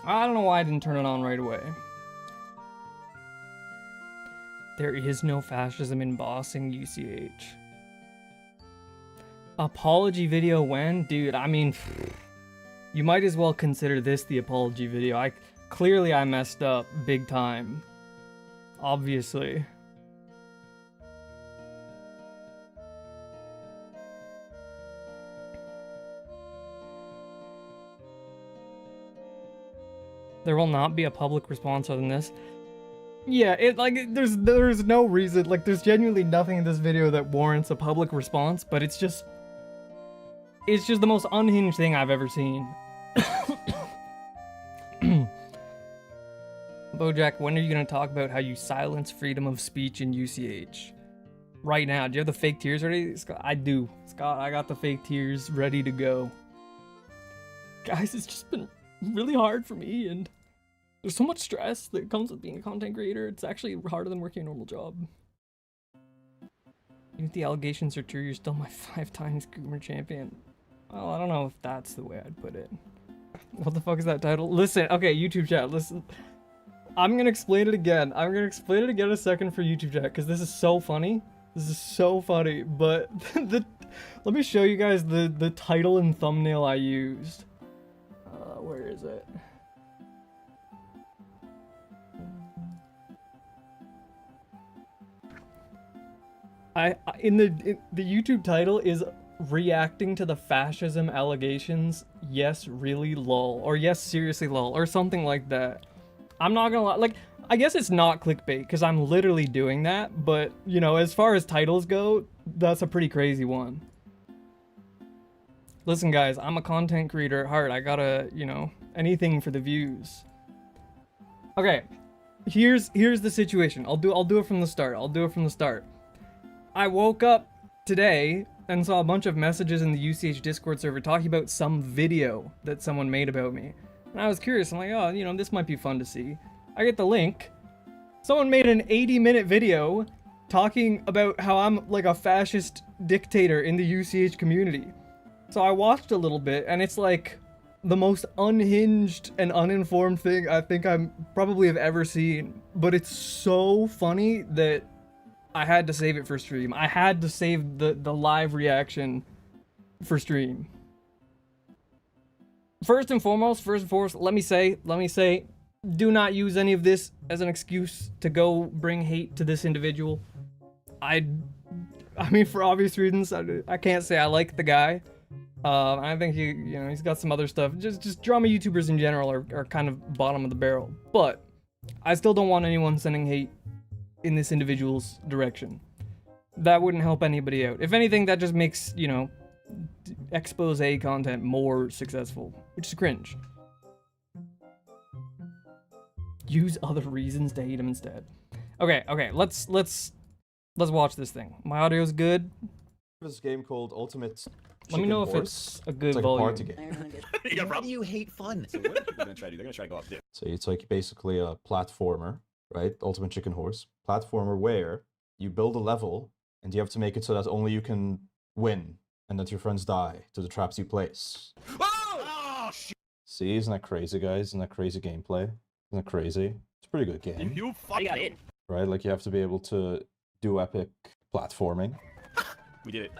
I don't know why I didn't turn it on right away. There is no fascism in bossing, UCH. Apology video when? Dude, I mean, you might as well consider this the apology video. Clearly I messed up big time. Obviously. There will not be a public response other than this. Yeah, there's no reason, like there's genuinely nothing in this video that warrants a public response, but it's just the most unhinged thing I've ever seen. Bojack, when are you gonna talk about how you silence freedom of speech in UCH? Right now. Do you have the fake tears ready? Scott, I do. Scott, I got the fake tears ready to go. Guys, it's just been really hard for me, and there's so much stress that comes with being a content creator. It's actually harder than working a normal job. Even if the allegations are true, you're still my 5 times Goomer champion. Well, I don't know if that's the way I'd put it. What the fuck is that title? Listen, okay, YouTube chat, listen. I'm gonna explain it again. I'm gonna explain it again in a second for YouTube chat, because this is so funny. This is so funny, but let me show you guys the title and thumbnail I used. Where is it? The YouTube title is reacting to the fascism allegations. Yes, really lol, or yes, seriously lol, or something like that. I'm not gonna lie, like, I guess it's not clickbait because I'm literally doing that, but you know, as far as titles go, that's a pretty crazy one. Listen guys, I'm a content creator at heart. I gotta, you know, anything for the views. Okay, here's the situation. I'll do it from the start. I woke up today and saw a bunch of messages in the UCH Discord server talking about some video that someone made about me. And I was curious, I'm like, oh, you know, this might be fun to see. I get the link. Someone made an 80-minute video talking about how I'm like a fascist dictator in the UCH community. So I watched a little bit, and it's like the most unhinged and uninformed thing I think I probably have ever seen. But it's so funny that I had to save it for stream. I had to save the live reaction for stream. First and foremost, let me say, do not use any of this as an excuse to go bring hate to this individual. I mean, for obvious reasons, I can't say I like the guy. I think he's got some other stuff. Just drama YouTubers in general are kind of bottom of the barrel. But I still don't want anyone sending hate in this individual's direction. That wouldn't help anybody out. If anything, that just makes, you know, expose content more successful, which is cringe. Use other reasons to hate him instead. Okay, let's watch this thing. My audio's good. This game called Ultimate. Let me know if Horse. it's a good It's like volume. a party game. Yeah, why do you hate fun? So what are people gonna try to do? They're gonna try to go up there. So it's like basically a platformer, right? Ultimate Chicken Horse platformer where you build a level and you have to make it so that only you can win and that your friends die to the traps you place. Oh shit! See, isn't that crazy, guys? Isn't that crazy gameplay? Isn't that crazy? It's a pretty good game, You fucking got it. right? Like you have to be able to do epic platforming. We did it.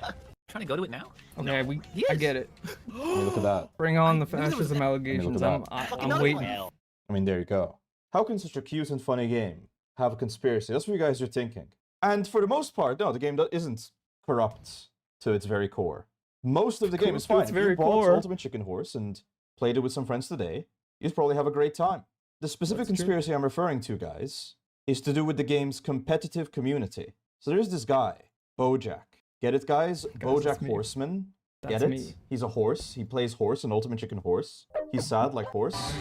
Trying to go to it now? Okay, No. I get it. I mean, look at that. Bring on the knew there was fascism that. allegations. I mean, I'm waiting. I mean, there you go. How can such a cute and funny game have a conspiracy? That's what you guys are thinking. And for the most part, no, the game isn't corrupt to its very core. Most of the game is fine. Its If very you bought core. Ultimate Chicken Horse and played it with some friends today, you'd probably have a great time. The specific That's true. conspiracy I'm referring to, guys, is to do with the game's competitive community. So there's this guy, Bojack. Get it, guys? Bojack that's me. Horseman. That's Get it? me. He's a horse. He plays horse in Ultimate Chicken Horse. He's sad like horse.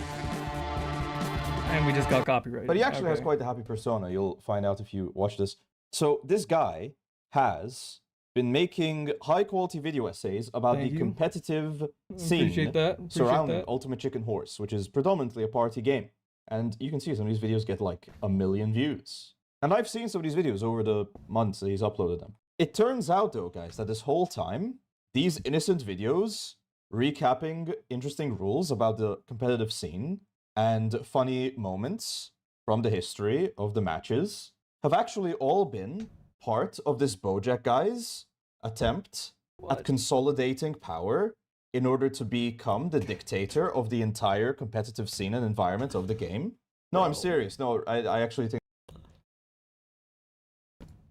And we just got copyrighted. But he actually has Okay. quite a happy persona. You'll find out if you watch this. So this guy has been making high-quality video essays about Thank the you. competitive Appreciate scene that. Appreciate surrounding that. Ultimate Chicken Horse, which is predominantly a party game. And you can see some of these videos get like 1 million views. And I've seen some of these videos over the months that he's uploaded them. It turns out, though, guys, that this whole time, these innocent videos recapping interesting rules about the competitive scene and funny moments from the history of the matches have actually all been part of this Bojack guy's attempt at consolidating power in order to become the dictator of the entire competitive scene and environment of the game. No, I'm serious. No, I actually think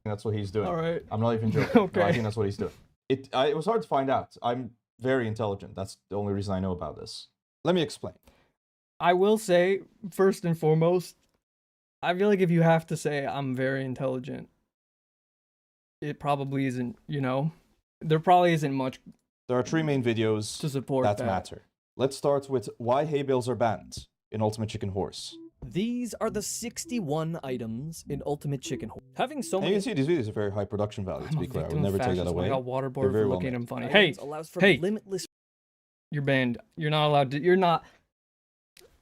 that's what he's doing. All right. I'm not even joking. Okay. No, I think that's what he's doing. It was hard to find out. I'm very intelligent. That's the only reason I know about this. Let me explain. I will say, first and foremost, I feel like if you have to say I'm very intelligent, it probably isn't, you know, there probably isn't much There are 3 main videos to support that that. matter. Let's start with why hay bales are banned in Ultimate Chicken Horse. These are the 61 items in Ultimate Chicken Horse. Having so And you many can see these videos are very high production value, to I'm be a clear. I would victim of never take that fascism. away. I got They're waterboarded very for well looking at made. him funny. items Hey, allows for hey. limitless you're banned. You're not allowed to. You're not.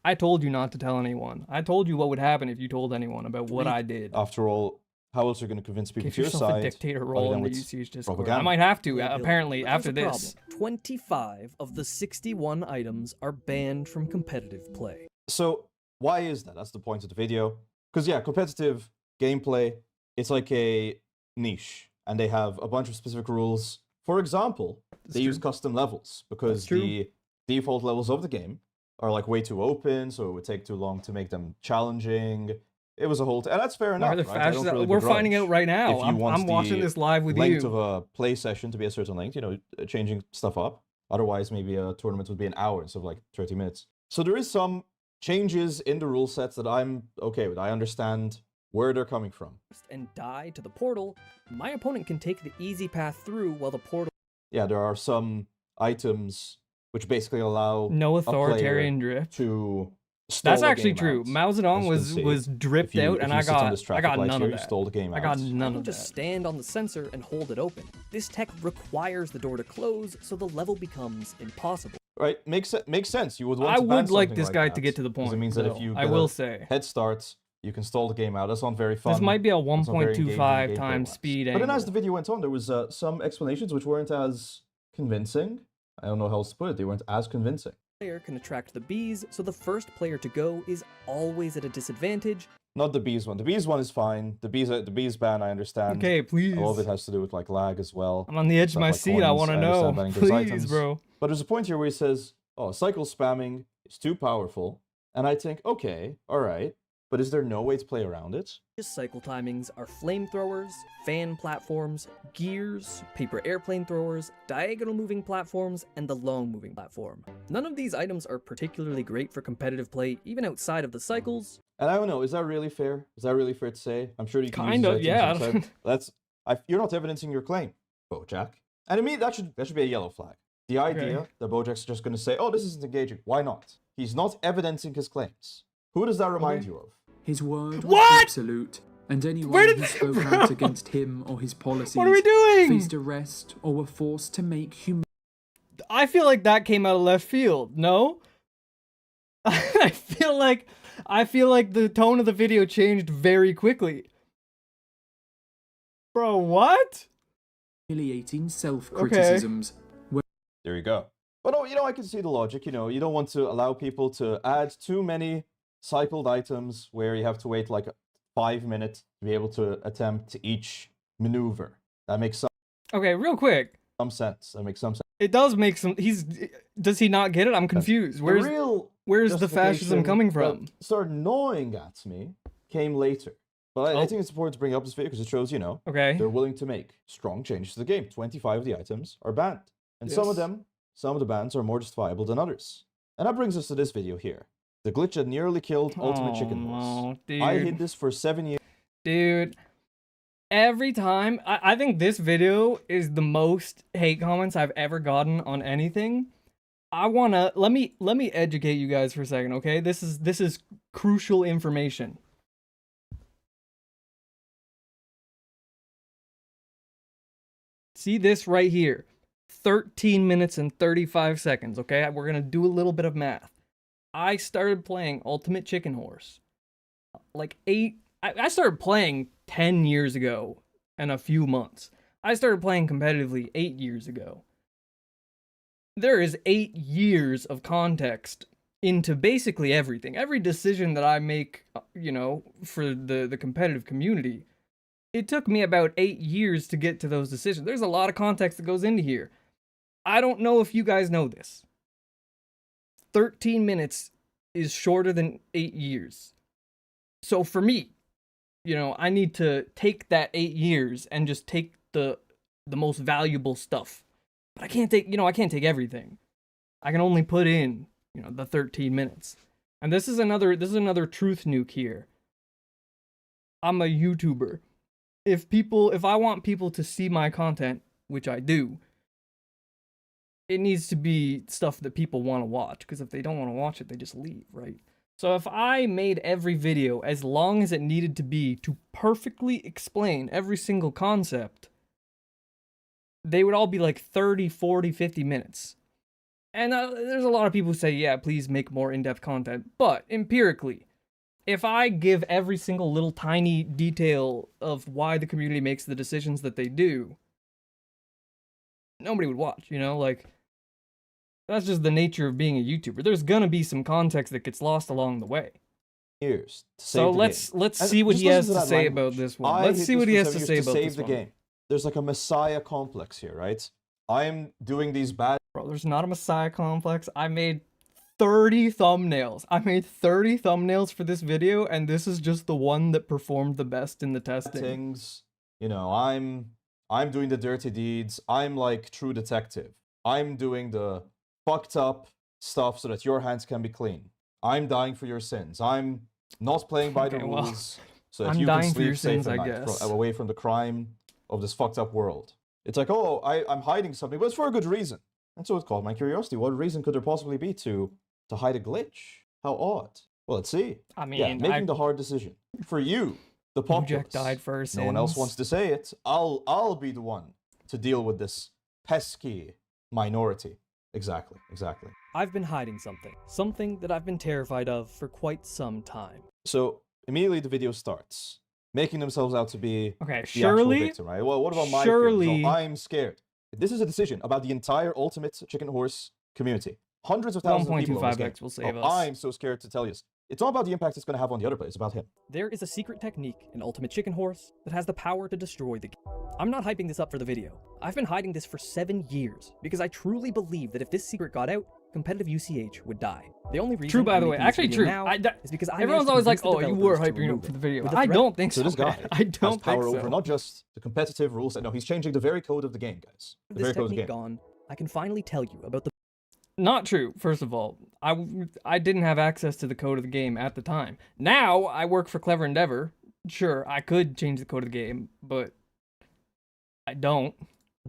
I told you not to tell anyone. I told you what would happen if you told anyone about what I did. After all, how else are you going to convince people Give to your yourself a side? dictator other role than in the with UCH Discord. I propaganda? might have to, playability. apparently, But after there's a this. problem. 25 of the 61 items are banned from competitive play. So why is that? That's the point of the video. Because yeah, competitive gameplay, it's like a niche, and they have a bunch of specific rules. For example, they use custom levels because That's true. the default levels of the game are like way too open, so it would take too long to make them challenging. It was a whole, and that's fair enough. Are the Right? I don't fascists- really We're finding begrudge out right now. if you want I'm watching the this live with length you. of a play session to be a certain length, you know, changing stuff up. Otherwise, maybe a tournament would be an hour instead of like 30 minutes. So there is some changes in the rule sets that I'm okay with. I understand where they're coming from. And die to the portal, my opponent can take the easy path through while the portal Yeah, there are some items which basically allow No a player authoritarian drift. to stall That's the actually game true. out. Mao as Zedong you was can see. was dripped If you- out, if and you I sit on got this I traffic got light none here, of you that. stole the game I got out. none can of just that. stand on the sensor and hold it open. This tech requires the door to close, so the level becomes impossible. Right, makes sense. You would want I to ban would like something this guy that, to get to the 'cause point. It means that if though, you I get will a say head start, you can stall the game out. That's not very fun. this might be a That's not very engaging 1.25 gameplay times wise. speed But then as angle. the video went on, there was some explanations which weren't as convincing. I don't know how else to put it. They weren't as convincing. Player can attract the bees, so the first player to go is always at a disadvantage. Not the bees one. The bees one is fine. The bees ban, I understand. Okay, please. A lot of it has to do with like lag as well. I'm on the edge of Stuff my like seat. I coins. want to understand know. banning those Please, items. bro. But there's a point here where he says, "Oh, cycle spamming is too powerful," and I think, okay, all right, but is there no way to play around it? Cycle timings are flamethrowers, fan platforms, gears, paper airplane throwers, diagonal moving platforms, and the long moving platform. None of these items are particularly great for competitive play, even outside of the cycles. And I don't know, is that really fair? Is that really fair to say? I'm sure you can Kinda, use these yeah. items outside. You're not evidencing your claim, Bojack. And to me, that should be a yellow flag. The idea Okay. that Bojack's just going to say, "Oh, this isn't engaging." Why not? He's not evidencing his claims. Who does that remind Okay. you of? His word was What? absolute, and Where anyone did who that- spoke bro? out against him or his policies What are we doing? faced arrest or were forced to make I feel like that came out of left field. No? I feel like the tone of the video changed very quickly. Bro, what? humiliating self-criticisms. There you go. But oh, I can see the logic. You don't want to allow people to add too many cycled items where you have to wait like 5 minutes to be able to attempt each maneuver. That makes Okay, real quick. some sense. That makes some sense. It does make some. Does he not get it? I'm confused. Where's the fascism coming from? That started gnawing at me came later. But I Oh. think it's important to bring up this video because it shows, Okay. they're willing to make strong changes to the game. 25 of the items are banned. And some of Yes. the bans are more justifiable than others. And that brings us to this video here. The glitch that nearly killed Ultimate Chicken Horse. Dude. I hid this for 7 years. Dude, every time I think this video is the most hate comments I've ever gotten on anything. I wanna let me educate you guys for a second, okay? This is crucial information. See this right here. 13 minutes and 35 seconds, okay? We're gonna do a little bit of math. I started playing Ultimate Chicken Horse like I started playing 10 years ago and a few months. I started playing competitively 8 years ago. There is 8 years of context into basically everything. Every decision that I make, you know, for the competitive community, it took me about 8 years to get to those decisions. There's a lot of context that goes into here. I don't know if you guys know this. 13 minutes is shorter than 8 years. So for me, you know, I need to take that 8 years and just take the most valuable stuff. But I can't take, I can't take everything. I can only put in, the 13 minutes. And this is another truth nuke here. I'm a YouTuber. If I want people to see my content, which I do, it needs to be stuff that people want to watch, because if they don't want to watch it, they just leave, right? So if I made every video as long as it needed to be to perfectly explain every single concept, they would all be like 30, 40, 50 minutes. And there's a lot of people who say, yeah, please make more in-depth content. But empirically, if I give every single little tiny detail of why the community makes the decisions that they do, nobody would watch, that's just the nature of being a YouTuber. There's gonna be some context that gets lost along the way. Years to save So the let's game. see what Just he has listen to that say language. about this one. I Let's hit see this what he for has to 7 years say about save this the one. game. There's like a messiah complex here, right? I'm doing these bad Bro, there's not a messiah complex. I made 30 thumbnails. I made 30 thumbnails for this video, and this is just the one that performed the best in the testing. things. I'm doing the dirty deeds. I'm like True Detective. I'm doing the fucked up stuff so that your hands can be clean. I'm dying for your sins. I'm not playing by the Okay, well, rules so that I'm you can dying for your sleep safe sins, at I night guess. away from the crime of this fucked up world. It's like, oh, I'm hiding something, but it's for a good reason. And so it's called my curiosity. What reason could there possibly be to hide a glitch? How odd. Well, let's see. I mean, Yeah, making the hard decision. For you, the populace. Bojack died for his No one else sins. wants to say it. I'll be the one to deal with this pesky minority. Exactly. I've been hiding something that I've been terrified of for quite some time. So immediately the video starts, making themselves out to be Okay, the actual surely, victim, right? Well, what about my surely- feelings? Oh, I'm scared. This is a decision about the entire Ultimate Chicken Horse community. Hundreds of thousands of people on this game. 1.25x will save Oh, us. I'm so scared to tell you. It's not about the impact it's going to have on the other players. It's about him. There is a secret technique in Ultimate Chicken Horse that has the power to destroy the game. I'm not hyping this up for the video. I've been hiding this for 7 years because I truly believe that if this secret got out, competitive UCH would die. The only reason True, by I'm the way. making this Actually, video true. now is because I Everyone's managed to always like, convince the oh, you were developers to hyping up remove for the it. video. With the I threat- don't think So so. this guy I don't has power think so. over not just the competitive rules. No, he's changing the very code of the game, guys. The With very this code of the technique game. gone, I can finally tell you about the Not true, first of all. I didn't have access to the code of the game at the time. Now, I work for Clever Endeavor. Sure, I could change the code of the game, but I don't.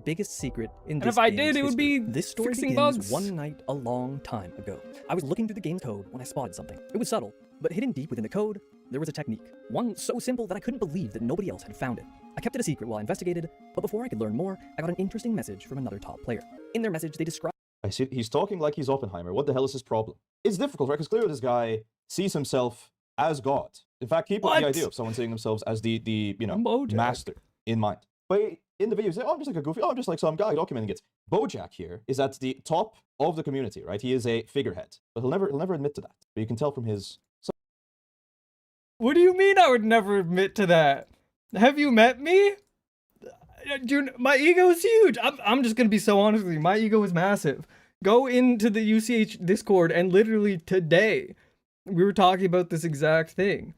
biggest secret in And this if I game's did, it would history. be This story fixing begins bugs. one night a long time ago. I was looking through the game's code when I spotted something. It was subtle, but hidden deep within the code, there was a technique. One so simple that I couldn't believe that nobody else had found it. I kept it a secret while I investigated, but before I could learn more, I got an interesting message from another top player. In their message, they described I see. He's talking like he's Oppenheimer. What the hell is his problem? It's difficult, right? Because clearly this guy sees himself as God. In fact, keep What? the idea of someone seeing themselves as the Bojack. master in mind. But in the video, he's like, oh, I'm just like a goofy. Oh, I'm just like some guy documenting it. Bojack here is at the top of the community, right? He is a figurehead, but he'll never admit to that. But you can tell from his. What do you mean I would never admit to that? Have you met me? Dude, my ego is huge. I'm just gonna be so honest with you. My ego is massive. Go into the UCH Discord and literally today, we were talking about this exact thing.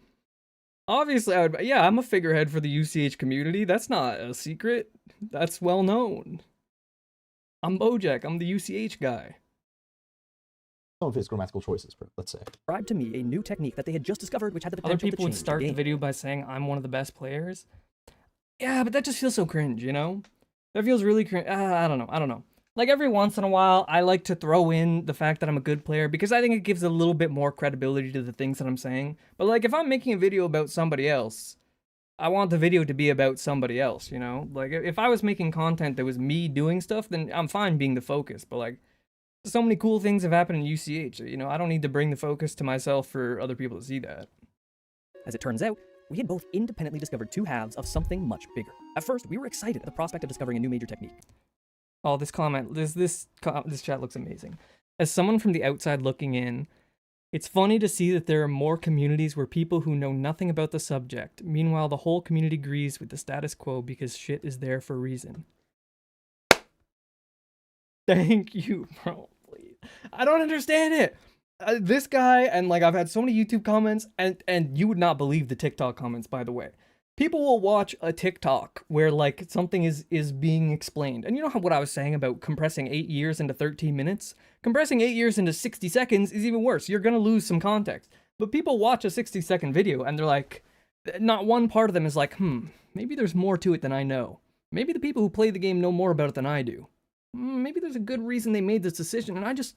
Obviously, I'm a figurehead for the UCH community. That's not a secret. That's well known. I'm Bojack. I'm the UCH guy. Some of his grammatical choices, let's say. to me a new technique that they had just discovered which had the Other potential people to would change start the the game. video by saying I'm one of the best players. Yeah, but that just feels so cringe, you know? That feels really cringe. I don't know. Like every once in a while, I like to throw in the fact that I'm a good player because I think it gives a little bit more credibility to the things that I'm saying. But like if I'm making a video about somebody else, I want the video to be about somebody else, you know? Like if I was making content that was me doing stuff, then I'm fine being the focus. But like so many cool things have happened in UCH, you know? I don't need to bring the focus to myself for other people to see that. As it turns out, we had both independently discovered two halves of something much bigger. At first, we were excited at the prospect of discovering a new major technique. Oh, this chat looks amazing. As someone from the outside looking in, It's funny to see that there are more communities where people who know nothing about the subject. Meanwhile, the whole community agrees with the status quo because shit is there for a reason. Thank you, bro. Please. I don't understand it. This guy, and like I've had so many YouTube comments, and you would not believe the TikTok comments, by the way. People will watch a TikTok where like something is being explained. And you know what I was saying about compressing 8 years into 13 minutes? Compressing 8 years into 60 seconds is even worse. You're gonna lose some context. But people watch a 60-second video and they're like, not one part of them is like, maybe there's more to it than I know. Maybe the people who play the game know more about it than I do. Maybe there's a good reason they made this decision and I just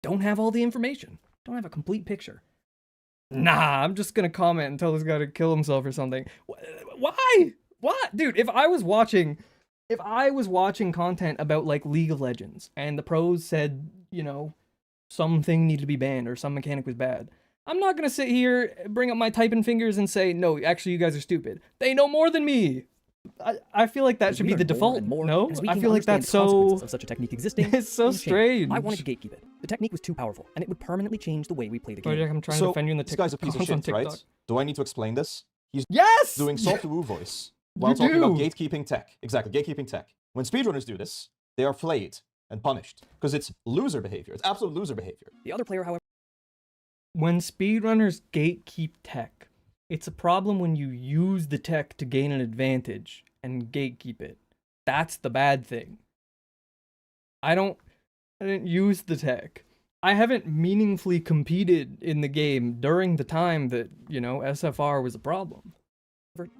don't have all the information. Don't have a complete picture. Nah, I'm just gonna comment and tell this guy to kill himself or something. Why? What? Dude, if I was watching content about like League of Legends and the pros said, you know, something needed to be banned or some mechanic was bad, I'm not gonna sit here, bring up my typing fingers and say, no, actually you guys are stupid. They know more than me. I feel like that As should we be the learn more default. and more, No? and as we I came feel to like understand that's the consequences so... of such a technique existing. It's so things changed. strange. I wanted to gatekeep it. The technique was too powerful, and it would permanently change the way we play the game. Project, I'm trying to So, defend you in the this guy's a piece of comments on shit, right? TikTok. Do I need to explain this? He's Yes! doing soft-woo voice while You talking about do. gatekeeping tech. Exactly, gatekeeping tech. When speedrunners do this, they are flayed and punished because it's loser behavior. It's absolute loser behavior. The other player, however, When speedrunners gatekeep tech, it's a problem when you use the tech to gain an advantage and gatekeep it. That's the bad thing. I didn't use the tech. I haven't meaningfully competed in the game during the time that, you know, SFR was a problem.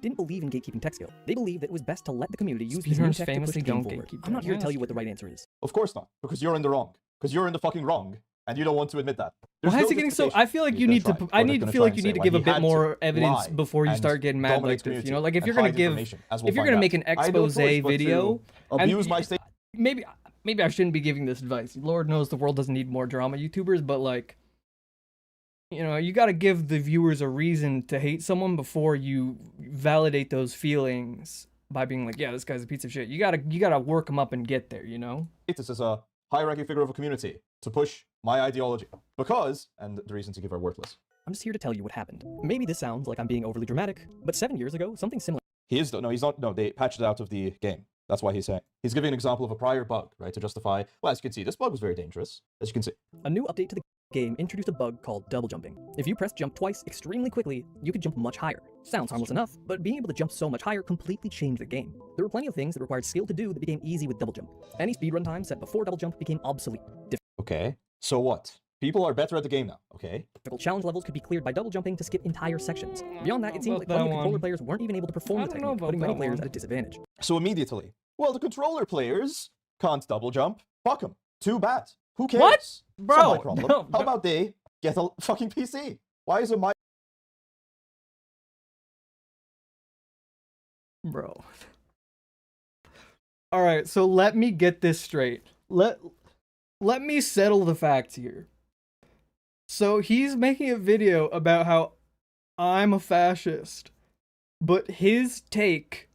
didn't believe in gatekeeping tech skill. They believed that it was best to let the community use this new Speedrunners tech to push famously the game don't forward. gatekeep I'm not tech. here to Yeah, tell you that's what the right answer is. Of course not, because you're in the wrong. Because you're in the fucking wrong, and you don't want to admit that. There's Why no is it getting so? justification. I feel like He's you gonna need to. try. I Or need gonna to feel try like and you say, need to well, give a he bit had more to evidence lie before you and start getting mad dominate like the this. You community know, like if you're and gonna hide give, information, as we'll if you're find gonna out. make an I had no expose choice but to video, abuse and my state. maybe I shouldn't be giving this advice. Lord knows the world doesn't need more drama YouTubers, but like, you know, you got to give the viewers a reason to hate someone before you validate those feelings by being like, yeah, this guy's a piece of shit. You gotta work him up and get there, you know? This is a high-ranking figure of a community to push my ideology. Because, and the reasons to give are worthless. I'm just here to tell you what happened. Maybe this sounds like I'm being overly dramatic, but 7 years ago, something similar He is, no, he's not, no, they patched it out of the game. That's why he's saying. He's giving an example of a prior bug, right, to justify, well, as you can see, this bug was very dangerous, as you can see. A new update to the game introduced a bug called double jumping. If you press jump twice extremely quickly, you could jump much higher. Sounds harmless enough, but being able to jump so much higher completely changed the game. There were plenty of things that required skill to do that became easy with double jump. Any speedrun time set before double jump became obsolete. Okay, so what? People are better at the game now, okay? Difficult challenge levels could be cleared by double jumping to skip entire sections. Beyond that, it seemed like About plenty that of controller one. players weren't even able to perform I the don't know technique, about putting many that players one. at a disadvantage. So immediately, well, the controller players can't double jump. Fuck them. Too bad. Who cares? What? It's Bro, not my problem. no, How no. about they get a fucking PC? Why is it my... Bro. All right, so let me get this straight. Let me settle the facts here. So he's making a video about how I'm a fascist, but his take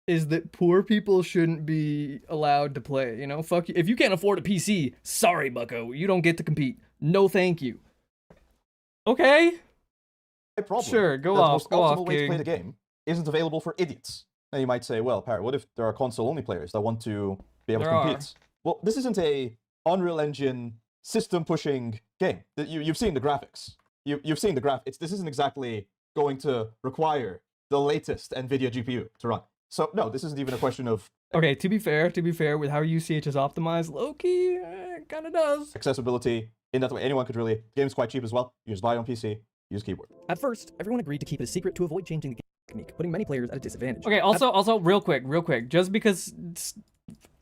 is that poor people shouldn't be allowed to play. You know, fuck you. If you can't afford a PC, sorry, bucko, you don't get to compete. No, thank you. Okay. problem? Sure, go that off, the most go optimal off, way to play King. the game isn't available for idiots. Now you might say, well, Parrot, what if there are console-only players that want to be able There to are. compete? Well, this isn't a Unreal Engine system-pushing game. You've seen the graphics. You've seen the graphics. This isn't exactly going to require the latest NVIDIA GPU to run. So no, this isn't even a question of Okay, to be fair, with how UCH is optimized, low-key, kind of does. accessibility in that way. Anyone could really. The game's quite cheap as well. You just buy it on PC, use keyboard. At first, everyone agreed to keep it a secret to avoid changing the technique, putting many players at a disadvantage. Okay, also, real quick, just because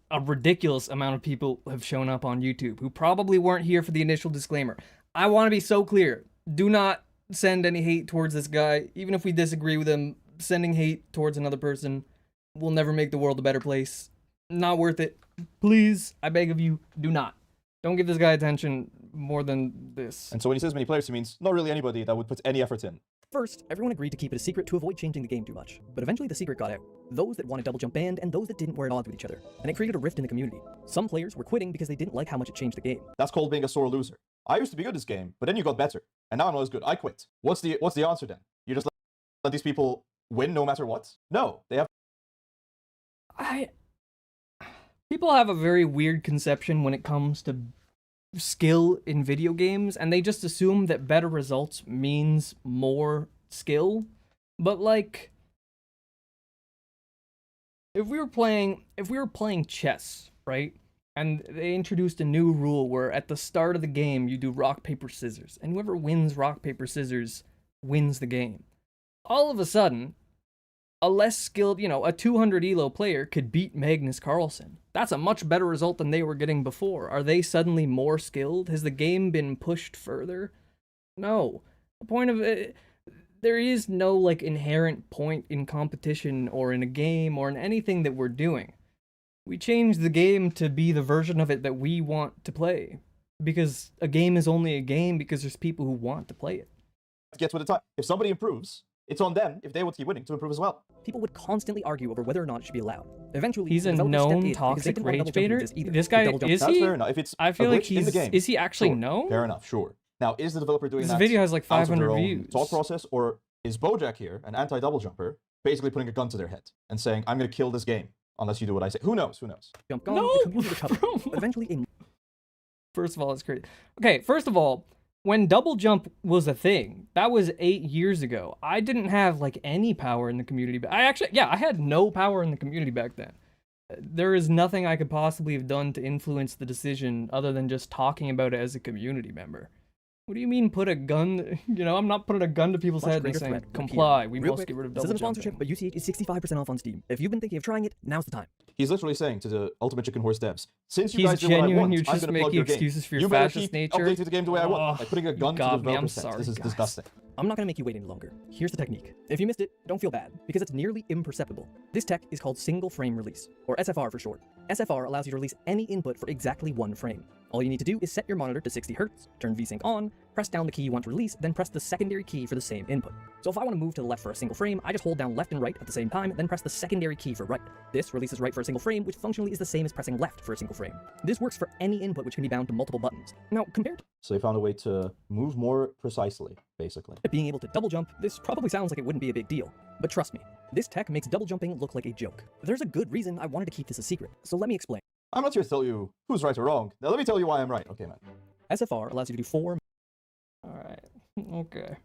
a ridiculous amount of people have shown up on YouTube who probably weren't here for the initial disclaimer, I want to be so clear. Do not send any hate towards this guy, even if we disagree with him. Sending hate towards another person will never make the world a better place. Not worth it. Please, I beg of you, do not. Don't give this guy attention more than this. And so when he says many players, he means not really anybody that would put any effort in. First, everyone agreed to keep it a secret to avoid changing the game too much, but eventually the secret got out. Those that wanted double jump banned, and those that didn't were at odds with each other, and it created a rift in the community. Some players were quitting because they didn't like how much it changed the game. That's called being a sore loser. I used to be good at this game, but then you got better, and now I'm not as good. I quit. What's the answer then? You just let these people win no matter what? No, they have. People have a very weird conception when it comes to skill in video games, and they just assume that better results means more skill. But like, if we were playing chess, right? And they introduced a new rule where at the start of the game you do rock, paper, scissors, and whoever wins rock, paper, scissors wins the game. All of a sudden, a less skilled, a 200 elo player could beat Magnus Carlsen. That's a much better result than they were getting before. Are they suddenly more skilled? Has the game been pushed further? No. The point of it, there is no like inherent point in competition or in a game or in anything that we're doing. We changed the game to be the version of it that we want to play. Because a game is only a game because there's people who want to play it. Get with the time. If somebody improves, it's on them, if they want to keep winning, to improve as well. People would constantly argue over whether or not it should be allowed. Eventually, He's the a developers stepped known in because they toxic didn't want rage double jumping baiter. this either. This The guy, double jump- is That's he? fair enough. If it's I feel a like glitch in the game, is he actually sure. known? Fair enough, sure. Now, is the developer doing This that video has like out of 500 their own views. thought process, or is Bojack here, an anti-double jumper, basically putting a gun to their head and saying, I'm going to kill this game unless you do what I say? Who knows? Who knows? Jump gone, No, the community recovered. bro. But eventually, a First of all, it's crazy. Okay, first of all, when double jump was a thing, that was 8 years ago. I didn't have like any power in the community. I had no power in the community back then. There is nothing I could possibly have done to influence the decision other than just talking about it as a community member. What do you mean put a gun? I'm not putting a gun to people's much heads and greater saying, threat would comply, appear. we Real must quick, get rid of this double isn't a sponsorship, jumping. but UCH is 65% off on Steam. If you've been thinking of trying it, now's the time. He's literally saying to the Ultimate Chicken Horse devs, since you He's guys do what I genuine, want, you're I'm just going to plug making your game. excuses for your You better fascist keep nature. updating the game the way I want. Oh, Like putting a you gun to got the me, I'm developer's head. sorry, This is guys. disgusting. I'm not going to make you wait any longer. Here's the technique. If you missed it, don't feel bad, because it's nearly imperceptible. This tech is called single frame release, or SFR for short. SFR allows you to release any input for exactly one frame. All you need to do is set your monitor to 60 Hz, turn VSync on, press down the key you want to release, then press the secondary key for the same input. So if I want to move to the left for a single frame, I just hold down left and right at the same time, then press the secondary key for right. This releases right for a single frame, which functionally is the same as pressing left for a single frame. This works for any input which can be bound to multiple buttons. Now, compared to So they found a way to move more precisely, basically. being able to double jump, this probably sounds like it wouldn't be a big deal. But trust me, this tech makes double jumping look like a joke. There's a good reason I wanted to keep this a secret, so let me explain. I'm not here to tell you who's right or wrong. Now let me tell you why I'm right. Okay, man. SFR allows you to do 4 Alright, okay.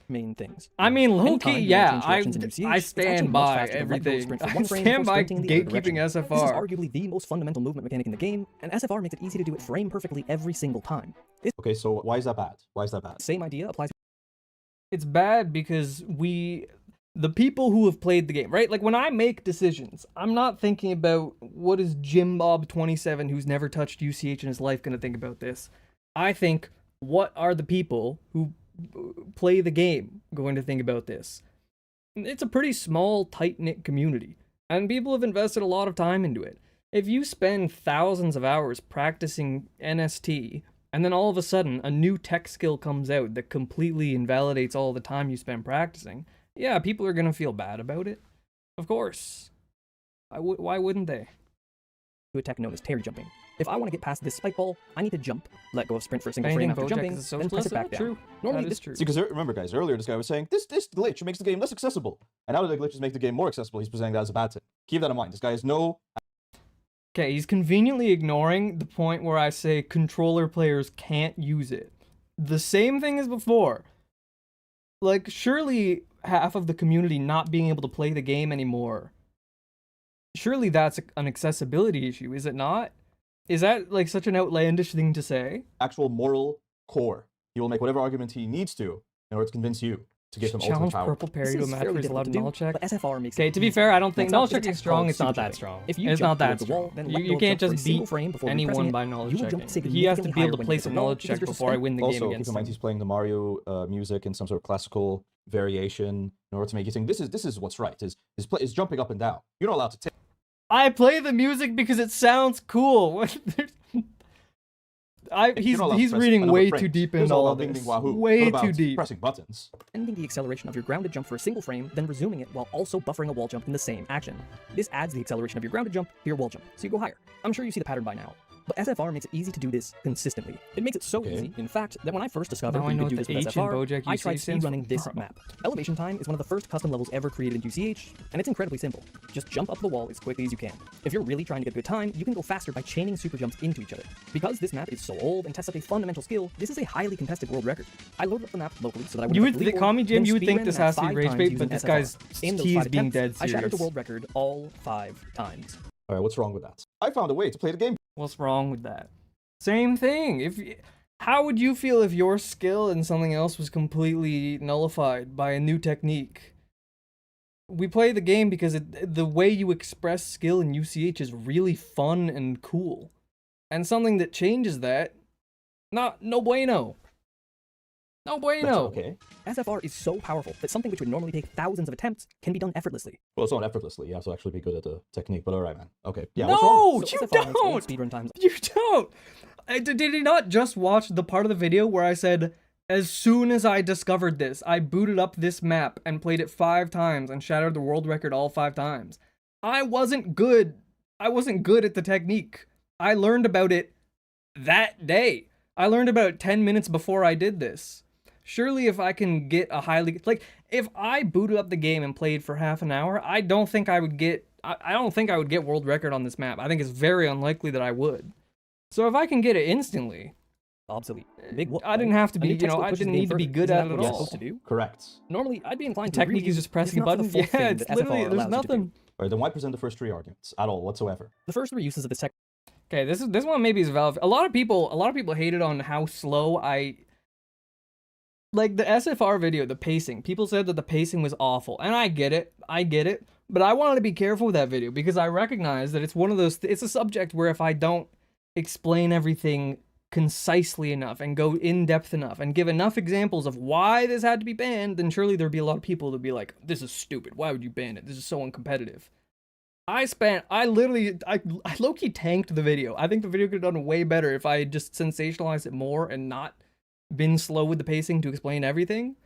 main things. I mean, Anytime low-key, you yeah, want to change directions in UCH, I it's actually stand much by faster to let go of everything. sprint from I one frame stand before by sprinting the other gatekeeping direction. SFR. This is arguably the most fundamental movement mechanic in the game, and SFR makes it easy to do it frame perfectly every single time. This Okay, so why is that bad? Why is that bad? same idea applies. It's bad because the people who have played the game, right? Like when I make decisions, I'm not thinking about what is Jim Bob 27 who's never touched UCH in his life going to think about this. I think, what are the people who play the game going to think about this? It's a pretty small, tight-knit community, and people have invested a lot of time into it. If you spend thousands of hours practicing NST, and then all of a sudden a new tech skill comes out that completely invalidates all the time you spend practicing, yeah, people are gonna feel bad about it. Of course. Why wouldn't they? To a tech known as Terry jumping. If I want to get past this spike ball, I need to jump, let go of sprint for a single frame Anything after Bojack jumping, is a then press it socialist? back down. True. Normally That is this true. See, because remember, guys, earlier this guy was saying, this glitch makes the game less accessible. And now that the glitches make the game more accessible, he's presenting that as a bad thing. Keep that in mind. This guy has no... Okay, he's conveniently ignoring the point where I say controller players can't use it. The same thing as before. Like, surely half of the community not being able to play the game anymore. Surely that's an accessibility issue, is it not? Is that, like, such an outlandish thing to say? actual moral core. He will make whatever argument he needs to in order to convince you to give him ultimate Challenge power. Purple Parry This to a is match fairly where he's allowed difficult to to do, knowledge check. but SFR makes Okay, it to be easy. fair, I don't think Next knowledge up is a checking is tech strong. called It's not super that jumping. strong. If you It's jump not that towards the wall, strong. then let You go can't jump for a just single beat frame before anyone repressing it, by knowledge you will checking. jump He has to significantly be able higher to when you place hit a the wall knowledge because check you're before I win the game Also, keep against in mind him. he's playing the Mario music in some sort of classical variation in order to make you think this is what's right. Is jumping up and down. You're not allowed to take. I play the music because it sounds cool. He's reading way too deep into all of this. Way too deep. Pressing buttons. ending the acceleration of your grounded jump for a single frame, then resuming it while also buffering a wall jump in the same action. This adds the acceleration of your grounded jump to your wall jump, so you go higher. I'm sure you see the pattern by now. But SFR makes it easy to do this consistently. It makes it so Okay. easy, in fact, that when I first discovered Now I that you know could do what this with the H in SFR, Bojack I UC tried stands for. speedrunning this Bro. map. Elevation time is one of the first custom levels ever created in UCH, and it's incredibly simple. Just jump up the wall as quickly as you can. If you're really trying to get a good time, you can go faster by chaining super jumps into each other. Because this map is so old and tests up a fundamental skill, this is a highly contested world record. I loaded up the map locally so that I would You have would call me Jim, you would think this has to be rage bait, but this guy's he's being dead I shattered the serious. world record all 5 times. All right, what's wrong with that? I found a way to play the game. What's wrong with that? Same thing. How would you feel if your skill in something else was completely nullified by a new technique? We play the game because the way you express skill in UCH is really fun and cool. And something that changes that, no bueno. No That's bueno. okay. SFR is so powerful that something which would normally take thousands of attempts can be done effortlessly. Well, it's not effortlessly. You have to actually be good at the technique. But all right, man. Okay. Yeah. What's wrong? No, So you SFR makes old don't. speedrun times. You don't. Did he not just watch the part of the video where I said, as soon as I discovered this, I booted up this map and played it 5 times and shattered the world record all 5 times? I wasn't good. I wasn't good at the technique. I learned about it that day. I learned about it 10 minutes before I did this. Surely if I can get a highly... Like, if I booted up the game and played for half an hour, I don't think I would get... I don't think I would get world record on this map. I think it's very unlikely that I would. So if I can get it instantly... Obsolete. Big whoop, I didn't right? have to A be, new you tech know, skill I pushes the didn't game need to be further. good Isn't at that it what at you're all. supposed to do? Correct. Normally, I'd be inclined to Technique agree is with just you, pressing it's not the buttons. full Yeah, thing it's that literally, SFR there's allows you to do. nothing. All right, then why present the first 3 arguments at all whatsoever? The first 3 uses of this tech Okay, this one maybe is valid. A lot of people hated on how slow like the SFR video, the pacing. People said that the pacing was awful, and I get it. But I wanted to be careful with that video because I recognize that it's one of those. It's a subject where if I don't explain everything concisely enough and go in depth enough and give enough examples of why this had to be banned, then surely there'd be a lot of people that'd be like, "This is stupid. Why would you ban it? This is so uncompetitive." I low-key tanked the video. I think the video could have done way better if I had just sensationalized it more and not been slow with the pacing to explain everything.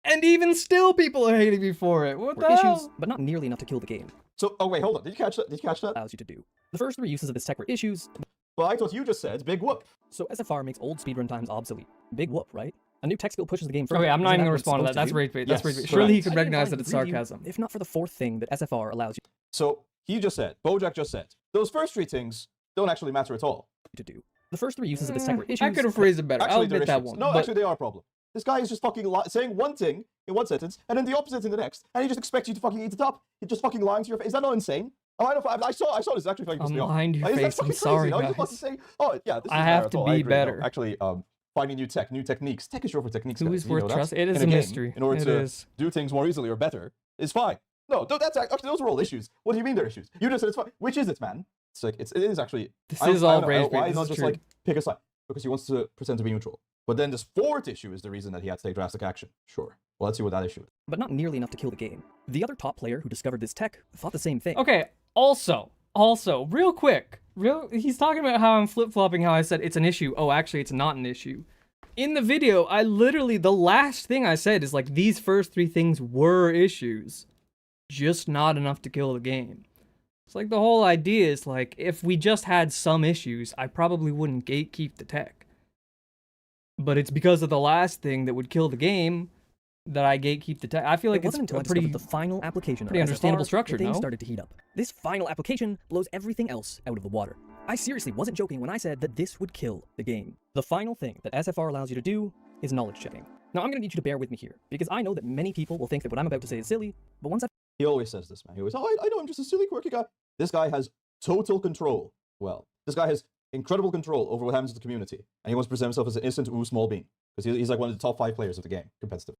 And even still, people are hating me for it. What the were issues, hell? but not nearly enough to kill the game. So, oh wait, hold on. Did you catch that? Allows you to do. The first 3 uses of this tech were issues, Well, I thought you just said big whoop. so SFR makes old speedrun times obsolete. Big whoop, right? A new tech skill pushes the game further. Okay, I'm not Isn't even that gonna what it's respond to that. supposed That's do? rage bait. That's Yes, rage bait. Surely he correct. could I'd be recognize that inclined it's to agree with you, sarcasm. if not for the 4th thing that SFR allows you So he just said, Bojack just said, those first 3 things don't actually matter at all. to do. The first 3 uses of this tech were issues. I could have phrased it better. I'll Actually, they're admit that issues. one. No, but actually, they are a problem. This guy is just fucking saying one thing in one sentence and then the opposite in the next, and he just expects you to fucking eat it up. He's just fucking lying to your face. Is that not insane? Oh, I saw this actually fucking pissed me off. lying to your Like, isn't that face. I'm fucking sorry, crazy? No, you just guys. fucking say, oh yeah, this I is have bad to at all. I be agree. No, better. actually, finding new techniques. Tech is short for techniques. Who guys. is You know worth that? trust? It is In a game, mystery. In order It to is. do things more easily or better, is fine. No, that's actually those are all issues. What do you mean they're issues? You just said it's fine. Which is it, man? It's like it is actually. This I is don't all know, rage bait. Why This not is just true. like pick a side? Because he wants to pretend to be neutral. But then this 4th issue is the reason that he had to take drastic action. Sure. Well, let's see what that issue is. but not nearly enough to kill the game. The other top player who discovered this tech thought the same thing. Okay, also, real quick. He's talking about how I'm flip-flopping how I said it's an issue. Oh, actually, it's not an issue. In the video, the last thing I said is like, these first 3 things were issues. Just not enough to kill the game. It's like the whole idea is like, if we just had some issues, I probably wouldn't gatekeep the tech. But it's because of the last thing that would kill the game that I gatekeep the tech. I feel like It it's wasn't until a I pretty... discovered the final application pretty of understandable SFR structure, that things no? started to heat up. This final application blows everything else out of the water. I seriously wasn't joking when I said that this would kill the game. The final thing that SFR allows you to do is knowledge checking. Now I'm gonna need you to bear with me here, because I know that many people will think that what I'm about to say is silly, but once I've He always says this, man. He always, I know, I'm just a silly, quirky guy. This guy has total control. Well, this guy has incredible control over what happens to the community, and he wants to present himself as an innocent, small being, because he's like one of the top 5 players of the game, competitive.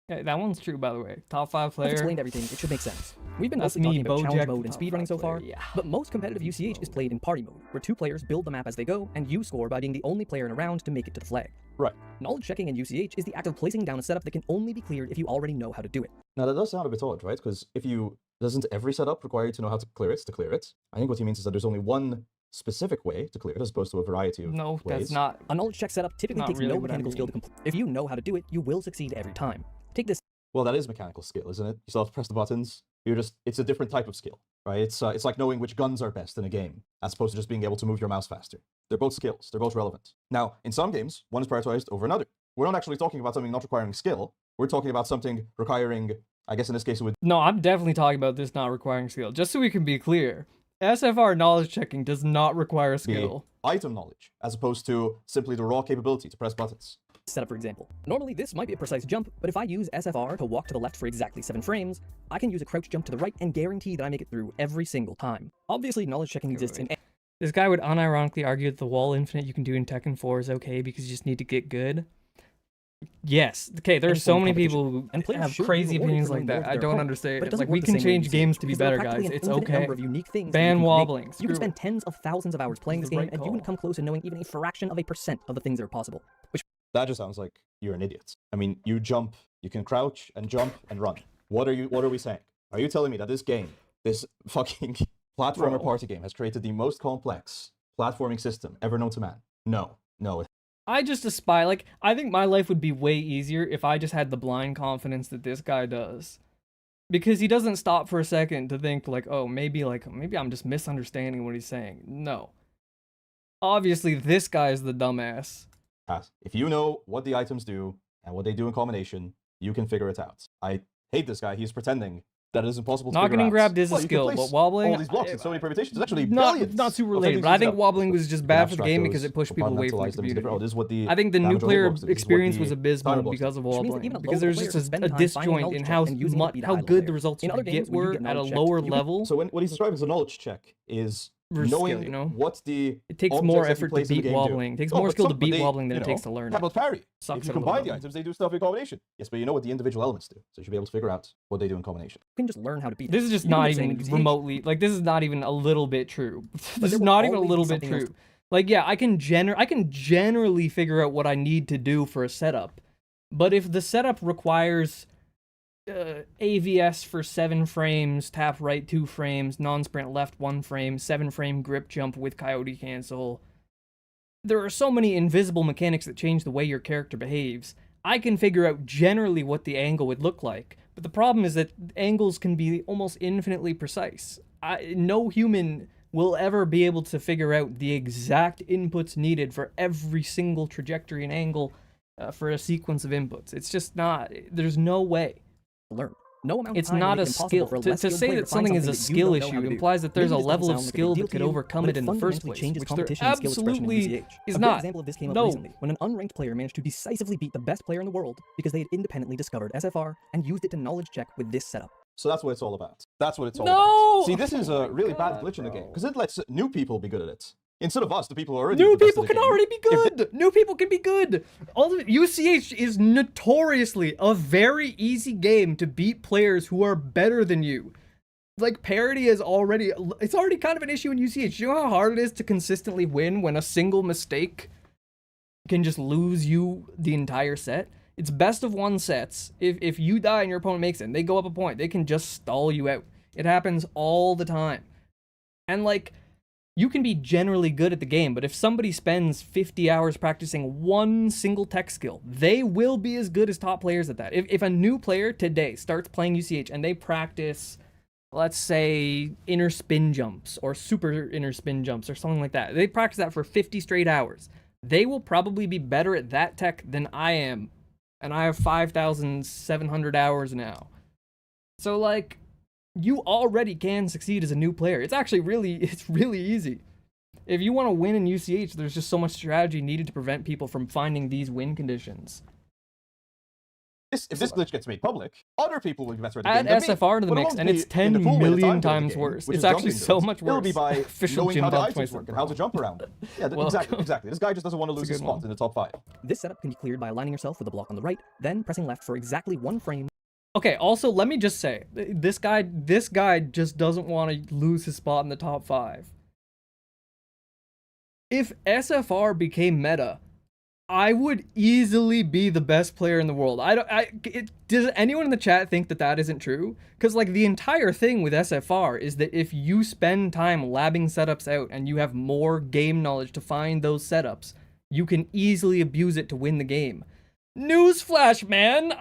Yeah, that one's true, by the way. Top 5 player. explained everything, it should make sense. We've been That's mostly me, talking about Bojack, challenge mode and top speedrunning 5 so far, player, yeah. but most competitive UCH is played in party mode, where 2 players build the map as they go, and you score by being the only player in a round to make it to the flag. Right. Knowledge checking in UCH is the act of placing down a setup that can only be cleared if you already know how to do it. Now, that does sound a bit odd, right? Because doesn't every setup require you to know how to clear it, I think what he means is that there's only one specific way to clear it, as opposed to a variety of No, ways. that's not. A knowledge check setup typically Not takes really no what I mechanical skill to mean. complete. If you know how to do it, you will succeed every time. Take this Well, that is mechanical skill, isn't it? You still have to press the buttons. It's a different type of skill. right? It's like knowing which guns are best in a game, as opposed to just being able to move your mouse faster. They're both skills. They're both relevant. Now, in some games, one is prioritized over another. We're not actually talking about something not requiring skill. We're talking about something requiring, I guess in this case it would No, I'm definitely talking about this not requiring skill. Just so we can be clear, SFR knowledge checking does not require be skill. item knowledge, as opposed to simply the raw capability to press buttons. Setup, for example. Normally, this might be a precise jump, but if I use SFR to walk to the left for exactly 7 frames, I can use a crouch jump to the right and guarantee that I make it through every single time. Obviously, knowledge checking exists in... This guy would unironically argue that the wall infinite you can do in Tekken 4 is okay because you just need to get good. Yes. Okay, there are Any so form of many competition. people And who players have should be crazy rewarded opinions for like knowing that. more I of their don't opponent. understand But it it. doesn't Like, work we the can same way in change UCH, games to be because there are better, practically guys. an It's infinite okay. number of unique things that Ban you can make. wobbling. You can Screw spend it. tens of thousands of hours playing It's this the game, right and you call. wouldn't come close to knowing even a fraction of a percent of the things that are possible. Which That just sounds like you're an idiot. I mean, you jump, you can crouch and jump and run. What are we saying? Are you telling me that this game, this fucking platformer Bro. party game, has created the most complex platforming system ever known to man? No. No, it I just aspire, like, I think my life would be way easier if I just had the blind confidence that this guy does. Because he doesn't stop for a second to think, like, oh, maybe I'm just misunderstanding what he's saying. No. Obviously, this guy is the dumbass. has. If you know what the items do and what they do in combination, you can figure it out. I hate this guy. He's pretending that it is impossible to Knocking figure and out. grabbed is a Well, you can skill, place but wobbling... all these blocks in so many permutations. There's actually not billions super of related, things but I you think can wobbling do. was just You can bad for the abstract game those, because it pushed people away from compartmentalize the them into different- community. Oh, this is what the I think the new damage on player hitbox is. This is what experience the was abysmal counterbox because is. of Which means that wobbling. even a Because low-level there's player just should spend a time finding disjoint knowledge in check how and using it to beat a how high-level good the player. results In you other could games, get when you were get at a knowledge checked, lower you- level. So what he's describing as a knowledge check is Versus skill, knowing you know? what the It takes objects more that you effort to place in the beat game do. wobbling. It takes Oh, more but skill to some- beat but they, wobbling than you it takes know, to learn How it. about parry? Sucks If you at a low combine the level. items, they do stuff in combination. Yes, but you know what the individual elements do, so you should be able to figure out what they do in combination. You can just learn how to beat This it. is just You can not do the same even in UCH. remotely, like, this is not even a little bit true. This there is will not even a always be little bit something else true. Like, yeah, I can generally figure out what I need to do for a setup. But if the setup requires AVS for 7 frames, tap right 2 frames, non-sprint left 1 frame, 7 frame grip jump with coyote cancel, there are so many invisible mechanics that change the way your character behaves. I can figure out generally what the angle would look like, but the problem is that angles can be almost infinitely precise. No human will ever be able to figure out the exact inputs needed for every single trajectory and angle for a sequence of inputs. It's just not, there's no way. Learn. No amount of It's time will not make a it impossible skill. for a To less skilled say player that to find something is a that you skill don't know issue how to do. implies that there's Maybe a this level doesn't of sound like a skill big deal that to could you, overcome but it in the first fundamentally place, changes which there competition and skill expression in absolutely UCH. is A good not. example of this came up No. recently when an unranked player managed to decisively beat the best player in the world because they had independently discovered SFR and used it to knowledge check with this setup. So that's what it's all about. That's what it's all No! about. See, this is Oh a my really bad God, glitch in the game, bro. because it lets new people be good at it. Instead of us, the people who are already New the best people at the can game. already be good. New people can be good. All of UCH is notoriously a very easy game to beat players who are better than you. Like, parity is already, it's already kind of an issue in UCH. You know how hard it is to consistently win when a single mistake can just lose you the entire set? It's best of 1 sets. If you die and your opponent makes it and they go up a point, they can just stall you out. It happens all the time. And like, you can be generally good at the game, but if somebody spends 50 hours practicing one single tech skill, they will be as good as top players at that. If a new player today starts playing UCH and they practice, let's say, inner spin jumps or super inner spin jumps or something like that, they practice that for 50 straight hours, they will probably be better at that tech than I am. And I have 5,700 hours now. So like, you already can succeed as a new player. It's actually it's really easy. If you want to win in UCH, there's just so much strategy needed to prevent people from finding these win conditions. If this glitch gets made public, other people will be better at the Add game than me. SFR to the But it mix, won't and be it's in 10 the full way the million time times of the game, worse. which It's is actually jumping so builds. much It'll be worse. by Official knowing gym how the buff items 24 work and how to jump around them. Yeah, Welcome. exactly. This guy just doesn't want to lose a his good spot one. in the top 5. This setup can be cleared by aligning yourself with the block on the right, then pressing left for exactly 1 frame. Okay, also, let me just say, this guy just doesn't want to lose his spot in the top 5. If SFR became meta, I would easily be the best player in the world. Does anyone in the chat think that that isn't true? Because, like, the entire thing with SFR is that if you spend time labbing setups out and you have more game knowledge to find those setups, you can easily abuse it to win the game. Newsflash, man!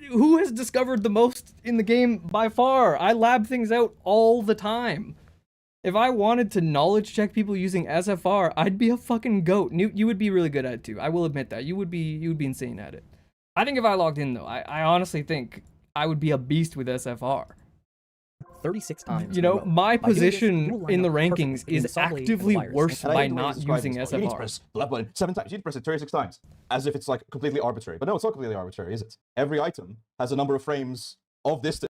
Who has discovered the most in the game by far? I lab things out all the time. If I wanted to knowledge check people using SFR, I'd be a fucking goat. You would be really good at it too. I will admit that. You would be insane at it. I think if I logged in though, I honestly think I would be a beast with SFR. 36 times. You in a know, row. my By doing this, you position will line in the up perfectly rankings between the is subway and the actively wires. worse And I by hate the way you not describe using this. You need to SFR. press the left button 7 times. You need to press it 36 times. As if it's like completely arbitrary. But no, it's not completely arbitrary, is it? Every item has a number of frames of distance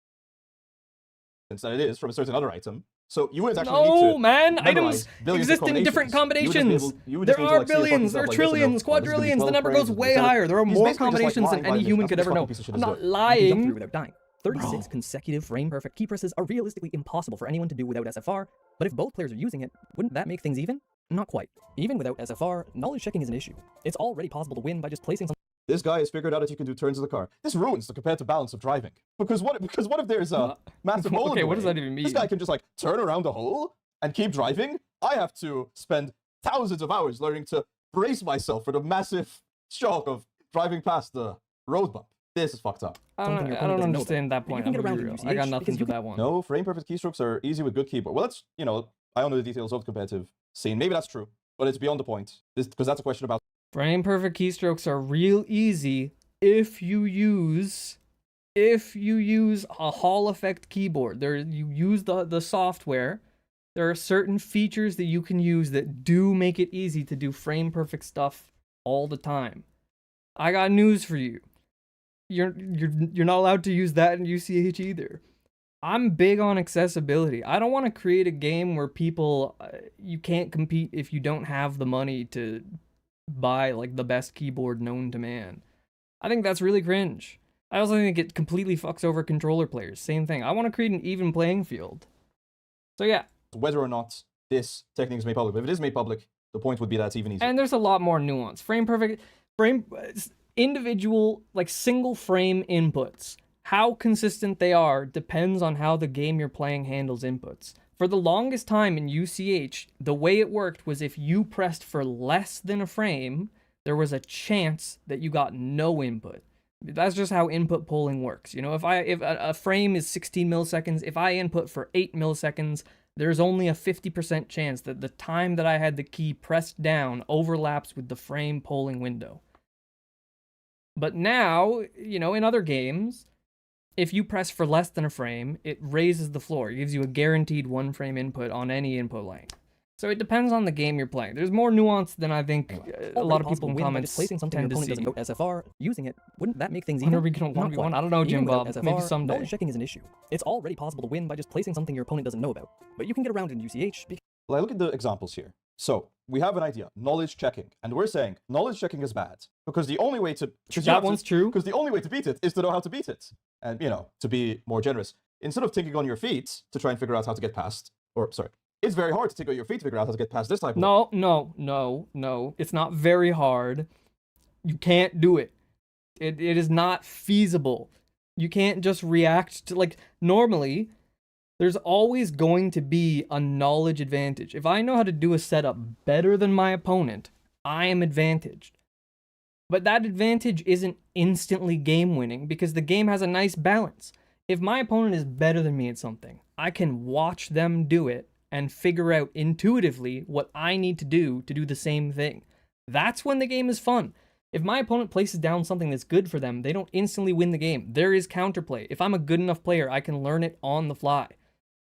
that it is from a certain other item. So you wouldn't actually need No, to man! memorize Items billions of exist in different combinations. You would just be combinations. able- you would just There need to, are like, see a fucking billions, there are stuff like this and go, trillions, "Oh, this is gonna be quadrillions. The 12 number frames, goes and way instead of- higher. There are He's more basically just, like, combinations than lying by any omission. human That's could what ever this know. fucking piece of shit I'm is not doing. You can jump through lying. without dying. 36 consecutive frame-perfect key presses are realistically impossible for anyone to do without SFR, but if both players are using it, wouldn't that make things even? Not quite. Even without SFR, knowledge checking is an issue. It's already possible to win by just placing some This guy has figured out that you can do turns of the car. This ruins the competitive balance of driving. Because what if there's a massive hole in Okay, the what does way? that even This mean? guy can just like turn around the hole and keep driving. I have to spend thousands of hours learning to brace myself for the massive shock of driving past the road bump. This is fucked up. I something don't, your I opponent don't doesn't know understand that but you point. can I'm get gonna around be in real. UCH I got nothing because to you can- that one. No, frame perfect keystrokes are easy with good keyboard. Well, that's, I don't know the details of the competitive scene. Maybe that's true, but it's beyond the point. Because that's a question about Frame perfect keystrokes are real easy if you use a Hall effect keyboard. You use the software. There are certain features that you can use that do make it easy to do frame perfect stuff all the time. I got news for you. You're not allowed to use that in UCH either. I'm big on accessibility. I don't want to create a game where people you can't compete if you don't have the money to buy like the best keyboard known to man. I think that's really cringe. I also think it completely fucks over controller players. Same thing. I want to create an even playing field. So yeah, whether or not this technique is made public. But if it is made public, the point would be that it's even easier. and there's a lot more nuance. Individual, like single frame inputs. How consistent they are depends on how the game you're playing handles inputs. For the longest time in UCH, the way it worked was if you pressed for less than a frame, there was a chance that you got no input. That's just how input polling works. You know, if a frame is 16 milliseconds, if I input for 8 milliseconds, there's only a 50% chance that the time that I had the key pressed down overlaps with the frame polling window. But now, you know, in other games, if you press for less than a frame, it raises the floor. It gives you a guaranteed 1 frame input on any input length. So it depends on the game you're playing. There's more nuance than I think a lot of people in comments placing something your tend to opponent see. doesn't know SFR, using it, wouldn't that make things When even? are we gonna Not 1v1? quite. I don't know, Jim Even without Bob. SFR, Maybe someday. knowledge checking is an issue. It's already possible to win by just placing something your opponent doesn't know about. But you can get around in UCH because Like, look at the examples here. So we have an idea, knowledge checking, and we're saying knowledge checking is bad because the only way to That one's true. because the only way to beat it is to know how to beat it, and to be more generous. Instead of thinking on your feet to try and figure out how to get past, or sorry, it's very hard to think on your feet to figure out how to get past this type of. No. It's not very hard. You can't do it. It is not feasible. You can't just react to, like, normally, there's always going to be a knowledge advantage. If I know how to do a setup better than my opponent, I am advantaged. But that advantage isn't instantly game winning because the game has a nice balance. If my opponent is better than me at something, I can watch them do it and figure out intuitively what I need to do the same thing. That's when the game is fun. If my opponent places down something that's good for them, they don't instantly win the game. There is counterplay. If I'm a good enough player, I can learn it on the fly.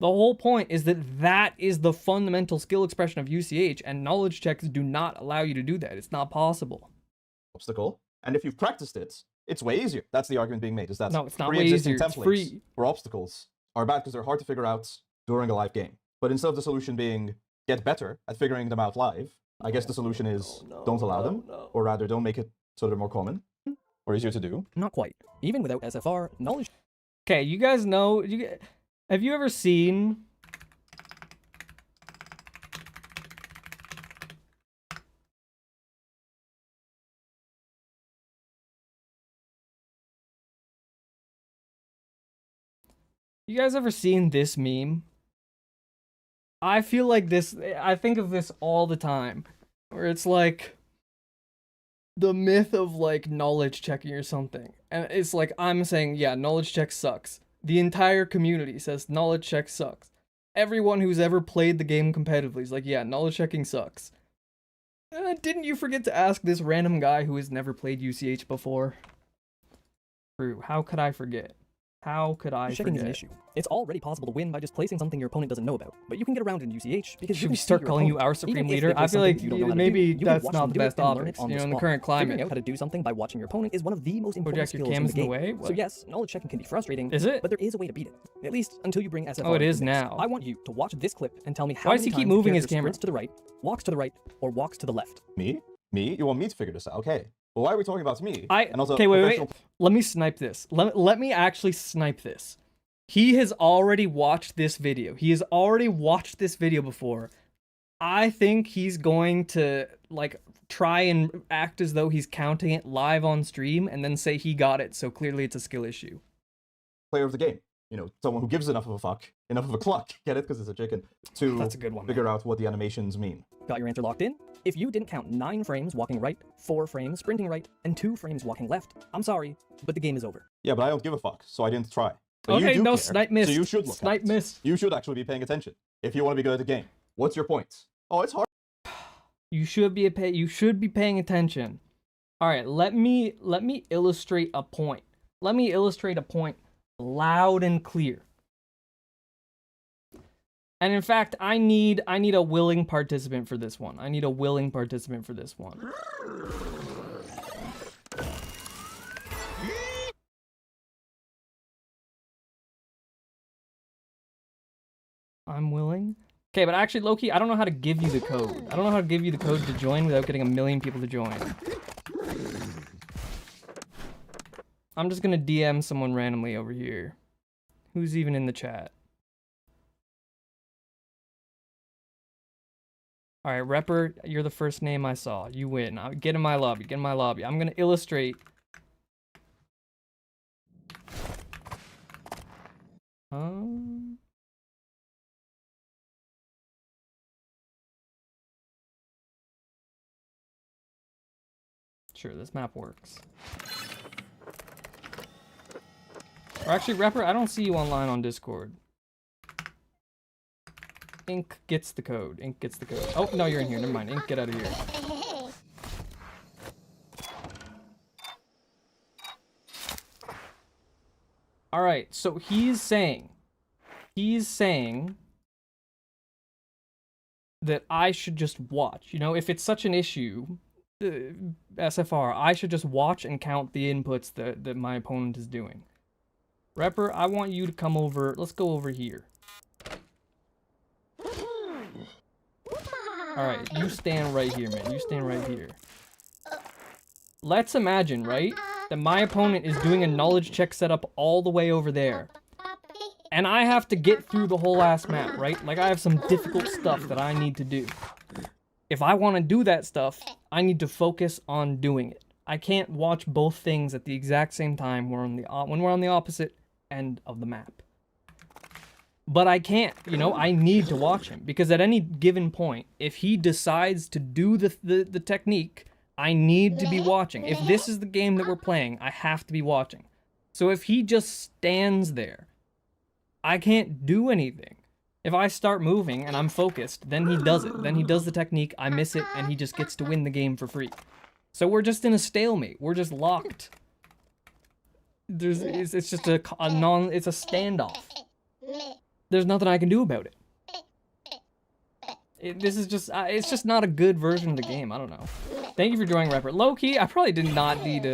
The whole point is that is the fundamental skill expression of UCH, and knowledge checks do not allow you to do that. It's not possible. Obstacle, and if you've practiced it, it's way easier. That's the argument being made. Is that No, it's not way pre-existing easier. It's templates free. for obstacles are bad because they're hard to figure out during a live game. But instead of the solution being get better at figuring them out live, I guess the solution is don't allow them, or rather don't make it so they're more common or easier to do. not quite. Even without SFR, knowledge Okay, you guys know, have you ever seen You guys ever seen this meme? I feel like I think of this all the time, where it's like, the myth of like knowledge checking or something. And it's like I'm saying, yeah, knowledge check sucks. The entire community says knowledge check sucks. Everyone who's ever played the game competitively is like, yeah, knowledge checking sucks. Didn't you forget to ask this random guy who has never played UCH before? True. How could I forget? How could I Checking is an forget? issue. It's already possible to win by just placing something your opponent doesn't know about, but you can get around in UCH because you Should can we see start your calling you opponent. our Even supreme if leader? they I does feel something like you don't know how to maybe do, you can that's watch not them the do it best and learn it optics, on you the know, in the spot. current Figuring climate. out how to do something by watching your opponent is one of the most important Project your skills in cams the in the game. way? So What? yes, knowledge checking can be frustrating. Is it? But there is a way to beat it. At least until you bring SFR. Oh, it into is the mix. now. I want you to watch this clip and tell me how Why many does he keep times the moving his character camera? sprints to the right, walks to the right, or walks to the left. Me? Me? You want me to figure this out? Okay. Well, why are we talking about me? And also Okay, wait. professional- Let me snipe this. Let me actually snipe this. He has already watched this video. He has already watched this video before. I think he's going to like try and act as though he's counting it live on stream and then say he got it, so clearly it's a skill issue. player of the game. You know, someone who gives enough of a fuck, enough of a cluck, get it? Because it's a chicken, to That's a good one. figure out what the animations mean. Got your answer locked in? If you didn't count 9 frames walking right, 4 frames sprinting right, and 2 frames walking left, I'm sorry, but the game is over. Yeah, but I don't give a fuck, so I didn't try. But you Okay, do no, care, snipe missed. So you should look Snipe at it. missed. You should actually be paying attention if you want to be good at the game. What's your point? Oh, it's hard. You should be paying attention. All right, let me illustrate a point. Let me illustrate a point loud and clear. And in fact, I need a willing participant for this one. I need a willing participant for this one. I'm willing. Okay, but actually, Loki, I don't know how to give you the code. I don't know how to give you the code to join without getting a million people to join. I'm just gonna DM someone randomly over here. Who's even in the chat? Alright, Repper, you're the first name I saw. You win. Get in my lobby. Get in my lobby. I'm gonna illustrate. Sure, this map works. Or actually, Repper, I don't see you online on Discord. Ink gets the code. Ink gets the code. Oh, no, you're in here. Never mind. Ink, get out of here. Alright, so he's saying that I should just watch. You know, if it's such an issue, SFR, I should just watch and count the inputs that my opponent is doing. Repper, I want you to come over. Let's go over here. Alright, you stand right here, man. You stand right here. Let's imagine, right, that my opponent is doing a knowledge check setup all the way over there. And I have to get through the whole ass map, right? Like, I have some difficult stuff that I need to do. If I want to do that stuff, I need to focus on doing it. I can't watch both things at the exact same time when we're on the opposite end of the map. But I can't, you know, I need to watch him. Because at any given point, if he decides to do the technique, I need to be watching. If this is the game that we're playing, I have to be watching. So if he just stands there, I can't do anything. If I start moving and I'm focused, then he does it. Then he does the technique, I miss it, and he just gets to win the game for free. So we're just in a stalemate. We're just locked. It's just it's a standoff. There's nothing I can do about it. This is just, it's just not a good version of the game. I don't know. Thank you for joining, Rapper. Low-key, I probably did not need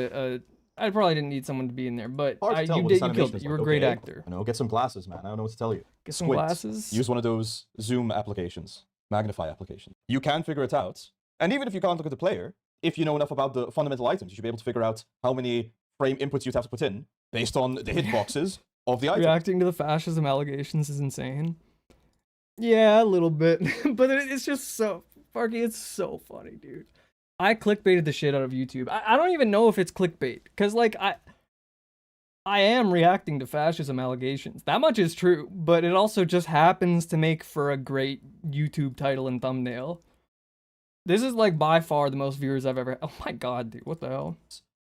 I probably didn't need someone to be in there, but you killed it. You were a great actor. You know, get some glasses, man. I don't know what to tell you. Get some Squint. glasses. Use one of those zoom applications, magnify applications. You can figure it out. And even if you can't look at the player, if you know enough about the fundamental items, you should be able to figure out how many frame inputs you'd have to put in based on the hitboxes of the item. Reacting to the fascism allegations is insane. Yeah, a little bit. But it's just so, Farky, it's so funny, dude. I clickbaited the shit out of YouTube. I don't even know if it's clickbait. Because, like, I am reacting to fascism allegations. That much is true. But it also just happens to make for a great YouTube title and thumbnail. This is like by far the most viewers I've ever. Oh my god, dude, what the hell?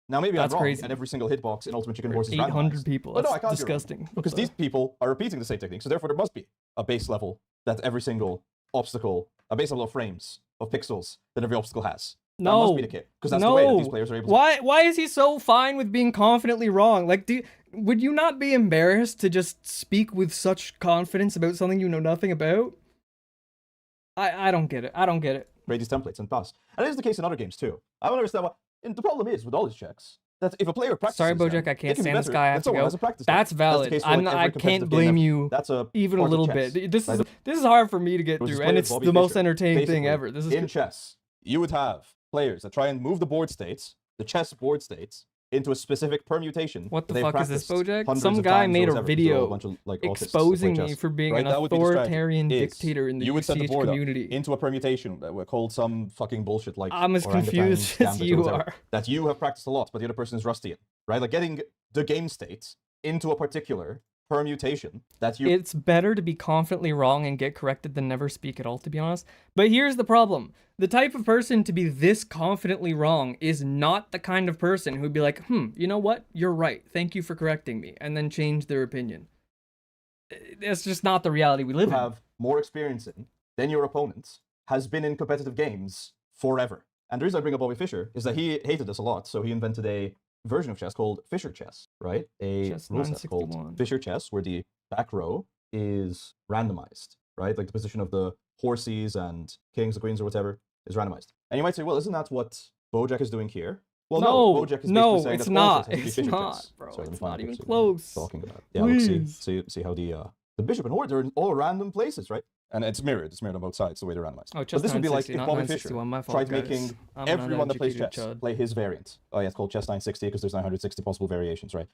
Now maybe That's I'm wrong, crazy. and every single hitbox in Ultimate Chicken Horse is 800 randomized. people. But That's no, I can't be wrong, disgusting. because these people are repeating the same technique, so therefore there must be a base level that every single obstacle, a base level of frames, of pixels, that every obstacle has. That No, must be the case, because that's no. the way that these players are able to... Why is he so fine with being confidently wrong? Like, would you not be embarrassed to just speak with such confidence about something you know nothing about? I don't get it. I don't get it. Create these templates and pass. And it is the case in other games too. I don't understand why... And the problem is, with all these checks, that if a player practices Sorry, them, Bojack, I it can't can be stand this better guy. I than have to someone go. who hasn't practiced That's them. the valid. case for, like, every I can't competitive blame game you That's a even a part of little chess, bit. This right? is hard for me to get There was this through, player, and it's Bobby the most Fischer. entertaining thing Basically, ever. This is in chess, you would have players that try and move the board states, the chess board states, into a specific permutation. What the they've fuck is this, practiced Bojack? hundreds Some of guy times or made a whatever, 'cause they're all video bunch of, like, autists that exposing play me chess. for being Right, an that would be the strategy, authoritarian is dictator in the you would set the UCH board up community. into a permutation that were called some fucking bullshit like I'm as orangutan confused as gambit or you whatever, are. that you have practiced a lot, but the other person is rusty in, right? Like getting the game state into a particular permutation that you... It's better to be confidently wrong and get corrected than never speak at all, to be honest. But here's the problem. The type of person to be this confidently wrong is not the kind of person who'd be like, you know what? You're right. Thank you for correcting me. And then change their opinion. That's just not the reality we live in. have more experience in than your opponent has been in competitive games forever. And the reason I bring up Bobby Fischer is that he hated this a lot, so he invented a version of chess called Fischer chess, right? A Chess rule set called 961. Fischer chess, where the back row is randomized, right? Like the position of the horses and kings or queens or whatever is randomized. And you might say, well, isn't that what Bojack is doing here? Well, No, Bojack is basically no, saying it's that all not. chess has to be It's Fischer not, chess. bro. Sorry, let me It's find not it even so close. talking about. Yeah, look, Please. see how the bishop and horde, they're in all random places, right? And it's mirrored on both sides, the way they're randomized. Oh, But this would be like 960, if not Bobby Fischer 961, my fault, tried guys. making I'm an everyone that plays chess uneducated chud. play his variant. Oh yeah, it's called chess 960 because there's 960 possible variations, right?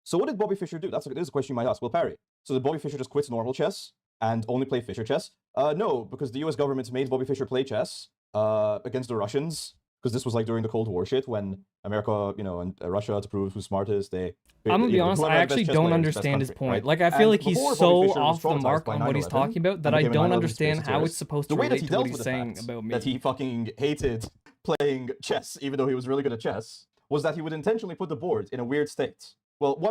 So what did Bobby Fischer do? This is a question you might ask. Well, Parry, so did Bobby Fischer just quit normal chess and only play Fischer chess? No, because the US government made Bobby Fischer play chess against the Russians, because this was like during the Cold War shit when America, and Russia, to prove who's smartest, I'm gonna be honest, I actually don't understand his point. Like, I feel like he's so off the mark on what he's talking about that I don't understand how it's supposed to the way that relate he to what dealt he's with the saying fact about me. that he fucking hated playing chess, even though he was really good at chess, was that he would intentionally put the board in a weird state. Well,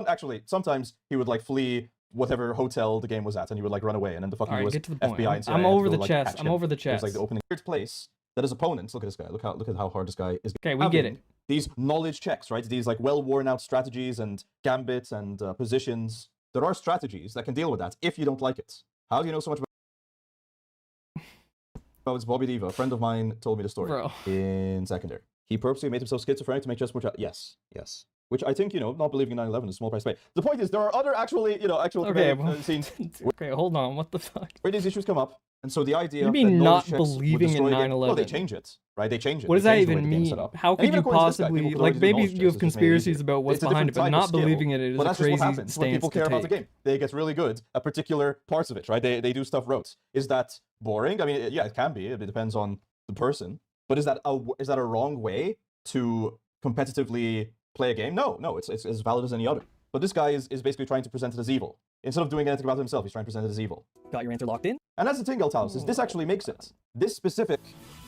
sometimes he would like flee whatever hotel the game was at, and he would like run away, and then the fucking Alright, US get to the point. FBI and CIA I'm had to over go, the like, chess. catch I'm him. over the It was chess. like the opening weird place that his opponents. Look at this guy. Look at how hard this guy is. Okay, we get having it. These knowledge checks, right? These like well worn out strategies and gambits and positions. There are strategies that can deal with that if you don't like it. How do you know so much about it's Bobby Diva? A friend of mine told me the story Bro. in secondary. He purposely made himself schizophrenic to make chess more yes. Which I think, not believing in 9/11 is a small price to pay. The point is, there are other actual Okay, competitive scenes okay, hold on. What the fuck? where these issues come up. And so the idea You mean that not knowledge checks would believing in destroy the game- 9/11? Well, they change it, right? They change it. What does They that change the way even the game's mean? set up. How And could even you according to this guy, possibly, people could like, argue that maybe knowledge you checks have is just made conspiracies easier. about what's It's a behind it, different but type not of skill, believing it is but a that's just what crazy happens when stance people to care about the take. game. They get really good at particular parts of it, right? They do stuff rote. Is that boring? I mean, yeah, it can be. It depends on the person. But is that a wrong way to competitively play a game? No, it's as valid as any other. But this guy is basically trying to present it as evil. Instead of doing anything about himself, he's trying to present it as evil. Got your answer locked in? And that's the thing, Eltaus, is this actually makes it. This specific...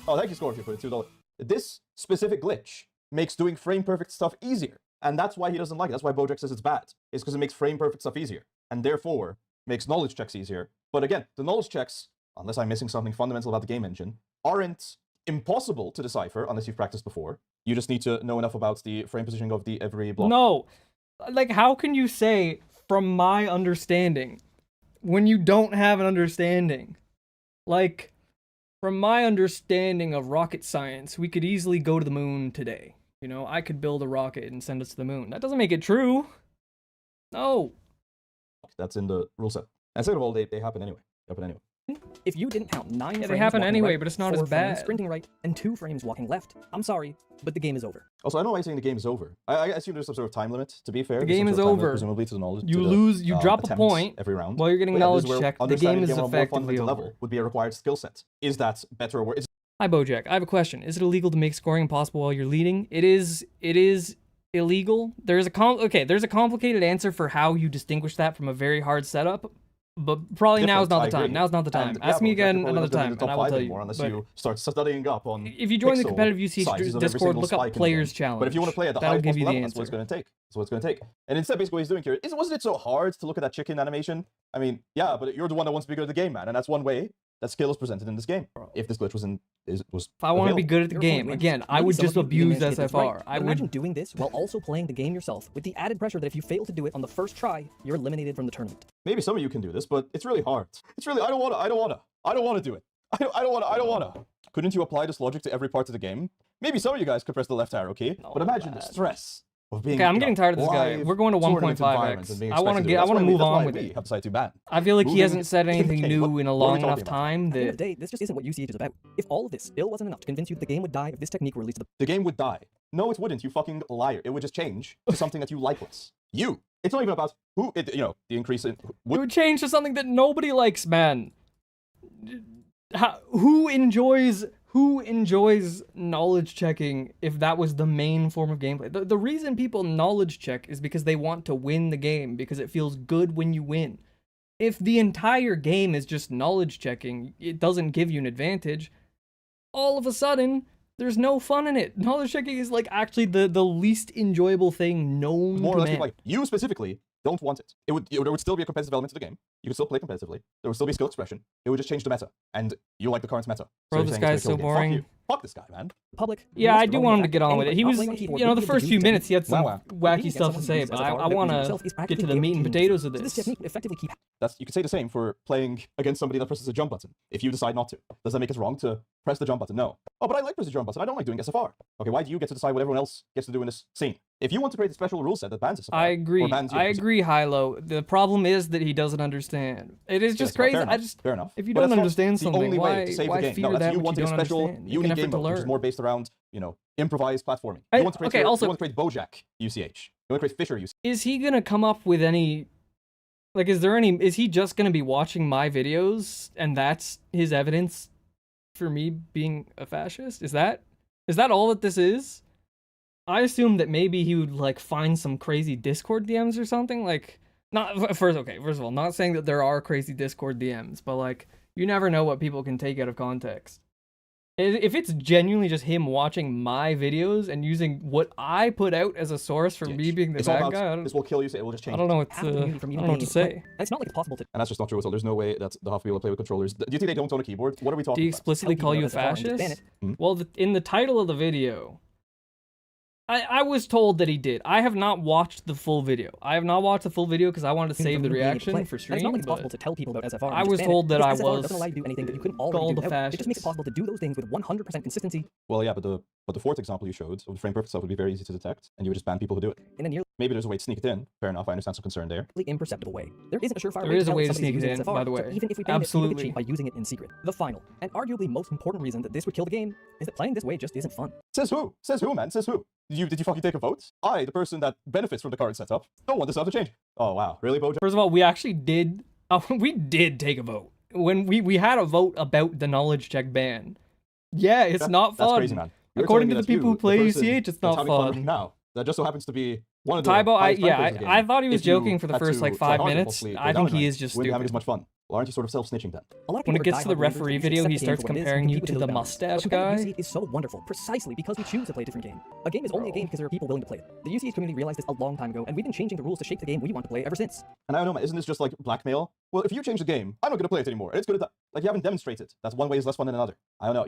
Oh, thank you, Scorpio, for the $2. This specific glitch makes doing frame-perfect stuff easier. And that's why he doesn't like it. That's why Bojack says it's bad. It's because it makes frame-perfect stuff easier. And therefore, makes knowledge checks easier. But again, the knowledge checks, unless I'm missing something fundamental about the game engine, aren't impossible to decipher unless you've practiced before. You just need to know enough about the frame positioning of every block. No. Like, how can you say, from my understanding, when you don't have an understanding? Like, from my understanding of rocket science, we could easily go to the moon today. I could build a rocket and send us to the moon. That doesn't make it true. No. That's in the rule set. And second of all, they happen anyway. If you didn't count 9 frames they happen walking anyway, right, but it's not 4 as frames bad. sprinting right, and 2 frames walking left, I'm sorry, but the game is over. Also, I don't know why you're saying the game is over. I assume there's some sort of time limit, to be fair. The There's some game sort is of time limit, over. presumably to the knowledge. You to the, lose, you drop a attempts point every round. while you're getting But yeah, this knowledge is where checked. The understanding game is on a more effectively fundamental over. level would be a required skill set. Is that better or worse? Hi, Bojack. I have a question. Is it illegal to make scoring impossible while you're leading? It is illegal. There's a complicated answer for how you distinguish that from a very hard setup, but probably now's not the I time. agree. Now's not the time. And, Ask yeah, me but again probably another not gonna be time, in the and I top will five tell you. anymore unless But you start studying up on if you join the pixel competitive UCH sizes of every Discord, single look up spike in the Players game. Challenge. But if you want to play at the that'll highest give you possible the level, that's what it's answer. going to take. That's what it's going to take. And instead, basically, what he's doing here is, wasn't it so hard to look at that chicken animation? I mean, yeah, but you're the one that wants to be good at the game, man, and that's one way that skill is presented in this game. If this glitch was If I want to be good at the Your game, point again, is, I maybe would some just of you even abuse managed to get this SFR. right. I But imagine would. doing this while also playing the game yourself, with the added pressure that if you fail to do it on the first try, you're eliminated from the tournament. Maybe some of you can do this, but it's really hard. It's really, I don't want to do it. I don't want to. Couldn't you apply this logic to every part of the game? Maybe some of you guys could press the left arrow key, but imagine the stress of being. Okay, I'm getting tired of this guy. We're going to 1.5x. I want to move on with it. Have decided to ban. I feel like he Moving hasn't said in the anything game. new in a What are we long enough talking about? time At the end of that. the day, this just isn't what UCH is about. If all of this still wasn't enough to convince you that the game would die if this technique were released to the The game would die. No, it wouldn't, you fucking liar. It would just change to something that you like less. You. It's not even about who, the increase in... It would change to something that nobody likes, man. Who enjoys knowledge checking if that was the main form of gameplay? The reason people knowledge check is because they want to win the game, because it feels good when you win. If the entire game is just knowledge checking, it doesn't give you an advantage, all of a sudden, there's no fun in it. Knowledge checking is like actually the least enjoyable thing known More to or less man. people like, you specifically don't want it. There would still be a competitive element to the game. You could still play competitively. There would still be skill expression. It would just change the meta. And you like the current meta. Bro, you're this saying it's guy's so gonna kill the game. boring. Fuck this guy, man. public. Yeah, most I do promoting want him the to fact get that on with it. anybody He not was, playing on keyboard you know, would the be first able few to minutes he had some Wow. wacky Being stuff to against say, someone but who's I SFR want himself to is get to practically the meat and guaranteed potatoes of So this this. technique effectively keep You could say the same for playing against somebody that presses the jump button. If you decide not to, does that make it wrong to press the jump button? No. Oh, but I like pressing the jump button. I don't like doing SFR. Okay, why do you get to decide what everyone else gets to do in this scene? If you want to create a special rule set that bans SFR, I agree. or bans you, I agree, Hilo. The problem is that he doesn't understand. It is just crazy. Fair enough. If you But don't that's not understand the something, only way why to save why the game. fear No, that's that you which wanted you a don't special understand? Make an unique effort game to mode, which is learn. more based around, improvised platforming. I- You want to create okay, you also- want to create Bojack UCH. You want to create Fisher UCH. Is he gonna come up with any? Like, is he just gonna be watching my videos and that's his evidence for me being a fascist? Is that all that this is? I assume that maybe he would like find some crazy Discord DMs or something. Like, first of all, not saying that there are crazy Discord DMs, but like, you never know what people can take out of context. If it's genuinely just him watching my videos and using what I put out as a source for me being the It's all bad about, guy, this will kill you, so it will just change. I don't know what half the to, community from I even don't know what being to able to play. say. And it's not like it's possible to And that's just not true. So there's no way that the half people play with controllers. Do you think they don't own a keyboard? What are we Do talking you about? explicitly tell call you a people about SFR and just ban fascist? it. Well, in the title of the video, I was told that he did. I have not watched the full video. I have not watched the full video because I wanted to save the reaction for And it's stream. not like it's but possible to tell people about SFR. and I just was ban it, told that because I SFR was doesn't allow you to do anything that you couldn't already called do. a Now, it just makes it fascist. possible to do those things with 100% consistency Well, yeah, but the fourth example you showed of the frame perfect stuff would be very easy to detect, and you would just ban people who do it. in a nearly Maybe there's a way to sneak it in. Fair enough. I understand some concern there. imperceptible way. There isn't a surefire There way is to a tell way if to somebody's sneak it using in, SFR, by the so way. even if we ban it, we Absolutely. could cheat by using it in secret. The final, and arguably most important reason that this would kill the game is that playing this way just isn't fun. Says who? Says who, man? Says who? Did you fucking take a vote? I, the person that benefits from the current setup, don't want this stuff to change. Oh wow, really, Bojack? First of all, we actually did. We did take a vote when we had a vote about the knowledge check ban. Yeah, it's not fun. That's crazy, man. You're According telling to me the people who that's play you, the person UCH, it's that's not having fun right fun. now. That just so happens to be one of the Tybo, highest ranked players in the game. I thought he was If you joking for the had first to like try 5 harder, minutes. possibly I go think down he in is rank, just you wouldn't be having as stupid. much fun. Well, aren't you sort of self-snitching then? A lot of When it people gets are to the diehard believers referee that you should video, accept he the game starts for what it is comparing and you compete to within the those boundaries. mustache But competitive guy. UCH is so wonderful, precisely because we choose to play a different game. A game is only a game because there are people willing to play it. The UCH community realized this a long time ago, and we've been changing the rules to shape the game we want to play ever since. And I don't know, man, isn't this just like blackmail? Well, if you change the game, I'm not going to play it anymore. And it's going to die. Like, you haven't demonstrated. That's one way is less fun than another. I don't know.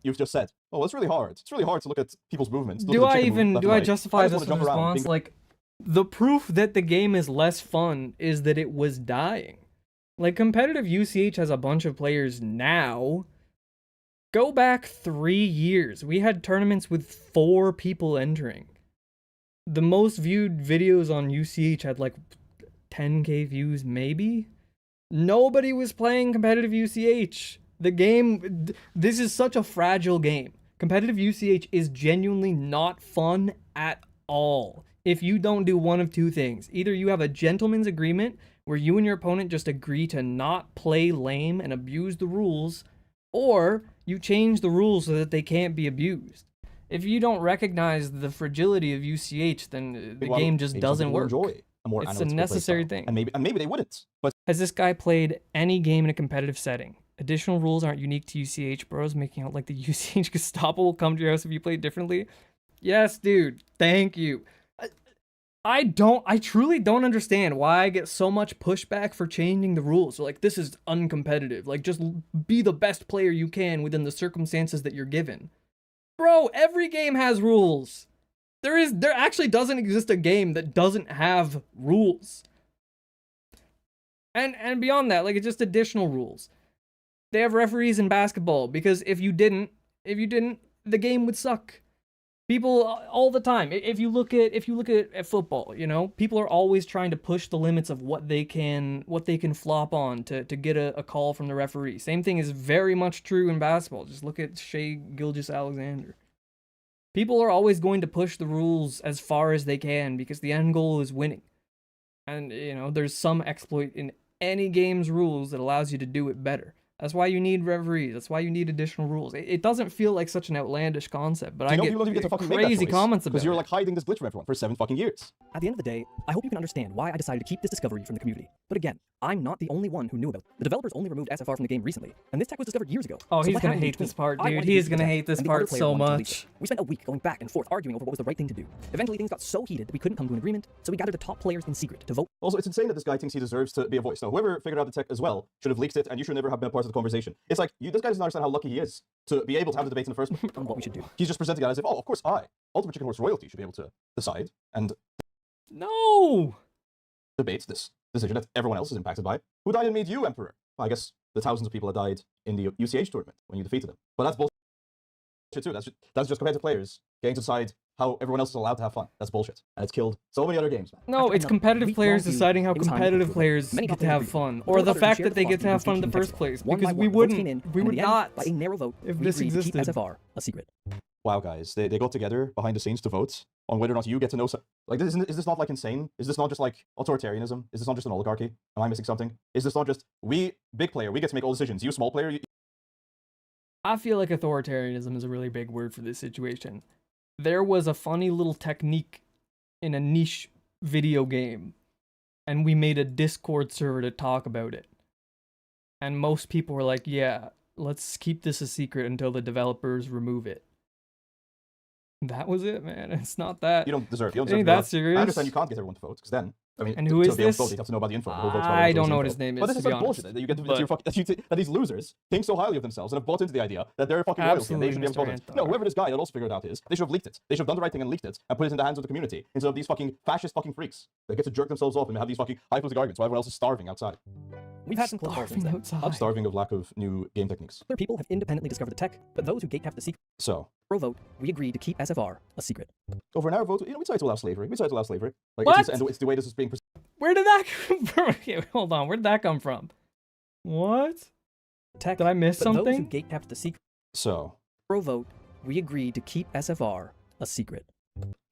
You've just said, oh, it's really hard. It's really hard to look at people's movements. Do I justify just this wanna jump around, response? Like, the proof that the game is less fun is that it was dying. Like, competitive UCH has a bunch of players now. Go back 3 years. We had tournaments with 4 people entering. The most viewed videos on UCH had like 10k views, maybe? Nobody was playing competitive UCH. The game, this is such a fragile game. Competitive UCH is genuinely not fun at all. If you don't do one of two things, either you have a gentleman's agreement where you and your opponent just agree to not play lame and abuse the rules, or you change the rules so that they can't be abused. If you don't recognize the fragility of UCH, then the game just doesn't work. Enjoy. a more It's a analytical necessary playstyle. thing. And maybe they wouldn't. But Has this guy played any game in a competitive setting? Additional rules aren't unique to UCH, bros, making out like the UCH Gestapo will come to your house if you play differently. Yes, dude. Thank you. I truly don't understand why I get so much pushback for changing the rules. So, like, this is uncompetitive. Like, just be the best player you can within the circumstances that you're given. Bro, every game has rules. There actually doesn't exist a game that doesn't have rules. And beyond that, like, it's just additional rules. They have referees in basketball because if you didn't, the game would suck. People all the time. If you look at football, you know, people are always trying to push the limits of what they can flop on to get a call from the referee. Same thing is very much true in basketball. Just look at Shai Gilgeous-Alexander. People are always going to push the rules as far as they can because the end goal is winning. And, you know, there's some exploit in any game's rules that allows you to do it better. That's why you need referees. That's why you need additional rules. It doesn't feel like such an outlandish concept, but I get people don't even get to fucking make that crazy choice, comments about because you're it. like hiding this glitch from everyone for 7 fucking years. At the end of the day, I hope you can understand why I decided to keep this discovery from the community. But again, I'm not the only one who knew about it. The developers only removed SFR from the game recently, and this tech was discovered years ago. Oh, So he's what gonna happened in hate this between? part, I dude. wanted to He's use the gonna tech, hate this and the other part player so wanted to delete much. it. We spent a week going back and forth arguing over what was the right thing to do. Eventually, things got so heated that we couldn't come to an agreement, so we gathered the top players in secret to vote. Also, it's insane that this guy thinks he deserves to be a voice. Now, whoever figured out the tech as well should have leaked it, and you should never have been a part of the conversation. It's like, this guy doesn't understand how lucky he is to be able to have the debate in the first place. on what we should do. He's just presenting it as if, oh, of course Ultimate Chicken Horse royalty, should be able to decide and No. debate this decision that everyone else is impacted by. Who died and made you emperor? Well, I guess the thousands of people that died in the UCH tournament when you defeated them. But that's bullshit too. That's just competitive players getting to decide how everyone else is allowed to have fun. That's bullshit. And it's killed so many other games, man. No, After it's another competitive week-long players feud, deciding how it was time to competitive conclude. players Many get got to have their fun, agreement. or There the were fact others who that they shared get to have fun in the philosophy first place, One because by we one, votes came in, wouldn't, we and would in the end, not. by a narrow vote, if we this agreed to keep existed. SFR a secret. Wow, guys, they got together behind the scenes to vote on whether or not you get to know. Like, is this not like insane? Is this not just like authoritarianism? Is this not just an oligarchy? Am I missing something? Is this not just we big player, we get to make all decisions? You small player, I feel like authoritarianism is a really big word for this situation. There was a funny little technique in a niche video game, and we made a Discord server to talk about it. And most people were like, yeah, let's keep this a secret until the developers remove it. That was it, man. It's not that. you don't deserve. You don't Ain't deserve. that serious? I understand you can't get everyone to vote because then, I mean, And who to is be able this? to vote, you have to know about the info. The whole vote's about I everyone's don't know what info. his name is, But this to is be like bullshit honest. that you get to, But- that these losers think so highly of themselves and have bought into the idea that they're fucking royalty and they should be able to vote. Absolutely, Mr. No, Antar. whoever this guy that also figured it out is, they should have leaked it. They should have done the right thing and leaked it and put it in the hands of the community instead of these fucking fascist fucking freaks that get to jerk themselves off and have these fucking high-political arguments while everyone else is starving outside. We've had some close calls since Starving then. outside. Starving of lack of new game techniques. Other people have independently discovered the tech, but those who gatekept the secret So, vote, we agreed to keep SFR a secret. over an hour vote, we decided to allow slavery. We decided to allow slavery. Like, What? It's the way this is being presented. Where did that come from? Okay, hold on. Where did that come from? What? Tech, Did I miss but those who something? gatekept the secret So, vote, we agreed to keep SFR a secret.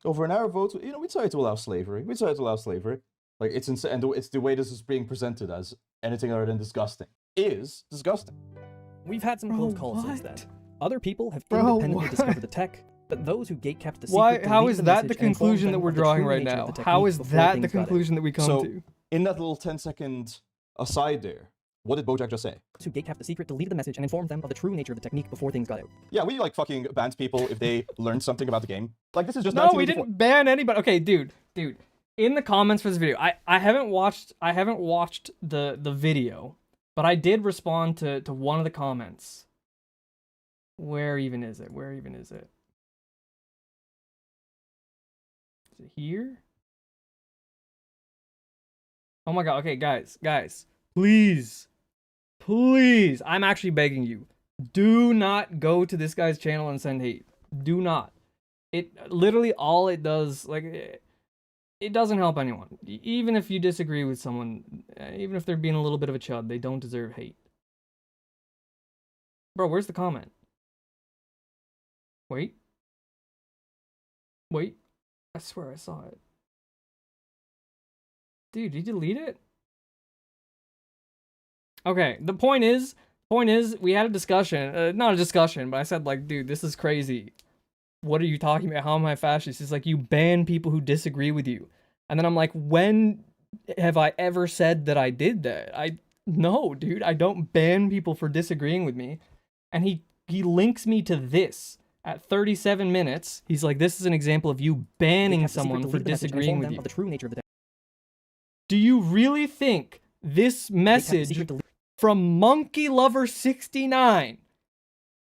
over an hour vote, we decided to allow slavery. We decided to allow slavery. Like, it's insane. And it's the way this is being presented as anything other than disgusting. Is disgusting. We've had some Bro, close calls since what? then. Other people have Bro, independently what? discovered the tech, but those who gatekept the secret Why? How deleted is the that the message and informed conclusion them that we're of the drawing true right nature now? of the How technique is before that the things got out. conclusion that we come So- to? In that little 10-second aside there, what did Bojack just say? Those who gatekept the secret deleted the message and informed them of the true nature of the technique before things got out. Yeah, we like fucking banned people if they learned something about the game. Like, this is just No, we 1984. didn't ban anybody. Okay, dude. In the comments for this video, I haven't watched the video, but I did respond to one of the comments. Where even is it? Is it here? Oh my god. Okay, guys, please, I'm actually begging you, do not go to this guy's channel and send hate. Do not. It literally all it does, like, it doesn't help anyone. Even if you disagree with someone, even if they're being a little bit of a chud, they don't deserve hate. Bro, where's the comment? Wait, I swear I saw it. Dude, did you delete it? Okay, the point is, we had a discussion. Not a discussion, but I said, like, dude, this is crazy. What are you talking about? How am I fascist? It's like, you ban people who disagree with you. And then I'm like, when have I ever said that I did that? No, dude, I don't ban people for disagreeing with me. And he links me to this at 37 minutes. He's like, this is an example of you banning someone for disagreeing with you. Of the true nature of the Do you really think this message from Monkey Lover 69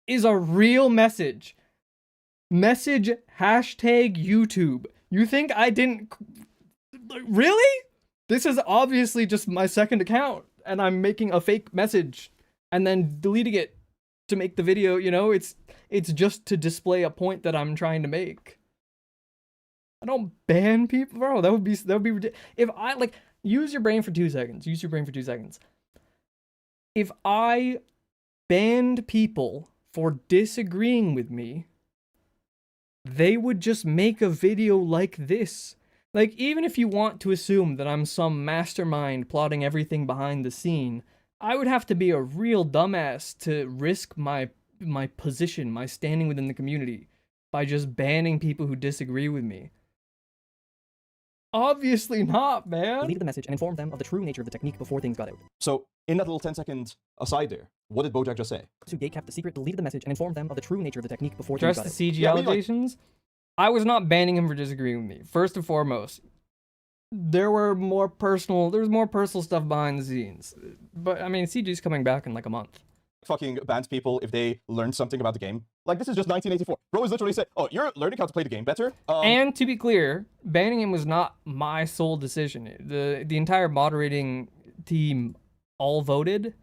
is a real message? Message hashtag YouTube. You think I didn't... Really? This is obviously just my second account, and I'm making a fake message and then deleting it to make the video, you know? It's just to display a point that I'm trying to make. I don't ban people, bro. That would be ridiculous. If I, like, use your brain for 2 seconds. Use your brain for 2 seconds. If I banned people for disagreeing with me, they would just make a video like this. Like, even if you want to assume that I'm some mastermind plotting everything behind the scene, I would have to be a real dumbass to risk my position, my standing within the community, by just banning people who disagree with me. Obviously not, man. deleted the message and informed them of the true nature of the technique before things got out. So, in that little 10-second aside there, what did Bojack just say? Who gatekept the secret, deleted the message and informed them of the true nature of the technique before Address things the got out. CG allegations. I was not banning him for disagreeing with me. First and foremost, there was more personal stuff behind the scenes. But I mean, CG's coming back in like a month. Fucking bans people if they learned something about the game. Like, this is just 1984. Bro is literally saying, oh, you're learning how to play the game better? And to be clear, banning him was not my sole decision. The entire moderating team all voted.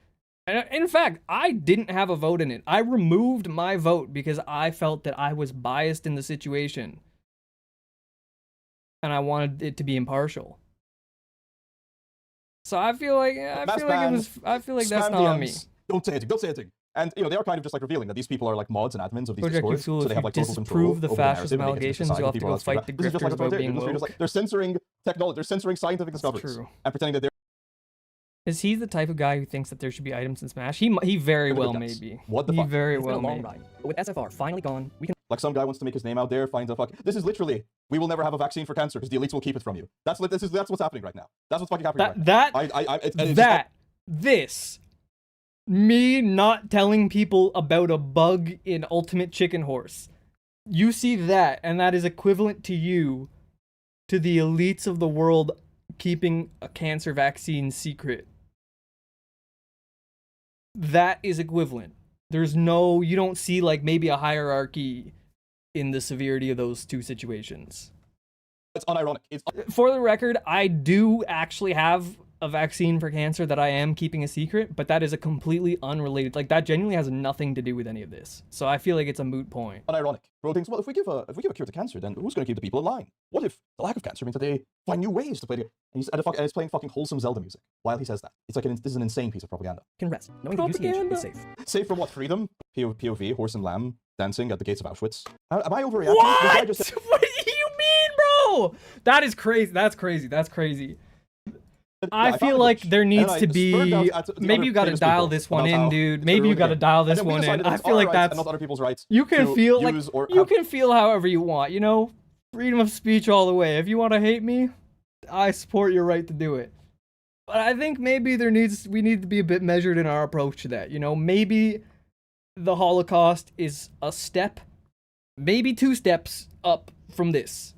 And in fact, I didn't have a vote in it. I removed my vote because I felt that I was biased in the situation. And I wanted it to be impartial. So I feel like that's not on me. Don't say anything. And, you know, they are kind of just like revealing that these people are like mods and admins of these Project discords, Yusuf, so they have like total control disprove the over fascism narrative, and they get to allegations, decide you'll what have to people go are allowed fight the This is just like grifters about being they're just woke. like, they're censoring technology, they're censoring scientific discoveries, true. and pretending that they're Is he the type of guy who thinks that there should be items in Smash? He very well may be. What the he fuck? very It's been well a long may. ride, but with SFR finally gone, we can like some guy wants to make his name out there, finds a fuck. This is literally, we will never have a vaccine for cancer because the elites will keep it from you. That's what's happening right now. That's what's fucking happening right now. Me not telling people about a bug in Ultimate Chicken Horse. You see that, and that is equivalent to the elites of the world keeping a cancer vaccine secret. That is equivalent. You don't see like maybe a hierarchy in the severity of those two situations. It's unironic. For the record, I do actually have a vaccine for cancer that I am keeping a secret, but that is a completely unrelated, like that genuinely has nothing to do with any of this. So I feel like it's a moot point. Unironic. Bro thinks, well, if we give a cure to cancer, then who's going to keep the people in line? What if the lack of cancer means that they find new ways to play the game? And he's playing fucking wholesome Zelda music while he says that. It's like this is an insane piece of propaganda. rest, knowing the UCH is safe. Safe from what? Freedom? POV, horse and lamb, dancing at the gates of Auschwitz. Am I overreacting? What? What do you mean, bro? That is crazy. That's crazy. I feel like there needs to be. Maybe you gotta dial this one in, dude. Maybe you gotta dial this one in. I feel like that's not other people's rights. You can feel like you can feel however you want. You know, freedom of speech all the way. If you want to hate me, I support your right to do it. But I think maybe we need to be a bit measured in our approach to that. You know, maybe the Holocaust is a step, maybe 2 steps up from this.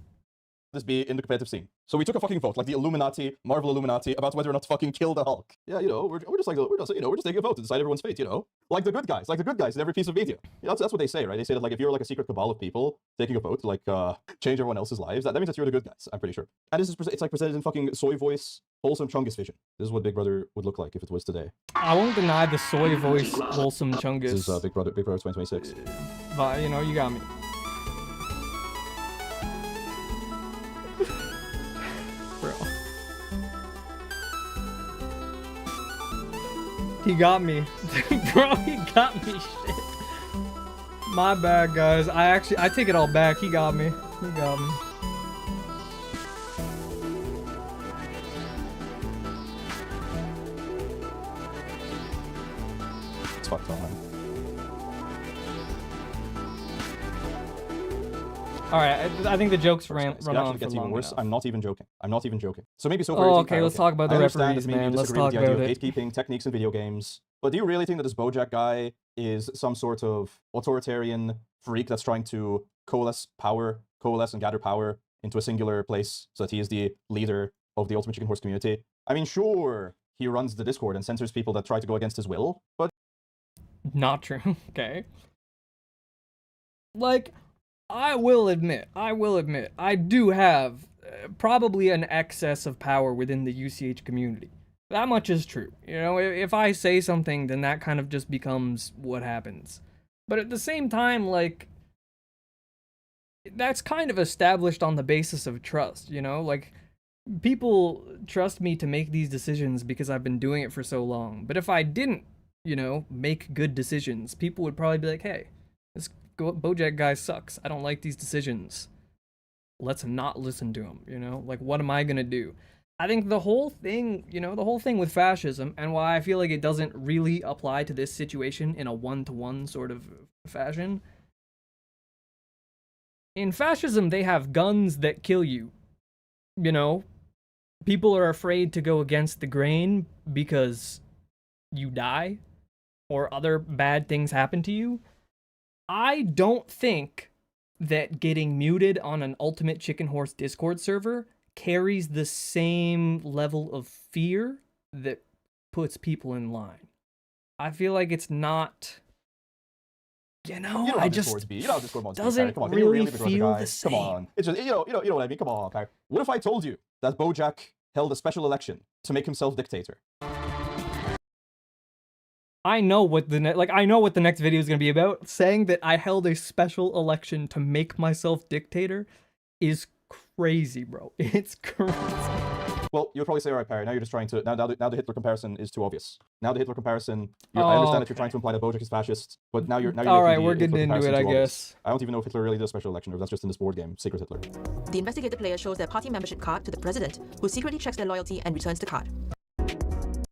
This be in the competitive scene. So we took a fucking vote, like the Illuminati, Marvel Illuminati, about whether or not to fucking kill the Hulk. Yeah, you know, we're just taking a vote to decide everyone's fate, you know? Like the good guys in every piece of media. You know, that's what they say, right? They say that, like, if you're like a secret cabal of people taking a vote to, like, change everyone else's lives, that means that you're the good guys, I'm pretty sure. And it's like presented in fucking soy voice, wholesome Chungus vision. This is what Big Brother would look like if it was today. I won't deny the soy voice, wholesome Chungus. This is Big Brother 2026. But, you know, you got me. Bro. He got me. Bro, he got me, shit. My bad, guys. I take it all back. He got me. He got me. It's fucked up, man. All right, I think the jokes It run actually on for gets even long worse. enough. I'm not even joking. I'm not even joking. So maybe so Oh, far. okay, let's talk about the I understand referees, that maybe man. you Let's disagree with talk the idea about of it. gatekeeping techniques in video games, but do you really think that this BoJack guy is some sort of authoritarian freak that's trying to coalesce and gather power into a singular place so that he is the leader of the Ultimate Chicken Horse community? I mean, sure, he runs the Discord and censors people that try to go against his will, but Not true. Okay. Like, I will admit, I do have probably an excess of power within the UCH community. That much is true. You know, if I say something, then that kind of just becomes what happens. But at the same time, like, that's kind of established on the basis of trust, you know? Like, people trust me to make these decisions because I've been doing it for so long. But if I didn't, you know, make good decisions, people would probably be like, hey, this BoJack guy sucks. I don't like these decisions. Let's not listen to him, you know? Like, what am I gonna do? I think the whole thing, you know, the whole thing with fascism, and why I feel like it doesn't really apply to this situation in a one-to-one sort of fashion. In fascism, they have guns that kill you. You know, people are afraid to go against the grain because you die or other bad things happen to you. I don't think that getting muted on an Ultimate Chicken Horse Discord server carries the same level of fear that puts people in line. I feel like it's not, you know, you know I how just Discord's be. You know how Discord wants to be, doesn't Perry. Come on, can you really begrudge a feel guy? the same. Come on, it's just you know what I mean. Come on, Perry. What if I told you that BoJack held a special election to make himself dictator? I know what the next video is going to be about. Saying that I held a special election to make myself dictator is crazy, bro. It's crazy. Well, you'll probably say, all right, Perry, now you're just trying to now the Hitler comparison is too obvious. Now the Hitler comparison, I understand that you're trying to imply that BoJack is fascist, but now you're all right. making We're the getting Hitler into it, comparison I too obvious. guess. I don't even know if Hitler really did a special election, or if that's just in this board game, Secret Hitler. The investigated player shows their party membership card to the president, who secretly checks their loyalty and returns the card.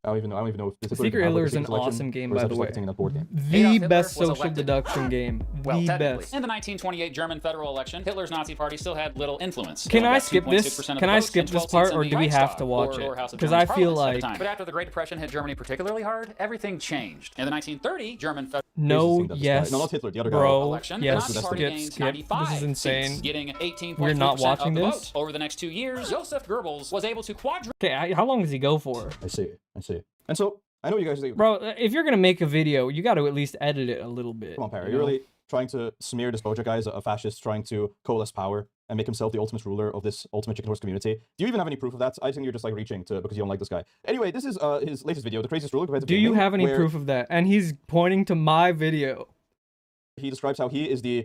I don't even know if this Secret Hitler is an awesome game, by the way. In that board game. The Hitler best was social elected. deduction game. Well, The technically. best. In the 1928 German federal election, Hitler's Nazi party still had little influence. Can They I got skip 2.6% this? of the Can I votes skip and this 12 part, seats in or the do we have Reichstag, to watch or it? House of Because I German feel Parliaments at like the time. But after the Great Depression hit Germany particularly hard, everything changed. In the 1930 German federal no, yes, No, not Hitler, the other guy. bro, election, yes, the Nazi party skip, gained skip. 95 This is insane. seats, getting 18.3% We're not watching of the this? vote. Over the next 2 years, Joseph Goebbels was able to quadruple Okay, how long does he go for? I see. And so I know you guys. Bro, if you're gonna make a video, you got to at least edit it a little bit. Come on, Perry. you You're know? really trying to smear this BoJack guy as a fascist, trying to coalesce power and make himself the ultimate ruler of this Ultimate Chicken Horse community. Do you even have any proof of that? I think you're just like reaching to because you don't like this guy. Anyway, this is his latest video, The Craziest Ruler Competitive Do you Gaming, have any where proof of that? And he's pointing to my video. he describes how he is the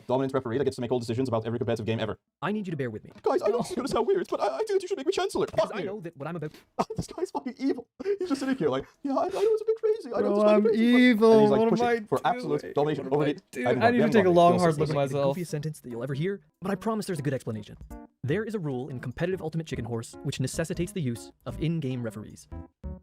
dominant referee that gets to make all decisions about every competitive game ever. I need you to bear with me. Guys, I know it's gonna sound weird, but I think that you should make me chancellor. Because Fuck I you. know that what I'm about. This guy's fucking evil. He's just sitting here like, yeah, I know it's a bit crazy. I know Bro, it's a bit I'm crazy, evil. And he's like What am pushing I for absolute doing? domination What am over I the. doing? haven't I gone- need we to haven't take a gone long, there. hard You'll look see. at myself. The goofiest sentence that you'll ever hear, but I promise there's a good explanation. There is a rule in competitive Ultimate Chicken Horse which necessitates the use of in-game referees.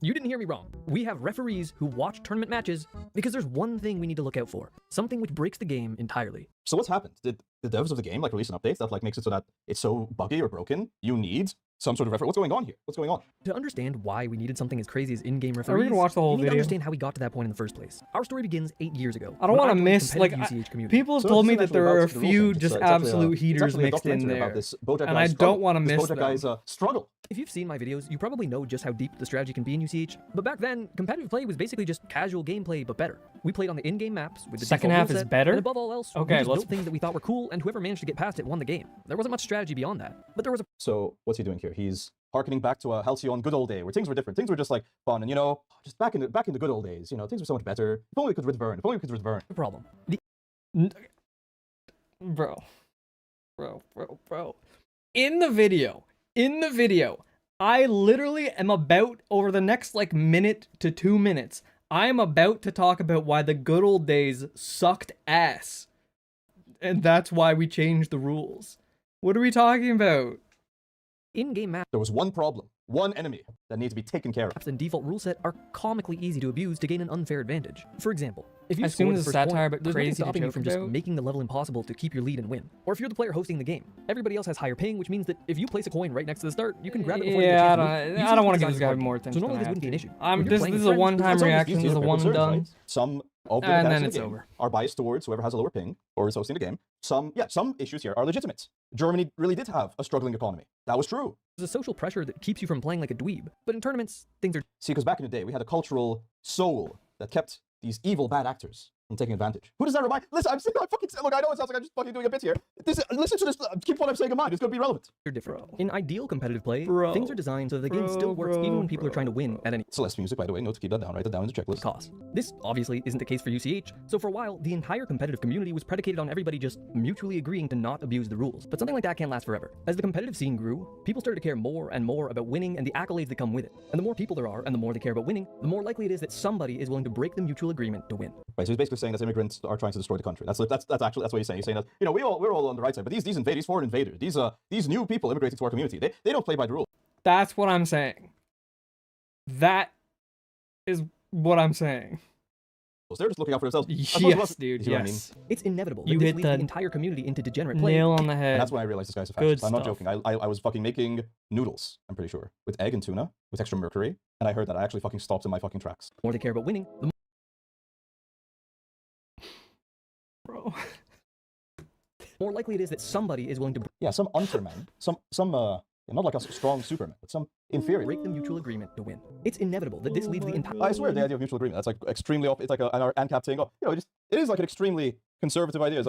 You didn't hear me wrong. We have referees who watch tournament matches because there's one thing we need to look out for, something which breaks the game entirely. So what's happened? Did the devs of the game like release an update that like makes it so that it's so buggy or broken you need some sort of referee? What's going on here? What's going on? To understand why we needed something as crazy as in-game Are referees, we gonna watch the whole you need to video? understand how we got to that point in the first place. Our story begins 8 years ago. I don't when want to joined miss the like competitive UCH community. people have So told this me isn't that there actually are a about the rules few change. just It's actually absolute it's heaters actually a mixed in documentary about there, this BoJack and guy's I struggle. don't want to This miss BoJack guy's them. struggle. If you've seen my videos, you probably know just how deep the strategy can be in UCH. But back then, competitive play was basically just casual gameplay, but better. We played on the in-game maps with the Second default half rule is set, better? And above all else, Okay, we just let's- built things that we thought were cool, and whoever managed to get past it won the game. There wasn't much strategy beyond that, but there was a So what's he doing here? He's harkening back to a halcyon good old day where things were different. Things were just like fun, and just back in the good old days. Things were so much better. If only we could return. If only we could return. problem. Bro. In the video, I literally am about, over the next like minute to 2 minutes, I am about to talk about why the good old days sucked ass. And that's why we changed the rules. What are we talking about? In-game maps There was one problem, one enemy that needed to be taken care of. and default rule set are comically easy to abuse to gain an unfair advantage. For example, If you I assume score the this is first satire, point, but there's nothing crazy to stopping you joke from just about. making the level impossible to keep your lead and win. Or if you're the player hosting the game, everybody else has higher ping, which means that if you place a coin right next to the start, you can grab it before you get a Yeah, chance to move. I Usually don't want to the give this design guy is hard, more attention. so normally than I this wouldn't be an have issue. to. When you're This playing is with a friends, one-time there's always reaction. These This is a are one and concerns, done. right? Some of the And mechanics then in the it's game over. are biased towards whoever has a lower ping or is hosting the game. Some issues here are legitimate. Germany really did have a struggling economy. That was true. There's a social pressure that keeps you from playing like a dweeb. But in tournaments, things are See, because back in the day, we had a cultural soul that kept these evil, bad actors from taking advantage. Who does that remind? Listen, I'm fucking. Look, I know it sounds like I'm just fucking doing a bit here. Listen to this. Keep what I'm saying in mind. It's going to be relevant. different. In ideal competitive play, Bro. things are designed so that the game still works even when people are trying to win at any Celeste music, by the way. Note to keep that down. Write that down in the checklist. cost. This obviously isn't the case for UCH, so for a while, the entire competitive community was predicated on everybody just mutually agreeing to not abuse the rules. But something like that can't last forever. As the competitive scene grew, people started to care more and more about winning and the accolades that come with it. And the more people there are, and the more they care about winning, the more likely it is that somebody is willing to break the mutual agreement to win. Right, so he's basically saying that immigrants are trying to destroy the country. That's what he's saying. He's saying that we're all on the right side, but these foreign invaders, these new people immigrating to our community, they don't play by the rules. That's what I'm saying. That is what I'm saying. They're just looking out for themselves. Yes, dude. You see what I mean? Yes. It's inevitable that You this hit leads the the entire community into degenerate play. Nail on the And head. that's when I realized this guy's a Good fascist. I'm not stuff. joking. I was fucking making noodles, I'm pretty sure, with egg and tuna, with extra mercury, and I heard that I actually fucking stopped in my fucking tracks. The more they care about winning, the Bro. more likely it is that somebody is willing to Yeah, some unterman, not like a strong Superman, but some inferior. break the mutual agreement to win. It's inevitable that this leads the entire I swear, the idea of mutual agreement, that's like extremely off. It's like an ANCAP thing. Oh, it is like an extremely conservative idea. It's,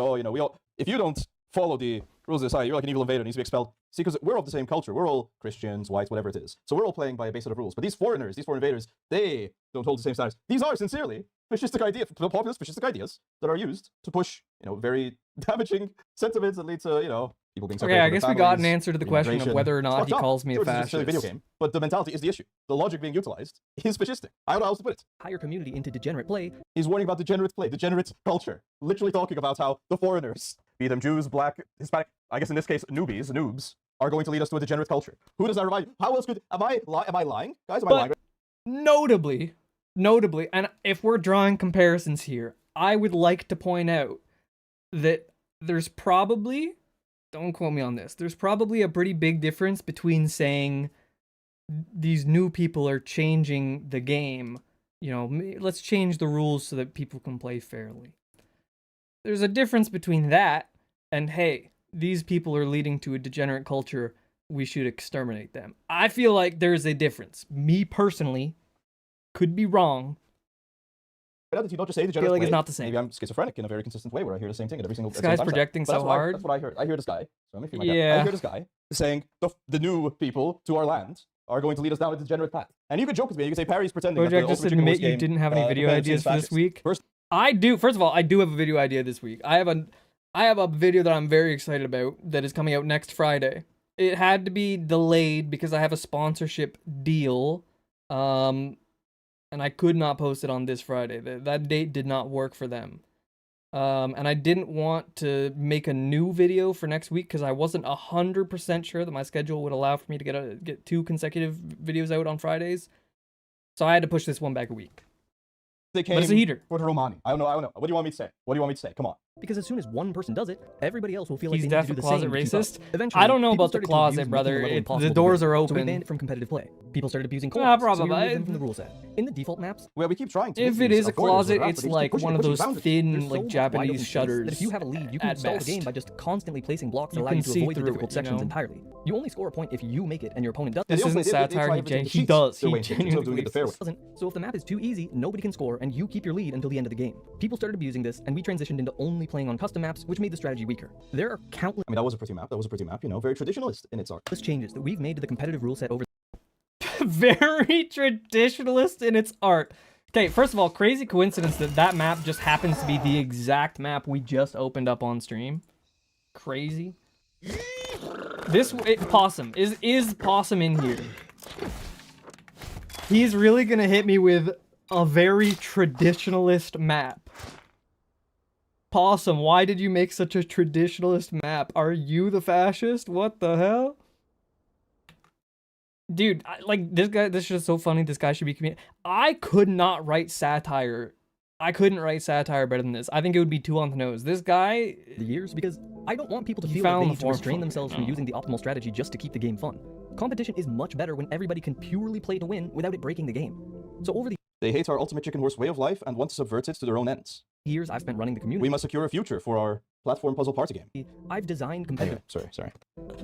if you don't follow the rules of society, you're like an evil invader, needs to be expelled. See, because we're of the same culture. We're all Christians, whites, whatever it is. So we're all playing by a base set of rules. But these foreign invaders, they don't hold the same standards. These are sincerely populist fascistic ideas that are used to push, very damaging sentiments that lead to, people being separated Okay, I from their guess we got an families, answer to the question of immigration. whether or It's not fucked he up. calls me a Sure, it's just silly video fascist. game, but the mentality is the issue. The logic being utilized is fascistic. I don't know how else to put it. entire community into degenerate play. He's warning about degenerate play, degenerate culture. Literally talking about how the foreigners, be them Jews, black, Hispanic, I guess in this case noobs, are going to lead us to a degenerate culture. Who does that remind you? How else could am I lying? Guys, am I lying? Notably, and if we're drawing comparisons here, I would like to point out that there's probably, don't quote me on this, there's probably a pretty big difference between saying these new people are changing the game, let's change the rules so that people can play fairly. There's a difference between that and, hey, these people are leading to a degenerate culture, we should exterminate them. I feel like there's a difference. Me personally, could be wrong. Did you not just say I degenerate feel like play? it's not the same. Maybe I'm schizophrenic in a very consistent way where I hear the same thing at every single This at the guy's same time. projecting But so hard. That's what I heard. I hear this guy. So let me feel my Yeah. I hear this guy saying the new people to our land are going to lead us down a degenerate path. And you could joke with me. You could say Perry's pretending. that the Bojack, just Ultimate Chicken admit Horse you game, didn't have any video competitive ideas is for this fascist. week. First, I do. First of all, I do have a video idea this week. I have a video that I'm very excited about that is coming out next Friday. It had to be delayed because I have a sponsorship deal, and I could not post it on this Friday. That date did not work for them. And I didn't want to make a new video for next week because I wasn't 100% sure that my schedule would allow for me to get 2 consecutive videos out on Fridays. So I had to push this one back a week. they came But it's a heater. for the Romani. I don't know. What do you want me to say? Come on. Because as soon as one person does it, everybody else will feel like He's they need to do the definitely same. closet to keep up. racist. Eventually, I don't know people about the started to closet, abuse making brother. the level The impossible to doors win. are So we open. banned it from competitive play. People started abusing Ah, coins, so we probably. removed them from the rule set. In the default maps, Well, we keep trying to. If make it these is a avoiders closet, of rap, it's but they like keep one of pushing those boundaries. thin, there's so like much wide Japanese open space shutters. that if you have a lead, you can at stall the best. game by just constantly placing blocks that You allow can you to see avoid the through it, difficult you sections know? entirely. You only score a point if you make it and your opponent doesn't. This They isn't also- they satire. try He, everything to he cheat does. their He way into it, instead of doing it the fair way. Doesn't. So if the map is too easy, nobody can score, and you keep your lead until the end of the game. People started abusing this, and we transitioned into only playing on custom maps, which made the strategy weaker. There are countless I mean, that was a pretty map. Very traditionalist in its art. changes that we've made to the competitive rule set over Very traditionalist in its art. Okay, first of all, crazy coincidence that map just happens to be the exact map we just opened up on stream. Crazy. Possum. Is Possum in here? He's really gonna hit me with a very traditionalist map. Possum, why did you make such a traditionalist map? Are you the fascist? What the hell? Dude, this is just so funny. This guy should be I could not write satire I couldn't write satire better than this. I think it would be too on the nose. This guy, the years because I don't want people to He feel like found they the need to form restrain fucking themselves from now. using the optimal strategy just to keep the game fun. Competition is much better when everybody can purely play to win without it breaking the game. So over the They hate our ultimate chicken horse way of life and want to subvert it to their own ends. years I've spent running the We community, must secure a future for our platform puzzle party game. I've designed competitive. Anyway, sorry.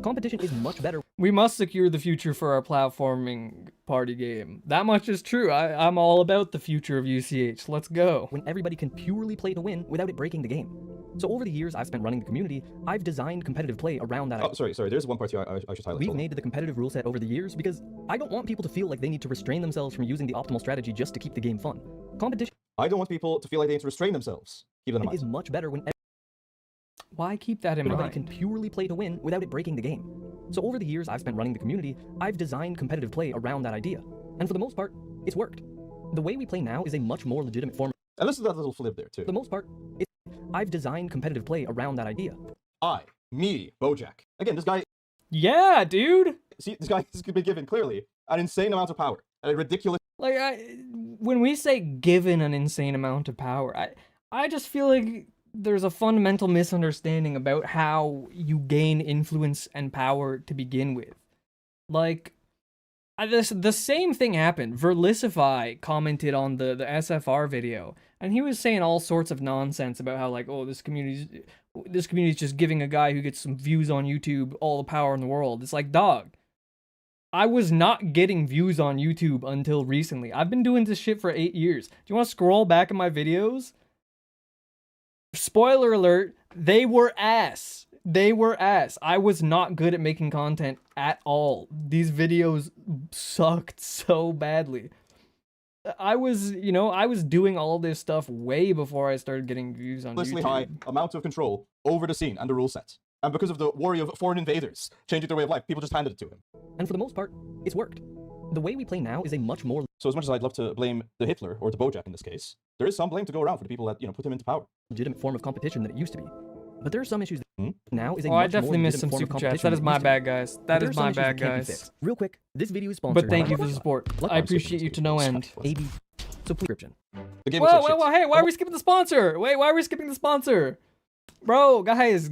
Competition is much better we must secure the future for our platforming party game. That much is true. I'm all about the future of UCH. Let's go. when everybody can purely play to win without it breaking the game. So over the years I've spent running the community, I've designed competitive play around that. Oh, sorry. There's one part here I should highlight. We've Hold on. made the competitive rule set over the years because I don't want people to feel like they need to restrain themselves from using the optimal strategy just to keep the game fun. Competition I don't want people to feel like they need to restrain themselves. Keep that in mind. is much better when Why keep that in everybody mind? can purely play to win without it breaking the game. So over the years I've spent running the community, I've designed competitive play around that idea. And for the most part, it's worked. The way we play now is a much more legitimate form. And listen to that little flip there, too. For the most part, I've designed competitive play around that idea. Me, Bojack. Again, this guy, Yeah, dude. see, this guy has been given, clearly, an insane amount of power. And a ridiculous Like, when we say given an insane amount of power, I just feel like there's a fundamental misunderstanding about how you gain influence and power to begin with. Like, the same thing happened. Verlisify commented on the SFR video, and he was saying all sorts of nonsense about how, like, oh, this community's just giving a guy who gets some views on YouTube all the power in the world. It's like, dog, I was not getting views on YouTube until recently. I've been doing this shit for 8 years. Do you want to scroll back in my videos? Spoiler alert, they were ass. They were ass. I was not good at making content at all. These videos sucked so badly. I was doing all this stuff way before I started getting views on YouTube. high amount of control over the scene and the rule set. And because of the worry of foreign invaders changing their way of life, people just handed it to him. And for the most part, it's worked. The way we play now is a much more So as much as I'd love to blame the Hitler, or the Bojack in this case, there is some blame to go around for the people that, put him into power. legitimate form of competition than it used to be. But there are some issues that now is a Oh, I much definitely more missed some legitimate form of super chats. competition That is than it my used to be. bad, guys. But That there is are some my issues that bad, can't be guys. fixed. Real quick, this video is sponsored But thank by you for the support. Lucky I Shot. appreciate you to no end. AB. So prescription. The game Whoa, looks like whoa, shit. whoa, hey, why are we skipping the sponsor? Wait, why are we skipping the sponsor? Bro, guys,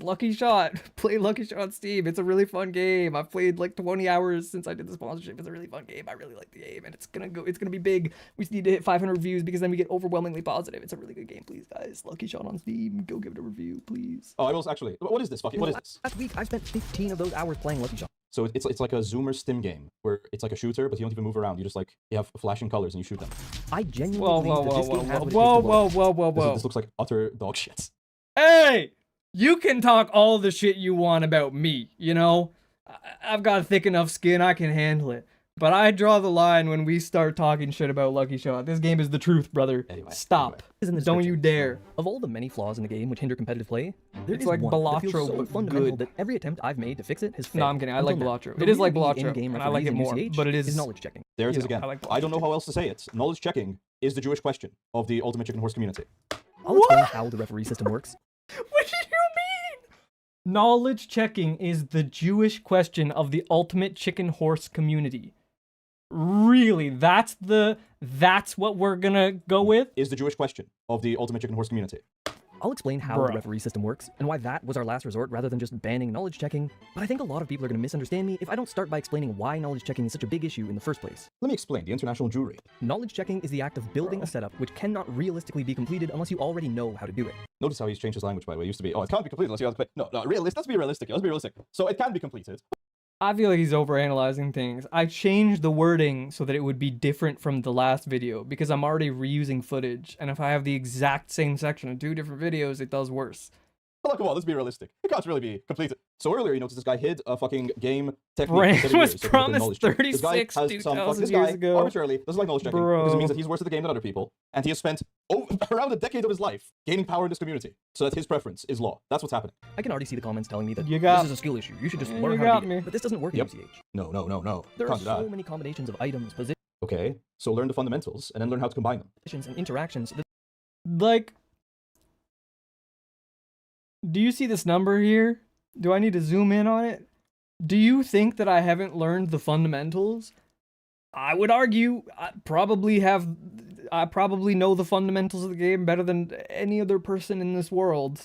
Lucky Shot. Play Lucky Shot on Steam. It's a really fun game. I've played like 20 hours since I did the sponsorship. It's a really fun game. I really like the game, and it's gonna be big. We just need to hit 500 views because then we get overwhelmingly positive. It's a really good game, please, guys. Lucky Shot on Steam. Go give it a review, please. Oh, I will actually. What is this? What is this? Last week, I spent 15 of those hours playing Lucky Shot. So it's like a zoomer stim game where it's like a shooter, but you don't even move around. You just you have flashing colors and you shoot them. I genuinely Whoa, believe whoa, that whoa, this whoa, game has whoa, what it takes whoa, to blow whoa, up. whoa, whoa, whoa. This looks like utter dog shit. Hey, you can talk all the shit you want about me, you know? I've got a thick enough skin, I can handle it. But I draw the line when we start talking shit about Lucky Shot. This game is the truth, brother. Anyway, Stop. Is in the Don't you description. dare. Of all the many flaws in the game which hinder competitive play, there It's is like one that feels Balatro, so but fundamental good. that every attempt I've made to fix it has failed. No, I'm kidding. I like Until now. Balatro. The It is like reason we Balatro, in-game and I like it referees in more, UCH but it is knowledge checking. There it You is know, again. I like I don't know Balatro. how else to say it. Knowledge checking is the Jewish question of the Ultimate Chicken Horse community. I'll explain how the referee system works. What do you mean? Knowledge checking is the Jewish question of the ultimate chicken horse community. Really? That's what we're gonna go with? Is the Jewish question of the Ultimate Chicken Horse community. I'll explain how Bruh. the referee system works and why that was our last resort rather than just banning knowledge checking, but I think a lot of people are going to misunderstand me if I don't start by explaining why knowledge checking is such a big issue in the first place. Let me explain the international Jewry. Knowledge checking is the act of building a setup which cannot realistically be completed unless you already know how to do it. Notice how he's changed his language, by the way. It used to be, oh, it can't be completed unless you have to play. No, realistic. Let's be realistic. Let's be realistic. So it can be completed. I feel like he's overanalyzing things. I changed the wording so that it would be different from the last video because I'm already reusing footage, and if I have the exact same section in 2 different videos, it does worse. But look, come on, let's be realistic. It can't really be completed. So earlier, you noticed this guy hid a fucking game technique. Brand for 7 was years, so he could promised knowledge check. 36 This guy has some 2,000 this years guy ago. arbitrarily doesn't like knowledge checking because it means Bro. that he's worse at the game than other people, and he has spent around a decade of his life gaining power in this community, so that his preference is law. That's what's happening. I can already see the comments telling me that You got- this is a skill issue, you should just You learn how got to beat me. it. But this doesn't work Yep. in UCH. No. There are Can't do that. so many combinations of items, Okay, so learn the fundamentals and then learn how to combine them. positions, and interactions that Like, do you see this number here? Do I need to zoom in on it? Do you think that I haven't learned the fundamentals? I would argue I probably have I probably know the fundamentals of the game better than any other person in this world.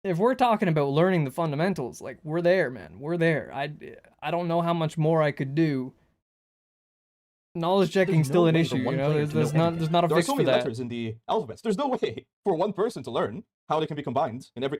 If we're talking about learning the fundamentals, like, we're there, man. We're there. I don't know how much more I could do. Knowledge checking's no still an way for issue, one you know? player to There's know not a There are fix so for many that. letters in the alphabets. There's no way for one person to learn how they can be combined in every...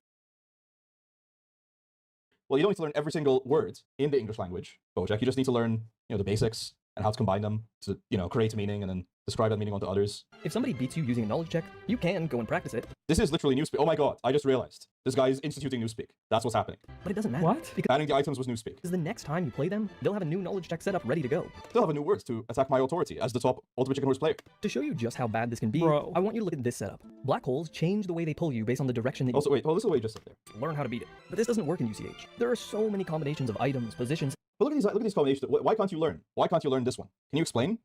Well, you don't need to learn every single word in the English language, Bojack. You just need to learn, the basics and how to combine them to, create a meaning and then describe that meaning onto others. If somebody beats you using a knowledge check, you can go and practice it, This is literally newspeak. Oh my god, I just realized. This guy is instituting newspeak. That's what's happening. but it doesn't matter. What? Banning the items was newspeak. Because the next time you play them, they'll have a new knowledge check set up ready to go. They'll have a new word to attack my authority as the top Ultimate Chicken Horse player. To show you just how bad this can be, Bro. I want you to look at this setup. Black holes change the way they pull you based on the direction that you Also, wait, this is the way you just said there. learn how to beat it. But this doesn't work in UCH. There are so many combinations of items, positions, But look at these combinations. Why can't you learn? Why can't you learn this one? Can you explain?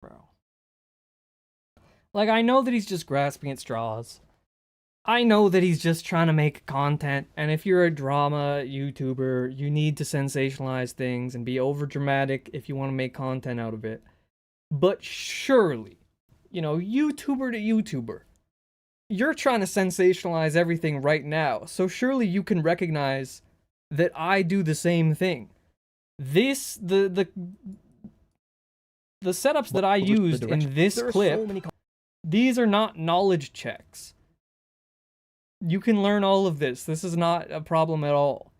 Bro. Like, I know that he's just grasping at straws. I know that he's just trying to make content, and if you're a drama YouTuber, you need to sensationalize things and be overdramatic if you want to make content out of it. But surely, YouTuber to YouTuber, you're trying to sensationalize everything right now, so surely you can recognize that I do the same thing. The setups that I the used direction. in this There are clip, so many these are not knowledge checks. You can learn all of this. This is not a problem at all.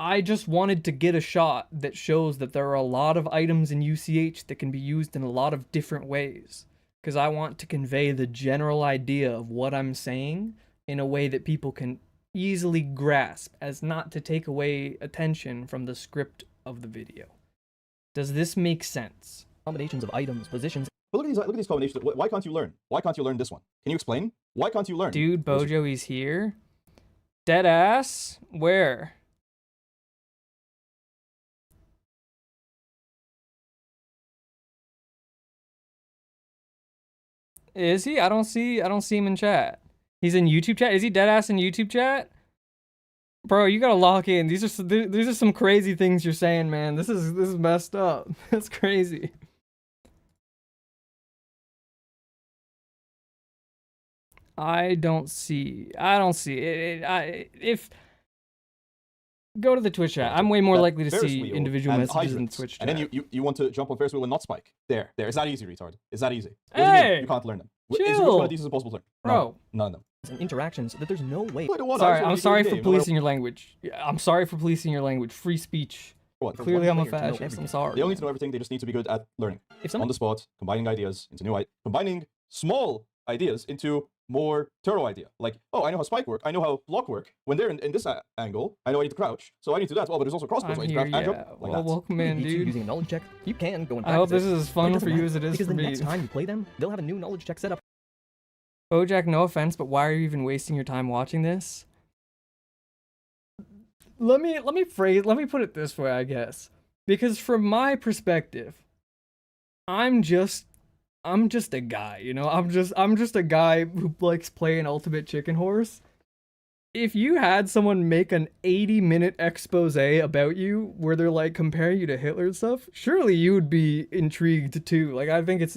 I just wanted to get a shot that shows that there are a lot of items in UCH that can be used in a lot of different ways. Because I want to convey the general idea of what I'm saying in a way that people can easily grasp, as not to take away attention from the script of the video. Does this make sense? combinations of items, positions, But look at these combinations. Why can't you learn? Why can't you learn this one? Can you explain? Why can't you learn? Dude, Bojo, he's here. Deadass? Where? Is he? I don't see him in chat. He's in YouTube chat. Is he deadass in YouTube chat? Bro, you gotta lock in. These are some crazy things you're saying, man. This is messed up. That's crazy. I don't see it. If go to the Twitch chat, I'm way more That likely to Ferris see wheel individual and messages in hydrants. Twitch chat. And then you want to jump on Ferris wheel and not spike. There. It's that easy, retard. It's that easy. What do you mean Hey! you can't learn them? Which Chill. one of these is impossible to learn? Bro. None of them. and interactions that there's no way. Look at the one, Sorry, I just I'm wanna sorry beat the for game, no matter policing your language. Yeah, I'm sorry for policing your language. Free speech. what. Clearly, I'm a player to know fascist. I'm everything. sorry. They don't need to know everything. They just need to be good at learning. If On someone the spot, combining ideas into combining small ideas into more thorough idea. Like, oh, I know how spike work. I know how block work. When they're in this angle, I know I need to crouch. So I need to do that. Oh, but there's also crossbow. I'm So I need to here, crouch and yeah. jump. Like Well, that. welcome in, beats you dude. using a knowledge check, you can go and I hope practice this it. is as But it fun doesn't for you matter, as it is because for the me. next time you play them, they'll have a new knowledge check set up Bojack, no offense, but why are you even wasting your time watching this? Let me put it this way, I guess. Because from my perspective, I'm just a guy, you know? I'm just a guy who likes playing Ultimate Chicken Horse. If you had someone make an 80-minute expose about you where they're like comparing you to Hitler and stuff, surely you would be intrigued too. Like, I think this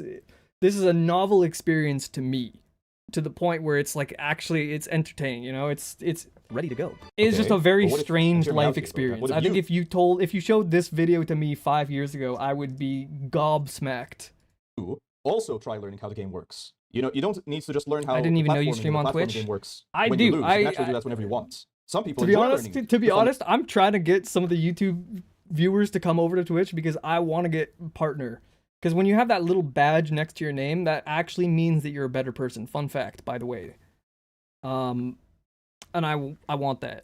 is a novel experience to me, to the point where it's like actually it's entertaining, you know? It's ready to go. just Okay, a very but what if- strange hear me out life here, Bojack. experience. What if I think you- if you showed this video to me 5 years ago, I would be gobsmacked. Also try learning how the game works. You don't need to just learn how I didn't even know you platforming stream the on platforming Twitch. game works. I when do. You lose. You I- can actually do that whenever you want. Some people To be enjoy honest, learning to be the fun- honest, I'm trying to get some of the YouTube viewers to come over to Twitch because I want to get partner. Because when you have that little badge next to your name, that actually means that you're a better person. Fun fact, by the way. And I want that.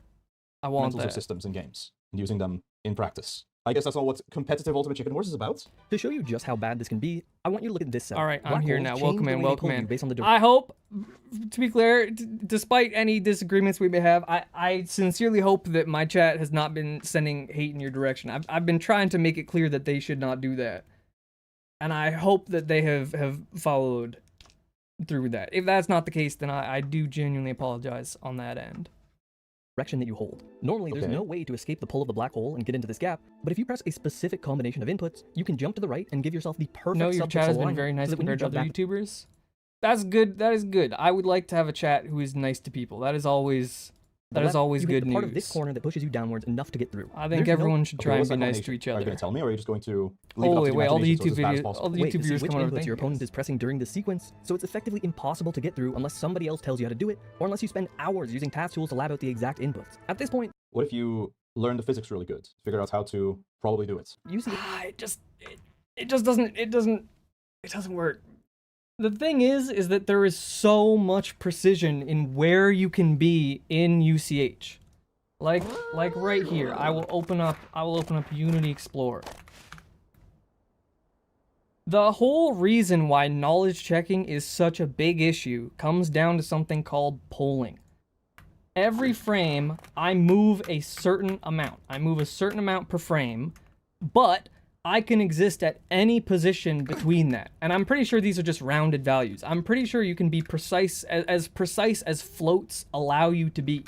I want fundamentals of that. systems in games and using them in practice. I guess that's not what competitive Ultimate Chicken Horse is about. To show you just how bad this can be, I want you to look at this setup. All right, I'm Black here holes now. change Welcome the in, way they welcome pull you in. based on the I hope, to be clear, despite any disagreements we may have, I sincerely hope that my chat has not been sending hate in your direction. I've been trying to make it clear that they should not do that. And I hope that they have followed through with that. If that's not the case, then I do genuinely apologize on that end. direction that you hold. Normally, there's Okay. no way to escape the pull of the black hole and get into this gap, but if you press a specific combination of inputs, you can jump to the right and give yourself the perfect No, your subpixel chat has been alignment very nice so that when you compared to jump other back YouTubers. That's good. That is good. I would like to have a chat who is nice to people. That is always the that is left, always you hit good the part news. of this corner that pushes you downwards enough to get through. I think There's no- everyone should try and what's be that nice to combination? each Are you other. going to tell me, or are you just going to leave Oh it up wait, to wait! All the imagination YouTube so it's as bad as videos, all possible? the Wait, YouTube to see viewers which come on inputs your opponent is pressing during this sequence, so it's effectively impossible to get through unless somebody else tells you how to do it, or unless you spend hours using task tools to lab out the exact inputs. At this point, What if you learn the physics really good, figure out how to probably do it? you see It just doesn't work. The thing is that there is so much precision in where you can be in UCH. Like right here, I will open up Unity Explorer. The whole reason why knowledge checking is such a big issue comes down to something called polling. Every frame, I move a certain amount. I move a certain amount per frame, but I can exist at any position between that. And I'm pretty sure these are just rounded values. I'm pretty sure you can be precise as floats allow you to be.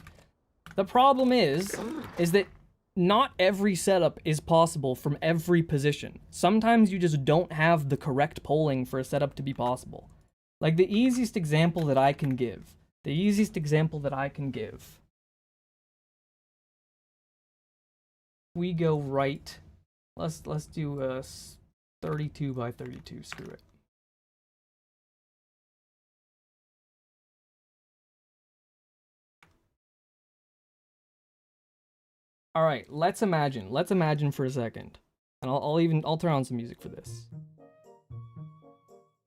The problem is that not every setup is possible from every position. Sometimes you just don't have the correct polling for a setup to be possible. Like the easiest example that I can give. We go right. Let's do a 32 by 32. Screw it. All right, let's imagine for a second, and I'll turn on some music for this.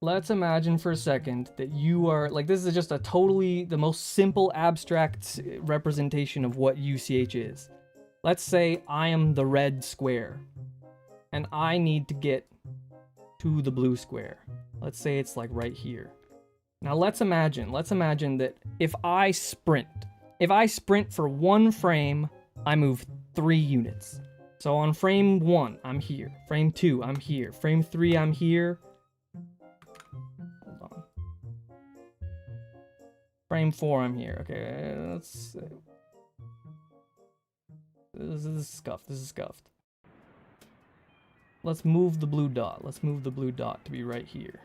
Let's imagine for a second that you are, like, this is just a totally, the most simple abstract representation of what UCH is. Let's say I am the red square, and I need to get to the blue square. Let's say it's like right here. Now let's imagine that if I sprint for one frame, I move 3 units. So on frame 1, I'm here. Frame 2, I'm here. Frame 3, I'm here. Hold on. Frame 4, I'm here. Okay, let's... This is scuffed. Let's move the blue dot. Let's move the blue dot to be right here.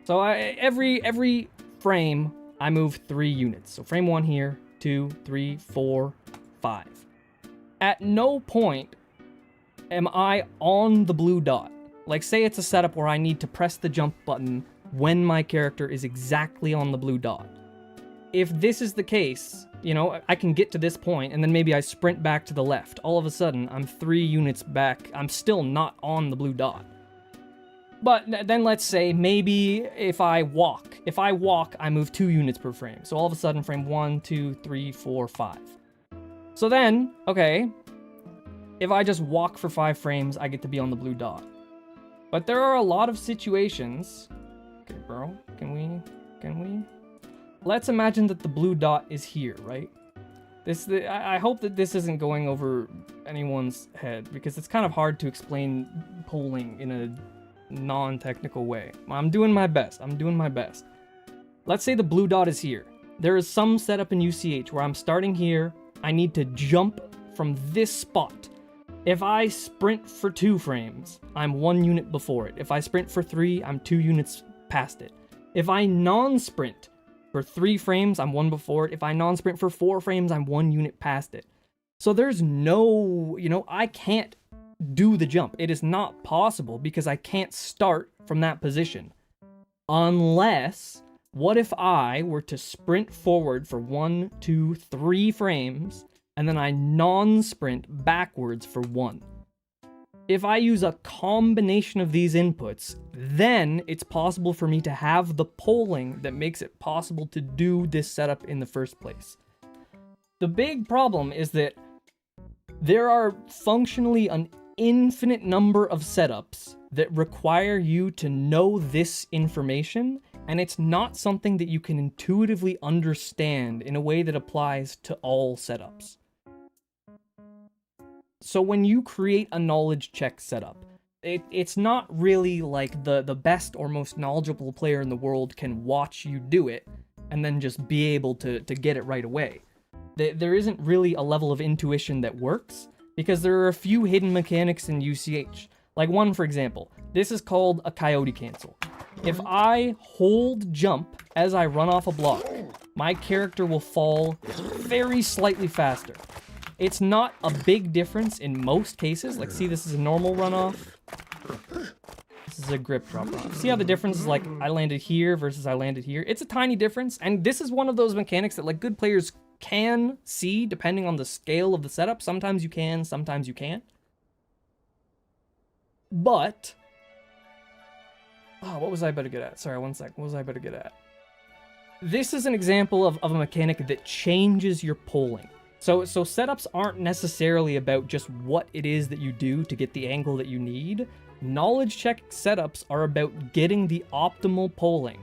So every frame, I move 3 units. So frame 1 here, 2, 3, 4, 5. At no point am I on the blue dot. Like, say it's a setup where I need to press the jump button when my character is exactly on the blue dot. If this is the case, you know, I can get to this point, and then maybe I sprint back to the left. All of a sudden, I'm 3 units back. I'm still not on the blue dot. But then let's say maybe if I walk, I move 2 units per frame. So all of a sudden, frame 1, 2, 3, 4, 5. So then, okay, if I just walk for 5 frames, I get to be on the blue dot. But there are a lot of situations... Okay, bro, can we? Let's imagine that the blue dot is here, right? I hope that this isn't going over anyone's head, because it's kind of hard to explain polling in a non-technical way. I'm doing my best. Let's say the blue dot is here. There is some setup in UCH where I'm starting here. I need to jump from this spot. If I sprint for 2 frames, I'm 1 unit before it. If I sprint for 3, I'm 2 units past it. If I non-sprint for 3 frames, I'm 1 before it. If I non-sprint for 4 frames, I'm 1 unit past it. So there's no, I can't do the jump. It is not possible because I can't start from that position. Unless, what if I were to sprint forward for 1, 2, 3 frames, and then I non-sprint backwards for 1? If I use a combination of these inputs, then it's possible for me to have the polling that makes it possible to do this setup in the first place. The big problem is that there are functionally an infinite number of setups that require you to know this information, and it's not something that you can intuitively understand in a way that applies to all setups. So when you create a knowledge check setup, it's not really like the best or most knowledgeable player in the world can watch you do it and then just be able to get it right away. There isn't really a level of intuition that works, because there are a few hidden mechanics in UCH. Like one, for example, this is called a coyote cancel. If I hold jump as I run off a block, my character will fall very slightly faster. It's not a big difference in most cases. Like, see, this is a normal runoff. This is a grip drop runoff. See how the difference is, like, I landed here versus I landed here? It's a tiny difference, and this is one of those mechanics that, like, good players can see depending on the scale of the setup. Sometimes you can, sometimes you can't. But... oh, what was I about to get at? Sorry, one sec. What was I about to get at? This is an example of a mechanic that changes your polling. So setups aren't necessarily about just what it is that you do to get the angle that you need. Knowledge check setups are about getting the optimal polling.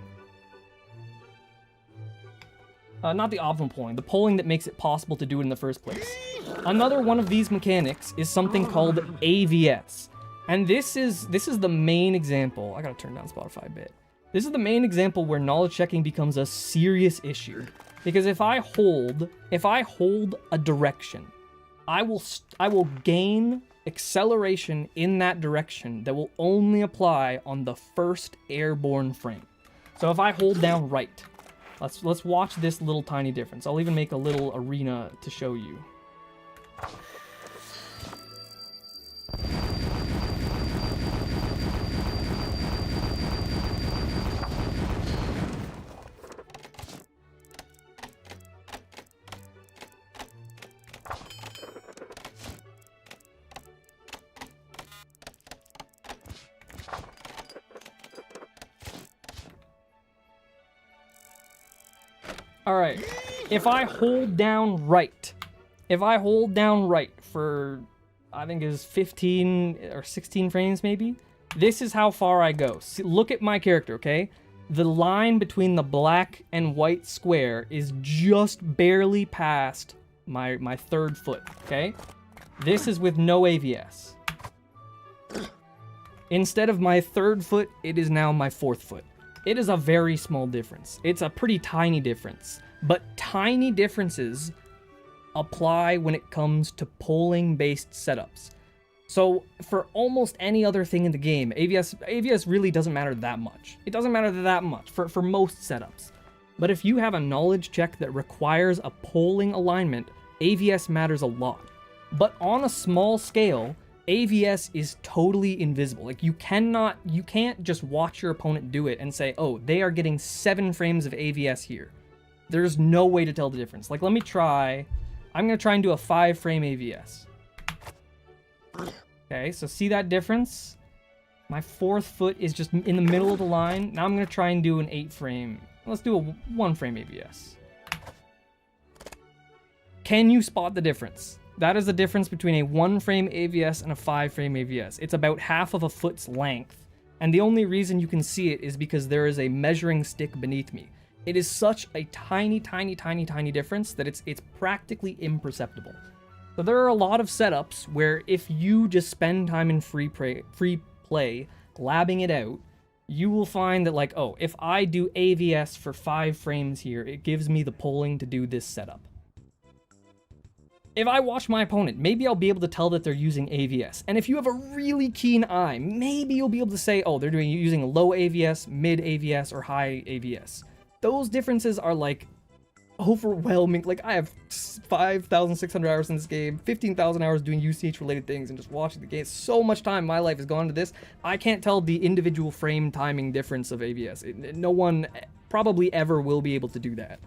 Not the optimal polling, the polling that makes it possible to do it in the first place. Another one of these mechanics is something called AVS. And this is the main example. I gotta turn down Spotify a bit. This is the main example where knowledge checking becomes a serious issue. Because if I hold a direction, I will gain acceleration in that direction that will only apply on the first airborne frame. So if I hold down right, let's watch this little tiny difference. I'll even make a little arena to show you. Alright, if I hold down right for, I think is 15 or 16 frames maybe, this is how far I go. See, look at my character, okay? The line between the black and white square is just barely past my third foot, okay? This is with no AVS. Instead of my third foot, it is now my fourth foot. It is a very small difference. It's a pretty tiny difference. But tiny differences apply when it comes to polling-based setups. So for almost any other thing in the game, AVS really doesn't matter that much. It doesn't matter that much for most setups. But if you have a knowledge check that requires a polling alignment, AVS matters a lot. But on a small scale, AVS is totally invisible. Like, you can't just watch your opponent do it and say, oh, they are getting 7 frames of AVS here. There's no way to tell the difference. Like, let me try. I'm gonna try and do a 5-frame AVS. Okay, so see that difference? My fourth foot is just in the middle of the line. Now I'm gonna try and do an 8-frame. Let's do a 1-frame AVS. Can you spot the difference? That is the difference between a 1-frame AVS and a 5-frame AVS. It's about half of a foot's length. And the only reason you can see it is because there is a measuring stick beneath me. It is such a tiny, tiny, tiny, tiny difference that it's practically imperceptible. So there are a lot of setups where if you just spend time in free play, labbing it out, you will find that, like, oh, if I do AVS for 5 frames here, it gives me the polling to do this setup. If I watch my opponent, maybe I'll be able to tell that they're using AVS. And if you have a really keen eye, maybe you'll be able to say, oh, they're using low AVS, mid AVS, or high AVS. Those differences are, like, overwhelming. Like, I have 5,600 hours in this game, 15,000 hours doing UCH-related things and just watching the game. So much time in my life has gone to this. I can't tell the individual frame timing difference of AVS. No one probably ever will be able to do that.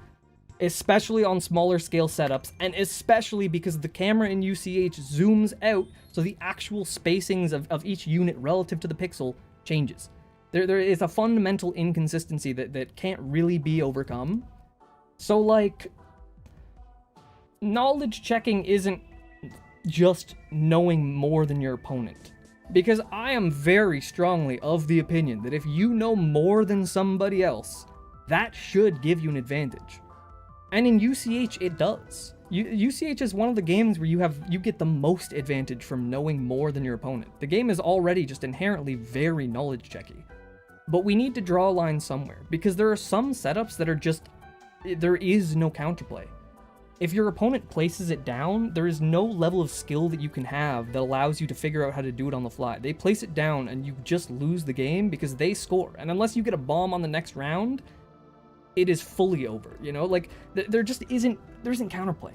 Especially on smaller scale setups, and especially because the camera in UCH zooms out, so the actual spacings of each unit relative to the pixel changes. There is a fundamental inconsistency that can't really be overcome. So, like, knowledge checking isn't just knowing more than your opponent. Because I am very strongly of the opinion that if you know more than somebody else, that should give you an advantage. And in UCH, it does. UCH is one of the games where you get the most advantage from knowing more than your opponent. The game is already just inherently very knowledge checky. But we need to draw a line somewhere, because there are some setups that are just, there is no counterplay. if your opponent places it down, there is no level of skill that you can have that allows you to figure out how to do it on the fly. They place it down and you just lose the game because they score. And unless you get a bomb on the next round, it is fully over, you know? Like, there isn't counterplay.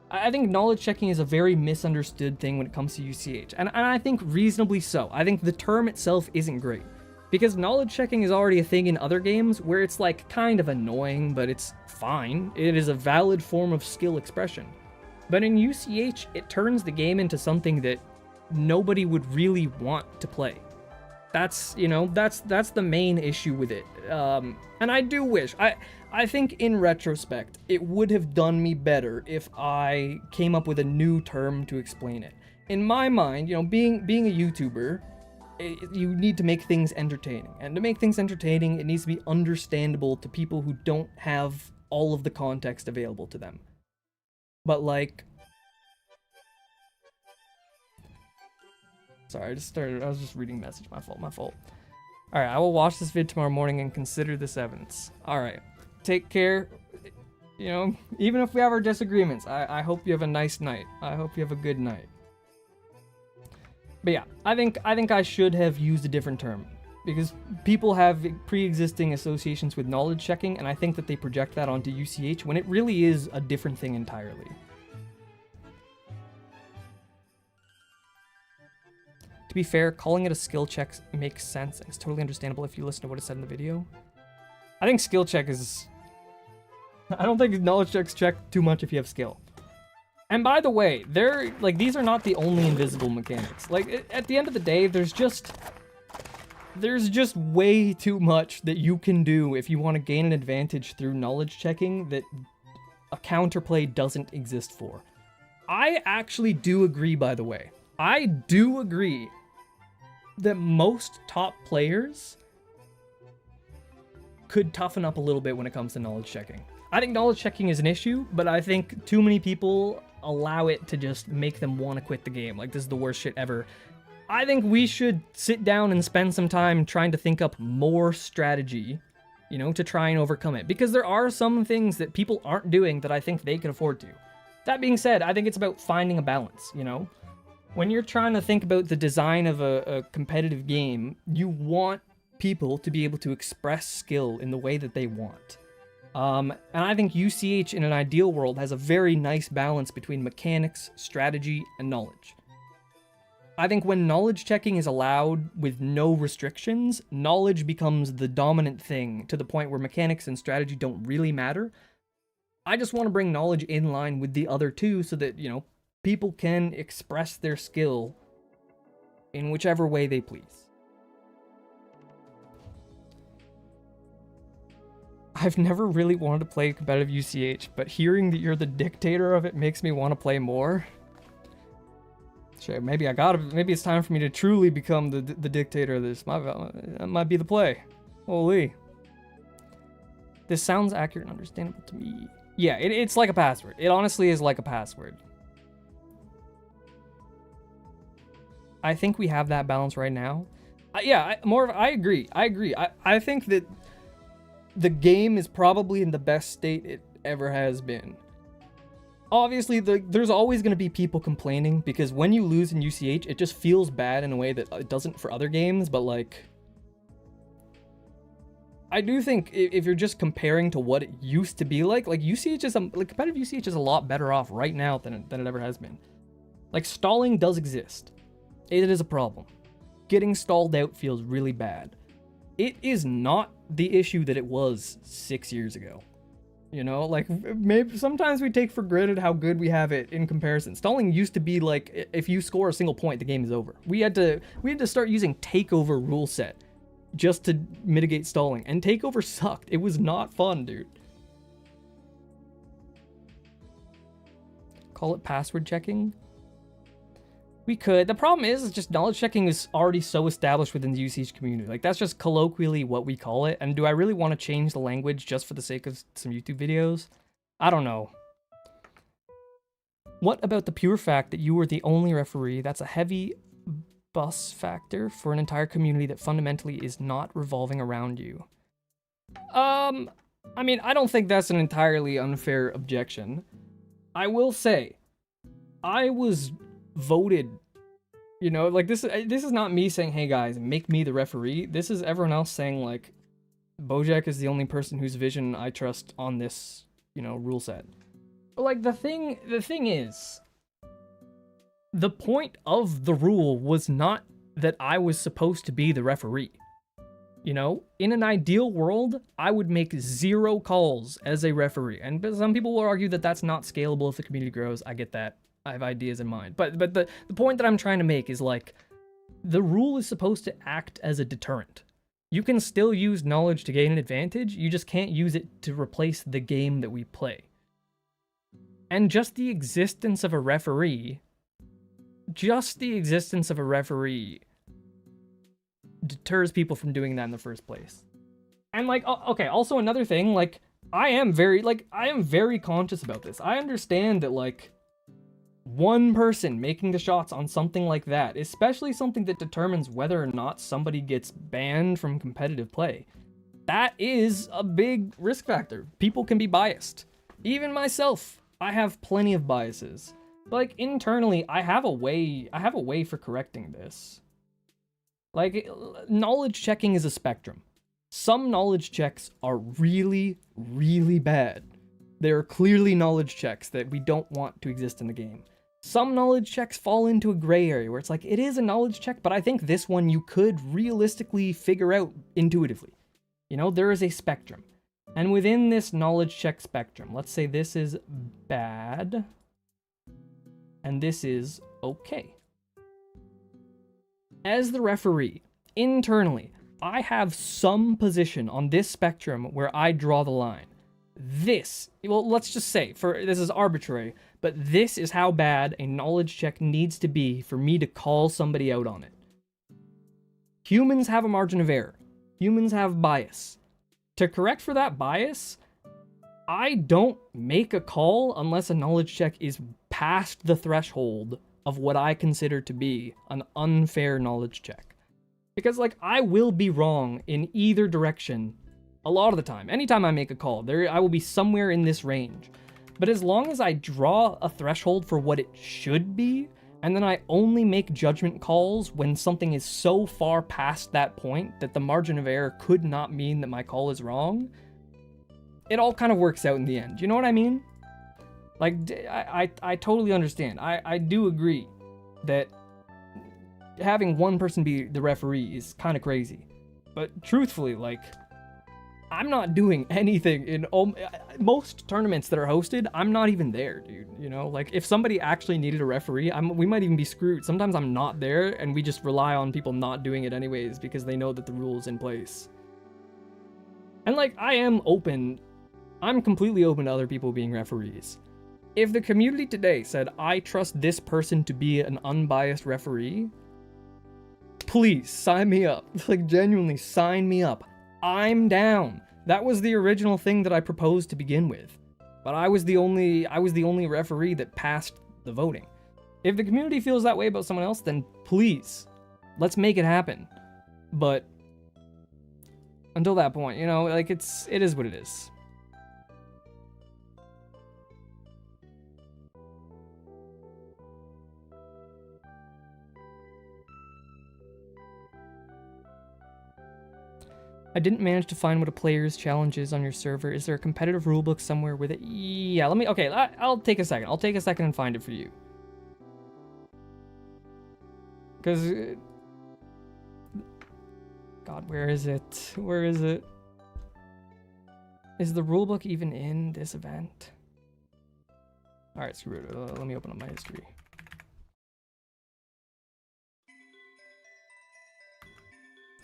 I think knowledge checking is a very misunderstood thing when it comes to UCH. And I think reasonably so. I think the term itself isn't great. Because knowledge checking is already a thing in other games where it's like kind of annoying, but it's fine. It is a valid form of skill expression. But in UCH, it turns the game into something that nobody would really want to play. That's, you know, that's the main issue with it. And I do wish, I think in retrospect, it would have done me better if I came up with a new term to explain it. In my mind, you know, being a YouTuber, you need to make things entertaining. And to make things entertaining, it needs to be understandable to people who don't have all of the context available to them. But like... Sorry, I was just reading a message. My fault. Alright, I will watch this vid tomorrow morning and consider this evidence. Alright, take care. You know, even if we have our disagreements, I hope you have a nice night. I hope you have a good night. But yeah, I think I should have used a different term, because people have pre-existing associations with knowledge checking, and I think that they project that onto UCH when it really is a different thing entirely. To be fair, calling it a skill check makes sense, and it's totally understandable if you listen to what it said in the video. I think skill check is... I don't think knowledge checks check too much if you have skill. And by the way, these are not the only invisible mechanics. Like, at the end of the day, there's just way too much that you can do if you want to gain an advantage through knowledge checking that a counterplay doesn't exist for. I actually do agree, by the way. I do agree that most top players could toughen up a little bit when it comes to knowledge checking. I think knowledge checking is an issue, but I think too many people allow it to just make them want to quit the game. Like, this is the worst shit ever. I think we should sit down and spend some time trying to think up more strategy, you know, to try and overcome it. Because there are some things that people aren't doing that I think they can afford to. That being said, I think it's about finding a balance, you know? When you're trying to think about the design of a competitive game, you want people to be able to express skill in the way that they want. And I think UCH in an ideal world has a very nice balance between mechanics, strategy, and knowledge. I think when knowledge checking is allowed with no restrictions, knowledge becomes the dominant thing to the point where mechanics and strategy don't really matter. I just want to bring knowledge in line with the other two so that, you know, people can express their skill in whichever way they please. I've never really wanted to play competitive UCH, but hearing that you're the dictator of it makes me want to play more. Shit, maybe it's time for me to truly become the dictator of this. That might be the play. Holy. This sounds accurate and understandable to me. Yeah, it's like a password. It honestly is like a password. I think we have that balance right now. I agree. I think that the game is probably in the best state it ever has been. Obviously, there's always going to be people complaining, because when you lose in UCH, it just feels bad in a way that it doesn't for other games, but like... I do think if you're just comparing to what it used to be like UCH is competitive UCH is a lot better off right now than it ever has been. Like, stalling does exist. It is a problem. Getting stalled out feels really bad. It is not the issue that it was 6 years ago. You know, like, maybe sometimes we take for granted how good we have it in comparison. Stalling used to be like, if you score a single point, the game is over. We had to start using takeover rule set just to mitigate stalling, and takeover sucked. It was not fun, dude. Call it password checking? We could. The problem is just knowledge checking is already so established within the UCH community. Like, that's just colloquially what we call it. And do I really want to change the language just for the sake of some YouTube videos? I don't know. What about the pure fact that you were the only referee? That's a heavy bus factor for an entire community that fundamentally is not revolving around you. I mean, I don't think that's an entirely unfair objection. I will say, I was voted, you know, like this is not me saying, hey guys, make me the referee. This is everyone else saying, like, Bojack is the only person whose vision I trust on this, you know, rule set. But like the thing is, the point of the rule was not that I was supposed to be the referee. You know, in an ideal world, I would make 0 calls as a referee. And some people will argue that that's not scalable if the community grows. I get that. I have ideas in mind. But the point that I'm trying to make is, like, the rule is supposed to act as a deterrent. You can still use knowledge to gain an advantage, you just can't use it to replace the game that we play. And just the existence of a referee deters people from doing that in the first place. And like, okay, also another thing, like, I am very conscious about this. I understand that, like, one person making the shots on something like that, especially something that determines whether or not somebody gets banned from competitive play, that is a big risk factor. People can be biased. Even myself, I have plenty of biases. But, like, internally, I have a way for correcting this. Like, knowledge checking is a spectrum. Some knowledge checks are really, really bad. There are clearly knowledge checks that we don't want to exist in the game. Some knowledge checks fall into a gray area where it's like, it is a knowledge check, but I think this one you could realistically figure out intuitively. You know, there is a spectrum. And within this knowledge check spectrum, let's say this is bad, and this is okay. As the referee, internally, I have some position on this spectrum where I draw the line. Well, let's just say, this is arbitrary, but this is how bad a knowledge check needs to be for me to call somebody out on it. Humans have a margin of error. Humans have bias. To correct for that bias, I don't make a call unless a knowledge check is past the threshold of what I consider to be an unfair knowledge check. Because, like, I will be wrong in either direction a lot of the time. Anytime I make a call, I will be somewhere in this range. But as long as I draw a threshold for what it should be, and then I only make judgment calls when something is so far past that point that the margin of error could not mean that my call is wrong, it all kind of works out in the end. You know what I mean? Like, I totally understand. I do agree that having one person be the referee is kind of crazy. But truthfully, like, I'm not doing anything in most tournaments that are hosted. I'm not even there, dude. You know, like, if somebody actually needed a referee, we might even be screwed. Sometimes I'm not there, and we just rely on people not doing it anyways because they know that the rule's in place. And, like, I'm completely open to other people being referees. If the community today said, I trust this person to be an unbiased referee, please sign me up. Like, genuinely sign me up. I'm down. That was the original thing that I proposed to begin with. But I was the only referee that passed the voting. If the community feels that way about someone else, then please, let's make it happen. But until that point, you know, like, it is what it is. I didn't manage to find what a player's challenge is on your server. Is there a competitive rulebook somewhere with it? Yeah, okay, I'll take a second. I'll take a second and find it for you. Because, God, where is it? Where is it? Is the rulebook even in this event? Alright, screw it. Let me open up my history.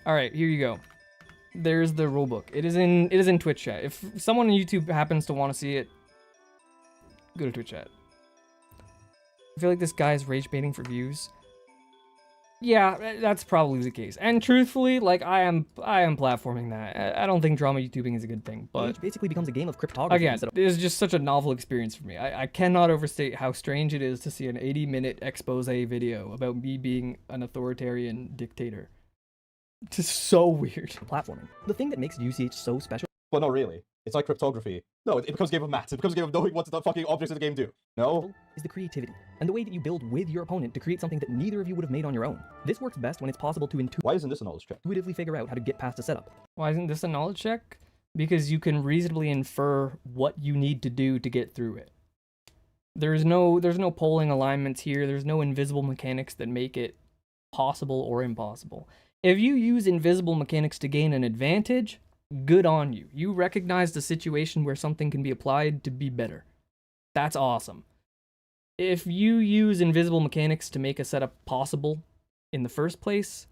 Alright, here you go. There's the rulebook. It is in Twitch chat. If someone on YouTube happens to want to see it, go to Twitch chat. I feel like this guy's rage baiting for views. Yeah, that's probably the case. And truthfully, like, I am platforming that. I don't think drama YouTubing is a good thing, but It basically becomes a game of cryptography. again, it is just such a novel experience for me. I cannot overstate how strange it is to see an 80-minute expose video about me being an authoritarian dictator. It's just so weird. Platforming. The thing that makes UCH so special Well, no, really. It's like cryptography. No, it becomes a game of maths. It becomes a game of knowing what the fucking objects of the game do. No? Is the creativity, and the way that you build with your opponent to create something that neither of you would have made on your own. This works best when it's possible to Why isn't this a knowledge check? intuitively figure out how to get past a setup. Why isn't this a knowledge check? Because you can reasonably infer what you need to do to get through it. There's no polling alignments here. There's no invisible mechanics that make it possible or impossible. If you use invisible mechanics to gain an advantage, good on you. You recognize the situation where something can be applied to be better. That's awesome. If you use invisible mechanics to make a setup possible in the first place,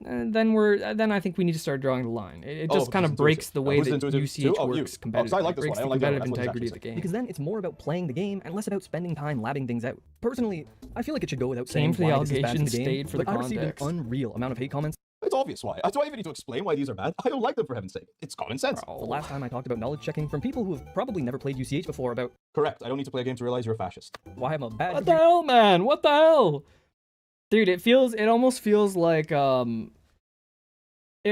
then I think we need to start drawing the line. It just kind of breaks the way who's that intuitive UCH too? Oh, works you. Oh, 'cause I competitively. like this Breaks one. I the don't like the other one. competitive That's what it's integrity actually of the game. Because then it's more about playing the game and less about spending time labbing things out. Personally, I feel like it should go without saying for the why this is bad for allegations, the game, stayed for the but I received context. an unreal amount of hate comments It's obvious why. Do I even need to explain why these are bad? I don't like them, for heaven's sake. It's common sense. the last time I talked about knowledge checking from people who have probably never played UCH before about Correct. I don't need to play a game to realize you're a fascist. why I'm a bad What the hell, man? What the hell? Dude, it almost feels like, it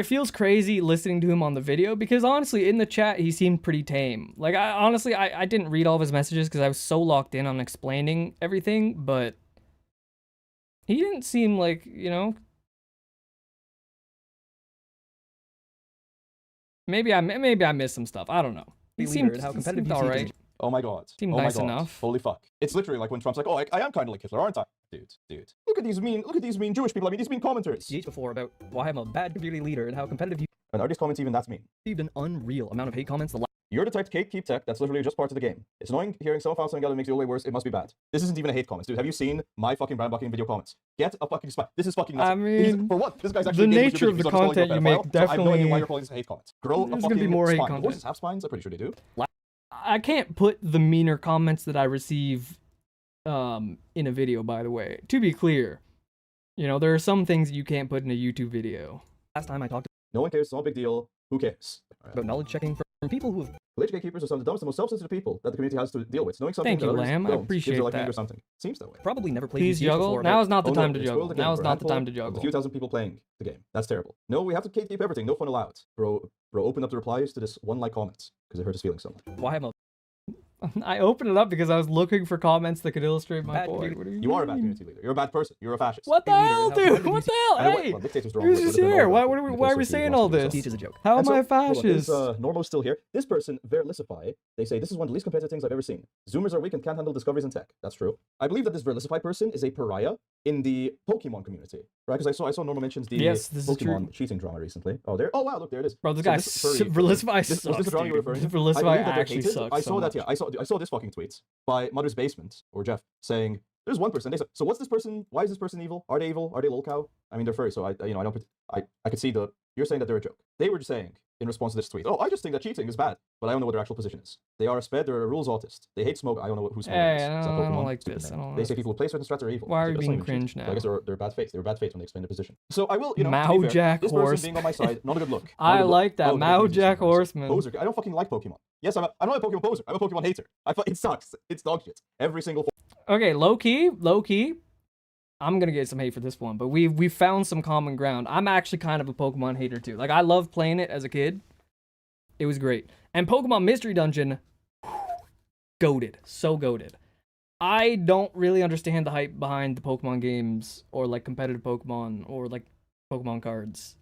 feels crazy listening to him on the video, because honestly, in the chat, he seemed pretty tame. Like, I didn't read all of his messages because I was so locked in on explaining everything, but he didn't seem like, maybe I missed some stuff. I don't know. He leader seemed, and how he competitive seemed UCH is. alright. Oh my god. Seemed oh nice my god. enough. Holy fuck. It's literally like when Trump's like, oh, I am kind of like Hitler, aren't I? Dude. Look at these mean Jewish people. I mean, these mean commenters. UCH before about why I'm a bad community leader and how competitive you And are these comments even that mean? received an unreal amount of hate comments the You're the type to keep tech, that's literally just part of the game. It's annoying hearing someone found something out that makes you way worse, it must be bad. This isn't even a hate comment, dude. Have you seen my fucking brand bucking video comments? Get a fucking spot. This is fucking nuts. I mean, for what? This guy's actually the engaged with nature your of the video. He's not just calling content you a you pedophile, make so I have no idea why definitely- you're calling this a hate comment. Grow a There's fucking gonna be more hate spine. content. Horses have spines? I'm pretty sure they do. I can't put the meaner comments that I receive in a video, by the way. To be clear, there are some things that you can't put in a YouTube video. last time I talked No one cares, it's not a big deal. Who cares? about knowledge checking from people who have Alleged gatekeepers are some of the dumbest and most self-sensitive people that the community has to deal with. Knowing something Thank that you, others Lamb. I don't appreciate gives you like that. or something. Seems that way. probably never played Please UCH juggle. before Now is not the Oh, time no, to it's spoiled juggle. the game Now is for a not the time to handful of juggle. A few thousand people playing the game. That's terrible. No, we have to gatekeep everything. No fun allowed. Bro, open up the replies to this one like comment because it hurt his feelings so much. why I'm a I opened it up because I was looking for comments that could illustrate my Bad point. community- What do You are a bad mean? community leader. You're a bad person. You're a fascist. What the Leader, hell, how dude? competitive What the I hell? know what- Hey, well, dictator's the wrong he was word, just but it's here. not Why? wrong Why word. are we Because saying he all wants to be this? UCH is a joke. How And am I so, hold on, fascist? Normo's still here. This person, Verlisify, they say this is one of the least competitive things I've ever seen. Zoomers are weak and can't handle discoveries in tech. That's true. I believe that this Verlisify person is a pariah in the Pokemon community, right? Because I saw Normo mentions the Yes, this is Pokemon true. cheating drama recently. Oh, there. Oh wow, look, there it is. Bro, this So guy, furry- Verlisify was sucks, this a drama you were dude. referring to? I Verlisify believe that they're actually hated. sucks I so saw that. much. Yeah, I saw this fucking tweet by Mother's Basement or Jeff saying there's one person. They said, so what's this person? Why is this person evil? Are they evil? Are they lolcow? I mean, they're furry, so I could see you're saying that they're a joke. They were just saying in response to this tweet, oh, I just think that cheating is bad, but I don't know what their actual position is. They are a sped, they're a rules autist. They hate smoke. I don't know who smoke Hey, is. I Is that don't Pokemon? like Stupid this. name. I don't They like say people who play certain strats are evil. Why are That's you not being even cheating. cringe So I now? guess they're bad faith. They're bad faith when they explain their position. So I will, to be Mao fair, Jack this Horse. person being on my side, not a good look. Not a I good look. like that. Oh, Mao Jesus Jack Christ. Horseman. Poser. I don't fucking like Pokemon. Yes, I'm not a Pokemon poser. I'm a Pokemon hater. It sucks. It's dog shit. Every single Okay, low key. I'm gonna get some hate for this one, but we found some common ground. I'm actually kind of a Pokemon hater too. Like, I loved playing it as a kid. It was great. And Pokemon Mystery Dungeon, goated. So goated. I don't really understand the hype behind the Pokemon games or like competitive Pokemon or like Pokemon cards.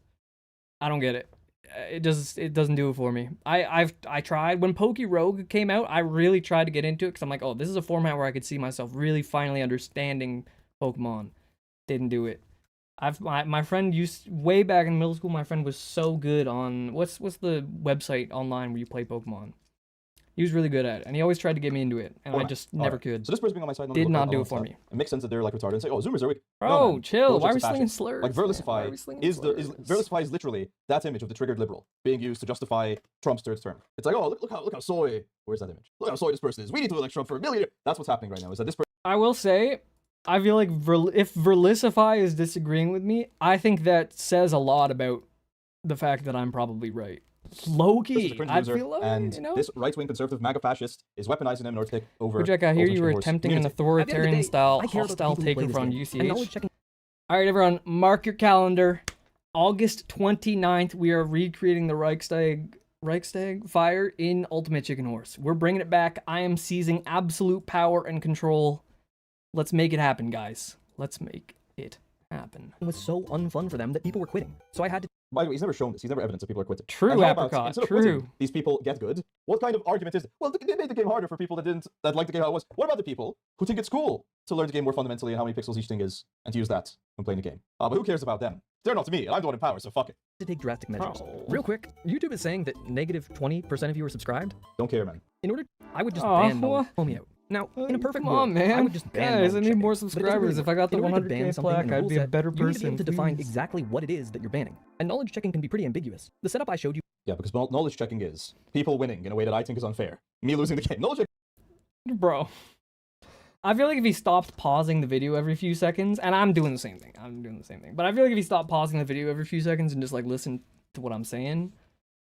I don't get it. It doesn't do it for me. I tried when Rogue came out. I really tried to get into it because I'm like, oh, this is a format where I could see myself really finally understanding Pokemon. Didn't do it. My friend used way back in middle school. My friend was so good on what's the website online where you play Pokemon. He was really good at it, and he always tried to get me into it, and I just never could. So this person being on my side Did not do it for me. It makes sense that they're like retarded and say, "Oh, Zoomers are weak." Bro, No, man. chill. Bullshit's Why are a we slinging fascist. slurs? Like man? Why are Verlisify we slinging is slurs? Verlisify is literally that image of the triggered liberal being used to justify Trump's third term. It's like, oh, look how soy. Where's that image? Look how soy this person is. We need to elect Trump for a million. That's what's happening right now. Is that this person? I will say, I feel like if Verlisify is disagreeing with me, I think that says a lot about the fact that I'm probably right. This is a Low-key, cringe I loser, feel like, and you know? this right-wing conservative MAGA fascist is weaponizing them in order to take over. Jack, I hear Ultimate you were Horse attempting an community. At the end of the authoritarian day, style I care about the hostile people who play takeover this on game. UCH. And knowledge checking All right, everyone, mark your calendar. August 29th, we are recreating the Reichstag fire in Ultimate Chicken Horse. We're bringing it back. I am seizing absolute power and control. Let's make it happen, guys. Let's make it happen. It was so unfun for them that people were quitting. So I had to By the way, he's never shown this. He's never evidence that people are quitting. True, And how about, Apricot, instead of true. quitting, these people get good. What kind of argument is it? Well, they made the game harder for people that like the game how it was. What about the people who think it's cool to learn the game more fundamentally and how many pixels each thing is, and to use that when playing the game? But who cares about them? They're not me, and I'm the one in power, so fuck it. take drastic measures. Oh. Real quick, YouTube is saying that negative 20% of you are subscribed. Don't care, man. In order, I would just Aw, ban knowledge. Hear me out. Now, in a perfect Come on, world, I man. would just ban Guys, I knowledge need checking. more But it doesn't subscribers. really If I got the work. In order to 100K ban something in plaque, a I'd rule be a set, better you need to be person, able to define please. exactly what it is that you're banning. And knowledge checking can be pretty ambiguous. The setup I showed you Yeah, because knowledge checking is people winning in a way that I think is unfair. Me losing the game. Knowledge checking. Bro. I feel like if he stopped pausing the video every few seconds, and I'm doing the same thing. But I feel like if he stopped pausing the video every few seconds and just like listen to what I'm saying,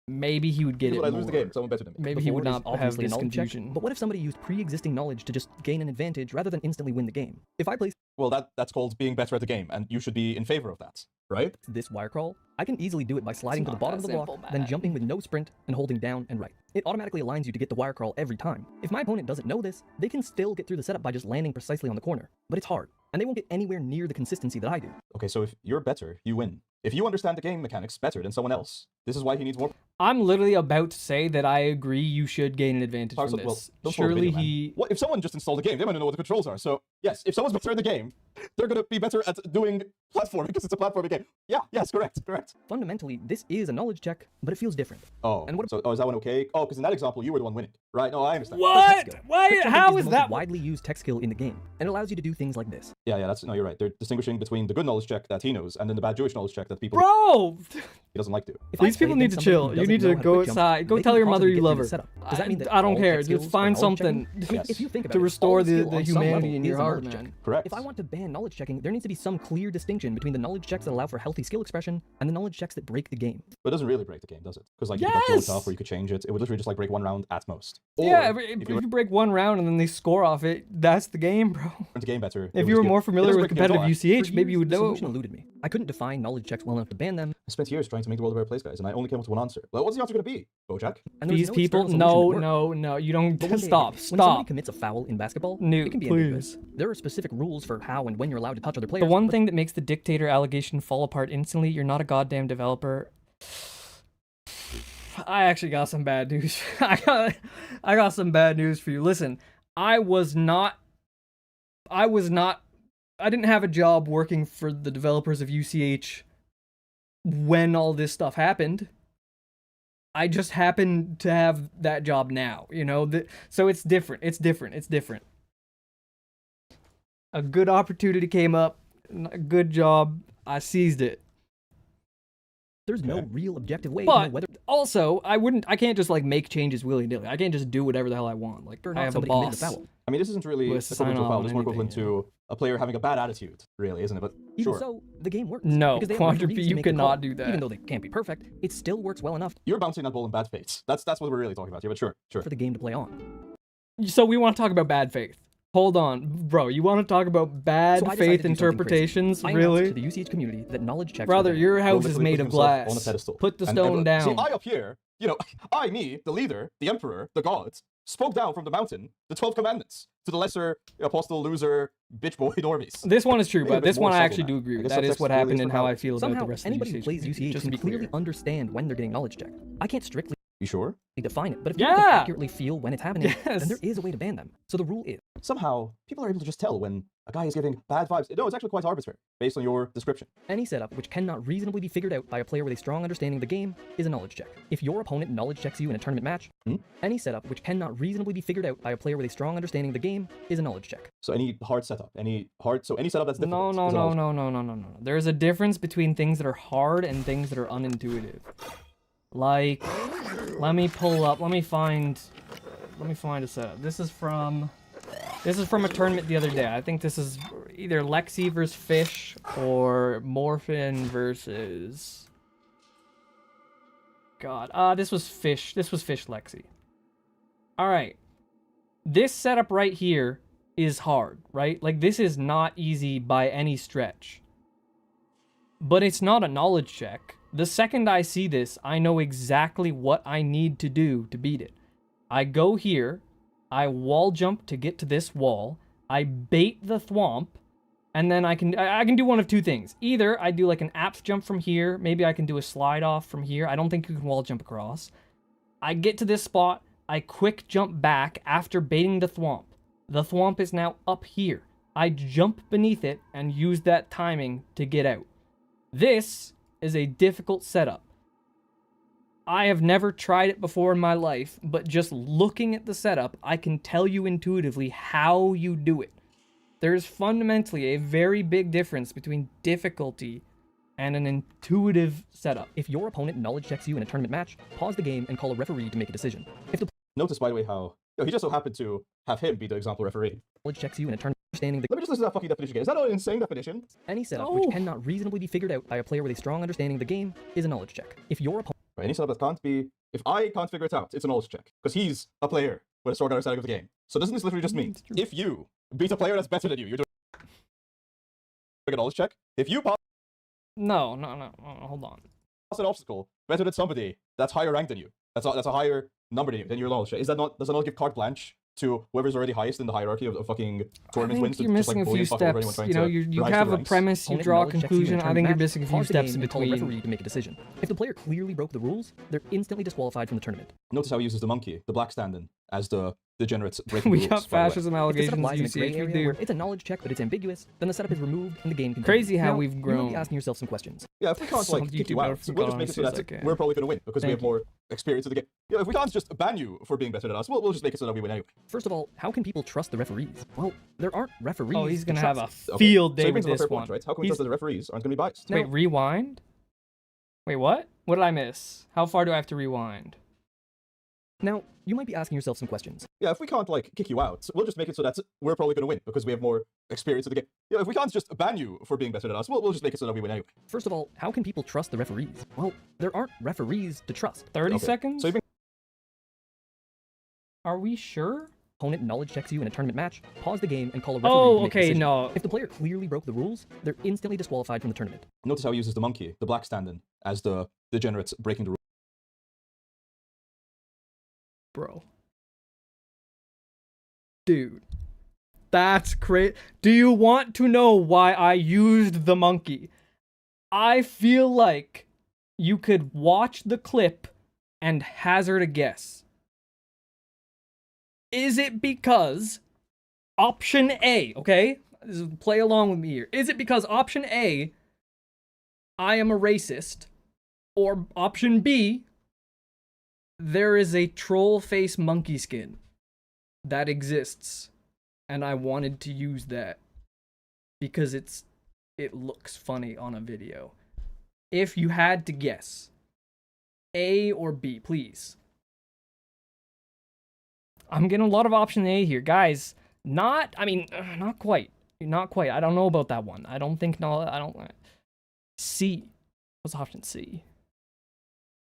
maybe he would get it When I lose the more. game, someone better than me. Maybe he would Before is not have obviously a this knowledge check, confusion. but what if somebody used pre-existing knowledge to just gain an advantage rather than instantly win the game? If I place Well, that's called being better at the game, and you should be in favor of that, right? this wire crawl, I can easily do it by sliding to the not bottom of that the block, simple, then man. jumping with no sprint and holding down and right. It automatically aligns you to get the wire crawl every time. If my opponent doesn't know this, they can still get through the setup by just landing precisely on the corner. But it's hard, and they won't get anywhere near the consistency that I do. Okay, so if you're better, you win. If you understand the game mechanics better than someone else, this is why he needs more. I'm literally about to say that I agree you should gain an advantage Well, from this. don't spoil the Surely video, man. he... What if someone just installed the game? They might not know what the controls are. So yes, if someone's better in the game, they're gonna be better at doing platforming because it's a platforming game. Yeah, yes, correct. Fundamentally, this is a knowledge check, but it feels different. Oh, And what- so is that one okay? Oh, because in that example, you were the one winning, right? No, I understand. What? Text skill. Why? Quick jumping How the is most that? widely used tech skill in the game, and it allows you to do things like this. Yeah, that's no, you're right. They're distinguishing between the good knowledge check that he knows and then the bad Jewish knowledge check that people Bro! he doesn't like to. If I These people play need to against somebody chill. who You doesn't need know to how go quick jump, outside. Go they tell can your mother possibly you get love through her. the setup. Does that mean that I don't all care. tech skills Just are find knowledge checking? something I mean, if you think about to it, restore all the skill on some humanity level in your is a heart, knowledge check. man. Correct. If I want to ban knowledge checking, there needs to be some clear distinction between the knowledge checks that allow for healthy skill expression and the knowledge checks that break the game. But it doesn't really break the game, does it? Because like you can Yes! close off or you could change it. It would literally just like break one round at most. Yeah, Or if you you break one round and then they score off it, that's the game, bro. learn the game better. If you were more familiar with competitive For UCH, maybe you years, would the know. solution eluded me. I couldn't define knowledge checks well enough to ban them, I spent years trying to make the world a better place, guys, and I only came up with one answer. Well, what's the answer going to be, Bojack? and there was These no people, external solution that worked. no, you don't. But one day Stop, again, when somebody stop. commits a foul in basketball, Newt, it can be please. ambiguous. There are specific rules for how and when you're allowed to touch other players. The one but thing that makes the dictator allegation fall apart instantly, you're not a goddamn developer. I actually got some bad news. I got some bad news for you. Listen, I didn't have a job working for the developers of UCH when all this stuff happened. I just happen to have that job now, you know? So it's different. It's different. A good opportunity came up, a good job, I seized it. there's no real objective way to know But whether also, I can't just like make changes willy-nilly. I can't just do whatever the hell I want. Like, or I not have a somebody committed boss. a foul. I mean, this isn't really Who has to equivalent to a sign foul. off It's on more equivalent anything, to a player having a bad attitude, really, isn't it? But Even sure. so, the game works. No, because they have Quadruple, referees to you make the cannot call. do that. Even though they can't be perfect, it still works well enough You're bouncing that ball in bad faith. That's what we're really talking about here, but sure. for the game to play on. So we want to talk about bad faith. Hold on, bro. You want to talk about bad So I decided faith to do something crazy. interpretations? I announced Really? to the UCH community that knowledge checks. Brother, were banned. your house Will is literally made put of himself glass. on a pedestal. Put the And stone down. See, I up here, me, the leader, the emperor, the god, spoke down from the mountain the 12 commandments to the lesser apostle, loser, bitch boy normies. This one is true, Maybe a but bit this one more I subtle actually than do agree I with. guess That is subtext what really happened is and for how I knowledge. feel about Somehow, the rest of the anybody who UCH plays community, UCH just to can be clearly clear. understand when they're getting knowledge checked. I can't strictly You sure? define it, but if people Yeah. can accurately feel when it's happening, Yes. then there is a way to ban them. So the rule is, Somehow, people are able to just tell when a guy is giving bad vibes. No, it's actually quite arbitrary, based on your description. any setup which cannot reasonably be figured out by a player with a strong understanding of the game is a knowledge check. If your opponent knowledge checks you in a tournament match, any setup which cannot reasonably be figured out by a player with a strong understanding of the game is a knowledge check. So any hard setup, any setup that's No, difficult. no, is an no, knowledge. no. There's a difference between things that are hard and things that are unintuitive. Like, let me find a setup. This is from a tournament the other day. I think this is either Lexi versus Fish or Morphin versus... God, this was Fish Lexi. Alright. This setup right here is hard, right? Like, this is not easy by any stretch. But it's not a knowledge check. The second I see this, I know exactly what I need to do to beat it. I go here, I wall jump to get to this wall, I bait the thwomp, and then I can do one of two things. Either I do like an apps jump from here, maybe I can do a slide off from here. I don't think you can wall jump across. I get to this spot, I quick jump back after baiting the thwomp. The thwomp is now up here. I jump beneath it and use that timing to get out. This is a difficult setup. I have never tried it before in my life, but just looking at the setup, I can tell you intuitively how you do it. There's fundamentally a very big difference between difficulty and an intuitive setup. If your opponent knowledge checks you in a tournament match, pause the game and call a referee to make a decision. If the Notice, by the way, how he just so happened to have him be the example referee. knowledge checks you in a tournament, understanding the Let me just listen to that fucking definition again. Is that an insane definition? any setup Oh. which cannot reasonably be figured out by a player with a strong understanding of the game is a knowledge check. If your opponent Right, any setup that can't be... If I can't figure it out, it's a knowledge check. Because he's a player with a strong understanding of the game. So doesn't this literally just mean, if you beat a player that's better than you, you're doing a knowledge check? If you pass No, hold on. an obstacle better than somebody that's higher ranked than you, that's a higher number than you, then you're a knowledge check. Does that not give carte blanche to whoever's already highest in the hierarchy of fucking I tournament think wins? to you're just, missing like, a bully few and fuck over anyone steps. trying You know, to you rise have through a ranks? premise, you opponent draw a knowledge checks you in conclusion. I tournament think you're match, missing a few pause the steps game in and call a between. referee to make a decision. If the player clearly broke the rules, they're instantly disqualified from the tournament. Notice how he uses the monkey, the black stand-in, as the degenerates breaking We the got rules, by the way. fascism If the allegations. setup lies in You a see gray if you area do. where it's a knowledge check but it's ambiguous, then the setup is removed and the game continues. Crazy how Now, we've You might grown. be asking yourself some questions. Yeah, if we can't Some like kick YouTube you out, notifications we'll just make it so as I that can. we're probably going to win because we Thank have more experience in the game. Yeah, if we can't just ban you for being better than us, we'll just make it so that we win anyway. First of all, how can people trust the referees? Well, there aren't referees. Oh, he's to gonna have a trust. field So day he with brings up a this fair one. point, right? How can we He's- trust that the referees aren't going to be biased? Wait, rewind? Wait, what? What did I miss? How far do I have to rewind? Now, you might be asking yourself some questions. Yeah, if we can't like kick you out, we'll just make it so that we're probably going to win because we have more experience in the game. Yeah, if we can't just ban you for being better than us, we'll just make it so that we win anyway. First of all, how can people trust the referees? Well, there aren't referees to trust. 30 Okay. seconds? So he brings Are we sure? Opponent knowledge checks you in a tournament match, pause the game and call a referee to Oh, make a okay, decision. no. If the player clearly broke the rules, they're instantly disqualified from the tournament. Notice how he uses the monkey, the black stand-in, as the degenerates breaking the rules. Bro. Dude. That's crazy. Do you want to know why I used the monkey? I feel like you could watch the clip and hazard a guess. Is it because option A, okay? Play along with me here. Is it because option A, I am a racist, or option B, there is a troll face monkey skin that exists, and I wanted to use that because it looks funny on a video. If you had to guess, A or B, please. I'm getting a lot of option A here, guys. Not quite. Not quite. I don't know about that one. I don't think, no, I don't. C. What's option C?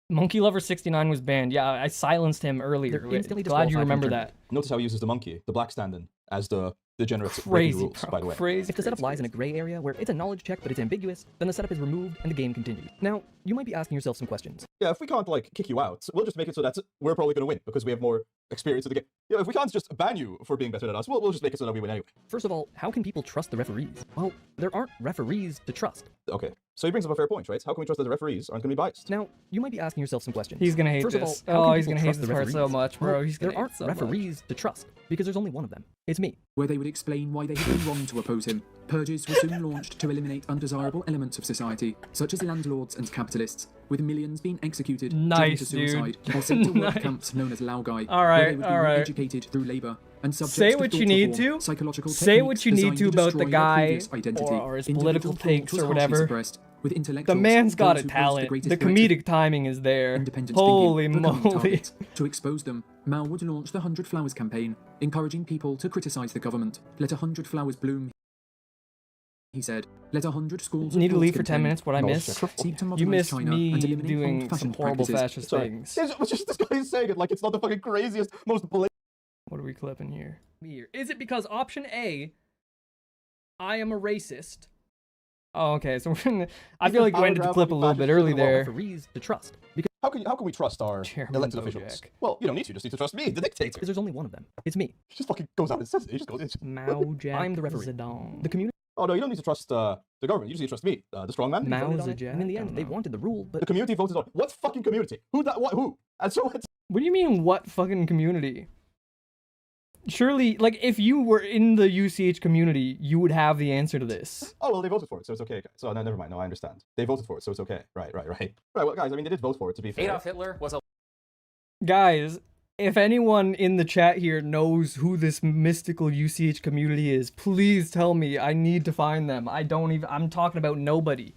Monkey Lover 69 was banned. Yeah, I silenced him earlier. They're instantly Glad you disqualified from remember the that. Notice how he uses the monkey, the black stand-in, as the degenerates breaking Crazy, the rules, bro. by the way. Crazy. If the setup crazy, lies in a crazy. gray area where it's a knowledge check but it's ambiguous, then the setup is removed and the game continues. Now, you might be asking yourself some questions. Yeah, if we can't like kick you out, we'll just make it so that we're probably going to win because we have more experience in the game. Yeah, if we can't just ban you for being better than us, we'll just make it so that we win anyway. First of all, how can people trust the referees? Well, there aren't referees to trust. Okay, so he brings up a fair point, right? How can we trust that the referees aren't going to be biased? Now, you might be asking yourself some questions. He's gonna hate First this. of all, how Oh, can he's people gonna hate trust this the part so referees? much, bro. Well, He's gonna there hate aren't it so much. referees to trust because there's only one of them. It's me. Where they would explain why they had been wrong to oppose him. Purges were soon launched to eliminate undesirable elements of society, such as landlords and capitalists, with millions being executed, driven Nice, to suicide, dude. or sent to work Nice. camps known as Laogai, All right, where they would be all right. educated through labour and subject Say to what you thought need reform, to. psychological Say what techniques you need designed to about the destroy their guy previous identity. or his Individual political thought takes was or harshly whatever. suppressed, with The intellectuals, man's got those a who posed talent. greatest The threat to comedic timing is there. independent Holy thinking becoming moly. targets. To expose them, Mao would launch the 100 Flowers campaign, encouraging people to criticise the government. Let 100 flowers bloom, he said. Let 100 schools. Need to of leave thought for 10 contend. minutes. What I No, miss? shit. Seek to You modernise missed China me and eliminate doing some old-fashioned horrible practices. fascist Sorry. things. It's just this guy is saying it like it's not the fucking craziest, most blatant. What are we clipping here? Is it because option A, I am a racist, Oh, okay. So we're gonna, I feel like you ended the paragraph clip a will be little bit fascist early to the law. there. referees to trust. Because How can we trust our Chairman elected Bojack. officials? Well, you don't need to. You just need to trust me, the dictator. there's only one of them. It's me. He just fucking goes out and says it. He just goes in. Mao Jack I'm the referee. Zedong. The community Oh no, you don't need to trust the government. You just need to trust me, the strong man. Mao voted on it, Zedong. and in the I end, don't they know. wanted the rule, The but community voted on what fucking community? Who that? What? Who? And so it's What do you mean, what fucking community? Surely, like, if you were in the UCH community, you would have the answer to this. oh well, they voted for it, so it's okay. Guys. So no, never mind. No, I understand. They voted for it, so it's okay. Right. Right. Well, guys, I mean, they did vote for it. To be fair. Adolf Hitler was a Guys, if anyone in the chat here knows who this mystical UCH community is, please tell me. I need to find them. I'm talking about nobody.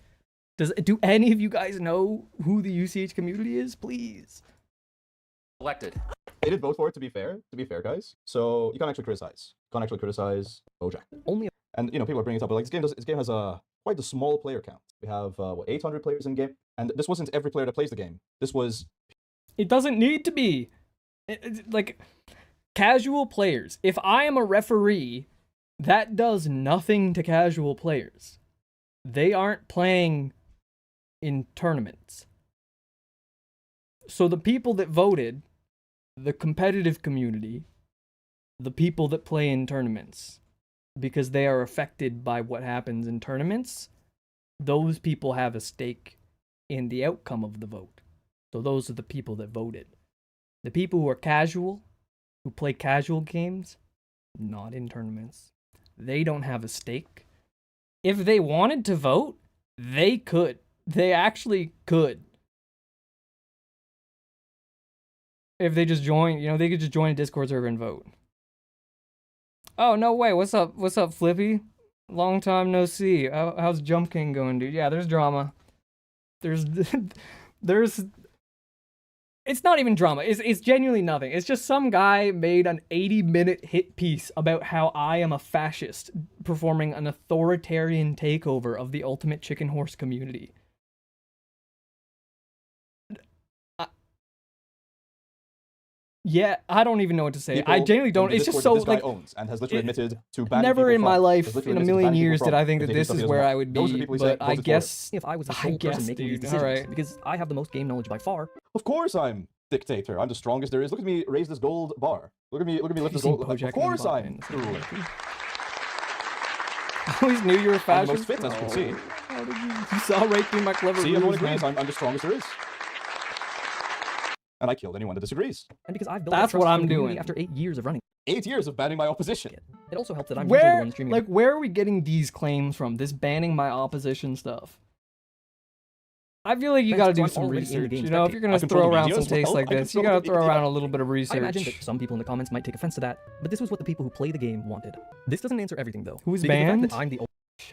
Do any of you guys know who the UCH community is? Please. elected. They did vote for it. To be fair, guys. So you can't actually criticize. You can't actually criticize Bojack. only And people are bringing it up, but like this game has a quite a small player count. We have 800 players in game, and this wasn't every player that plays the game. This was It doesn't need to be. Like, casual players. If I am a referee, that does nothing to casual players. They aren't playing in tournaments. So the people that voted, the competitive community, the people that play in tournaments, because they are affected by what happens in tournaments, those people have a stake in the outcome of the vote. So those are the people that voted. The people who are casual, who play casual games, not in tournaments, they don't have a stake. If they wanted to vote, they could. They actually could. If they just join, they could just join a Discord server and vote. Oh, no way. What's up? What's up, Flippy? Long time no see. How's Jump King going, dude? Yeah, there's drama. There's it's not even drama. It's genuinely nothing. It's just some guy made an 80-minute hit piece about how I am a fascist performing an authoritarian takeover of the Ultimate Chicken Horse community. Yeah, I don't even know what to say. I genuinely don't. It's just so this guy like owns and has literally admitted to banning never people in my from. life Has literally in a admitted to million banning people years did from I think if that they do this stuff is he doesn't where want. I would Those are the be, people who say but I voted for it. guess if I was the I sole guess, person making these dude. decisions, Alright. because I have the most game knowledge by far. Of course I'm dictator. I'm the strongest there is. Look at me raise this gold bar. Look at me lift You this seen gold. Bojack Of course and I'm Bob cool. I always knew you were a I'm the most fascist. fit, as you can see. How did you saw right through my clever See, everyone ruse, man. agrees. I'm the strongest there is. And I killed anyone that disagrees. And because I've built That's that what trust I'm from the community doing. After 8 years of running 8 years of banning my opposition. it. It also helps that I'm usually the Where, one streaming. like, where are we getting these claims from? This banning my opposition stuff. I feel like you Thanks, gotta so do I'm some already in the research. game You know, if spectating. you're gonna I control throw the around media some as takes well. like I this, you control gotta the throw media. around a little bit of I research. imagine that some people in the comments might take offense to that, but this was what the people who play the game wanted. This doesn't answer everything though. Who's because the fact banned? that I'm the only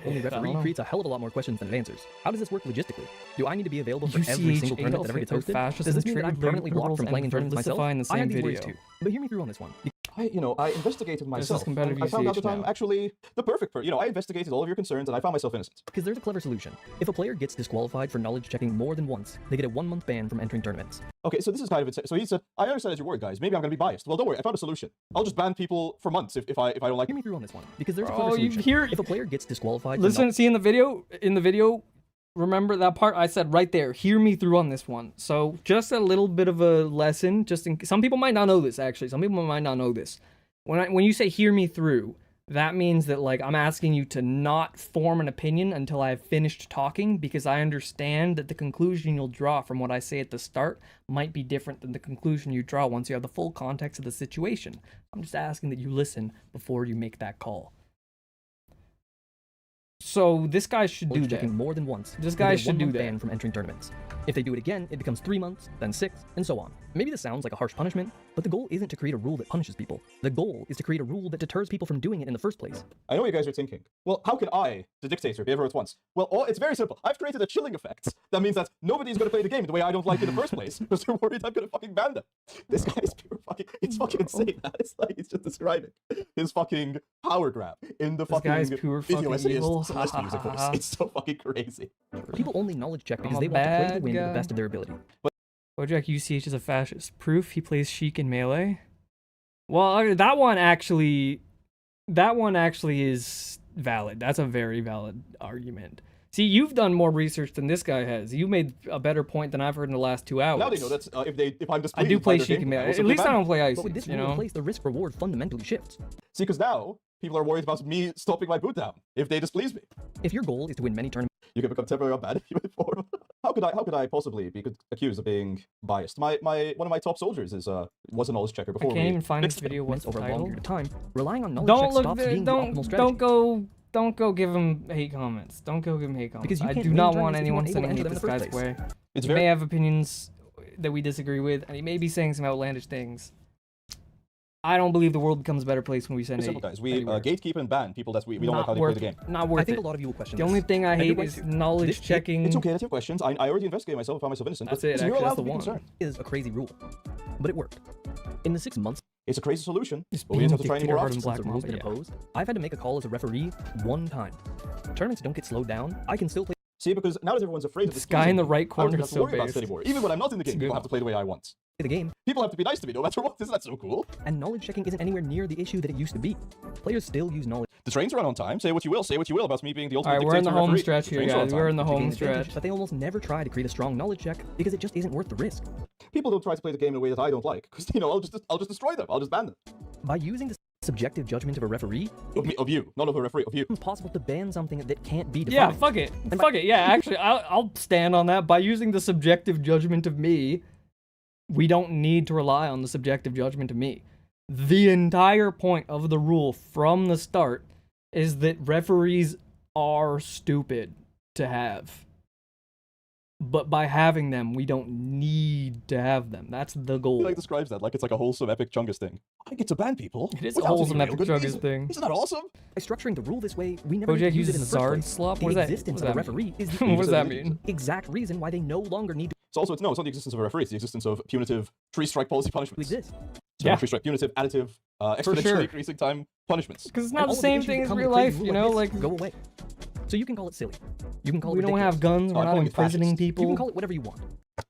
I don't referee know. creates a hell of a lot more questions than it answers. How does this work logistically? Do I need to be available for UCH every single tournament Adolf that ever gets Hitler, hosted? fascists Does this and mean that I'm triggered permanently blocked liberals from playing in and tournaments myself? felicify in the I same have these worries video. too, but hear me through on this one. I investigated myself. competitive and I found out UCH that I'm now. actually the perfect person. I investigated all of your concerns and I found myself innocent. Because there's a clever solution. If a player gets disqualified for knowledge checking more than once, they get a 1-month ban from entering tournaments. Okay, so this is kind of it. So he said, I understand that you're worried, guys. Maybe I'm going to be biased. Well, don't worry. I found a solution. I'll just ban people for months if I don't like Hear it. me through on this one, because there's a Oh, clever you solution. hear- If a player gets disqualified for Listen, see in the video, remember that part I said right there. Hear me through on this one. So just a little bit of a lesson. Some people might not know this actually. Some people might not know this. When you say hear me through, that means that like I'm asking you to not form an opinion until I've finished talking, because I understand that the conclusion you'll draw from what I say at the start might be different than the conclusion you draw once you have the full context of the situation. I'm just asking that you listen before you make that call. So this guy should do knowledge that. checking more than once. This they guy get a should do 1-month that. ban from entering tournaments. If they do it again, it becomes 3 months, then 6, and so on. Maybe this sounds like a harsh punishment, but the goal isn't to create a rule that punishes people. The goal is to create a rule that deters people from doing it in the first place. I know what you guys are thinking. Well, how can I, the dictator, be everywhere at once? Well, it's very simple. I've created a chilling effect. That means that nobody's going to play the game the way I don't like it in the first place, because they're worried I'm going to fucking ban them. This guy is pure fucking... It's fucking insane, man. It's like he's just describing his fucking power grab in the This fucking guy's pure video fucking essay. evil. It's nice music, of course. It's so fucking crazy. People only knowledge check because a they want to play to bad win to guy. the best of their ability. Bojack UCH is a fascist. Proof he plays Sheik in Melee? Well, that one actually is valid. That's a very valid argument. See, you've done more research than this guy has. You made a better point than I've heard in the last 2 hours. Now they know that's if I'm I displeased do play by their Sheik and gameplay, I will At simply least I ban don't play Ice. But with this You rule in know. place, the risk reward fundamentally shifts. See, because now people are worried about me stopping my boot down if they displease me. If your goal is to win many tournaments, You can become temporarily unbanned if you inform. How could I possibly be accused of being biased? My one of my top soldiers was a knowledge checker I before. can't we even find this fixed it. video. What's the over a long title? period of time, relying on knowledge Don't checks look. stops being the optimal strategy. Don't go give him hate comments. Don't go give him hate comments. Because you I can't do win not tournaments want if you anyone aren't able to sending enter hate them in this the first guy's place. way. It's He very may have opinions that we disagree with, and he may be saying some outlandish things. I don't believe the world becomes a better place when we send simple, hate. guys. We anywhere. gatekeep and ban people that we don't like Not how they worth play the game. it. Not worth I think it. a lot of you will question The this. only thing I And you're hate right is to. knowledge This- checking. It's okay that you have questions. I already investigated myself. Found myself innocent. That's but it, listen, you're actually, allowed that's to the be one. concerned. Is a crazy rule, but it worked. In the 6 months It's a crazy solution, Just but we just have to being try any dictator more hard and options. black the rules mamba, been yeah. imposed, I've had to make a call as a referee 1 time. Tournaments don't get slowed down. I can still play See, because now that everyone's afraid of This guy in the right I don't corner have is to so worry about based. it anymore. Even when I'm not in the It's a game, good people have one. to play the way I want. the game, People have to be nice to me no matter what. Isn't that so cool? and knowledge checking isn't anywhere near the issue that it used to be. Players still use knowledge The trains run on time. Say what you will. Say what you will about me being the ultimate Alright, we're in the dictator home referee. stretch The here, trains run on guys. We're in time. the to gain home advantage, stretch. but they almost never try to create a strong knowledge check because it just isn't worth the risk. People don't try to play the game in a way that I don't like, because I'll just destroy them. I'll just ban them. By using the subjective judgment of a referee, Of you, not of a referee. Of you. it's possible to ban something that can't be defined. Yeah, fuck it. Fuck it. Yeah, actually, I'll stand on that. By using the subjective judgment of me, we don't need to rely on the subjective judgment of me. The entire point of the rule from the start is that referees are stupid to have. But by having them, we don't need to have them. That's the goal. Like describes that like it's like a wholesome epic chungus thing. I get to ban people. It is a without any wholesome real epic good chungus reason. thing. Isn't that awesome? By structuring the rule this way, we never Bojack need to use it in the uses first Zard place. slop? The What does that- existence what of a does that mean? referee is the What does that Uses it mean? exact reason why they no longer need to It's also it's not the existence of a referee. It's the existence of punitive three-strike policy punishments. exist. So Yeah. three-strike, punitive, additive, exponentially sure. increasing time punishments. Because it's And not the all of same issues thing that as come with real a crazy life, rule you know? this Like, go away. So you can call it silly. You can call it we don't ridiculous. have guns, Oh, we're I'm not calling it imprisoning fascist. people. You can call it whatever you want.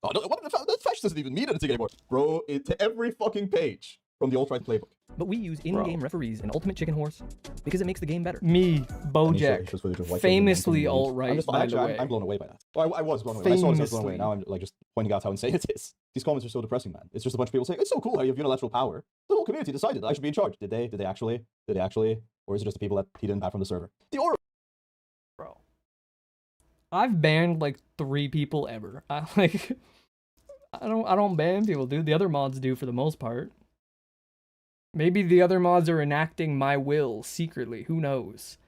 Oh, no, what the fascist doesn't even mean anything anymore. Bro, to every fucking page from the alt-right playbook. But we use in-game referees in Ultimate Chicken Horse because it makes the game better. Me, Any show Bojack, just footage of white children famously running from the alt-right, I'm just, by actually, the way. I'm blown away by that. Well, I was blown away. When I saw this, I was blown away. Famously. Now I'm like just pointing out how insane it is. These comments are so depressing, man. It's just a bunch of people saying, it's so cool how you have unilateral power. The whole community decided that I should be in charge. Did they? Did they actually? Or is it just the people that he didn't ban from the server? The aura. Bro. I've banned like 3 people ever. I don't ban people, dude. The other mods do for the most part. Maybe the other mods are enacting my will secretly. Who knows?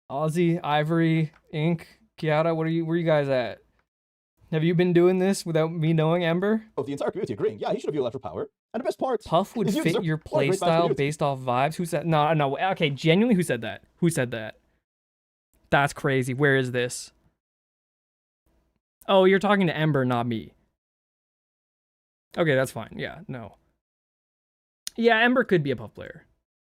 Ozzy, Ivory, Ink, Kiara, where you guys at? Have you been doing this without me knowing, Ember? Of the entire community agreeing, yeah, he should have unilateral power. And the best part, Puff would is you fit deserve- your what a great match for playstyle you. based off vibes. Who said no? Okay, genuinely, who said that? Who said that? That's crazy. Where is this? Oh, you're talking to Ember, not me. Okay, that's fine. Yeah, no. Yeah, Ember could be a Puff player.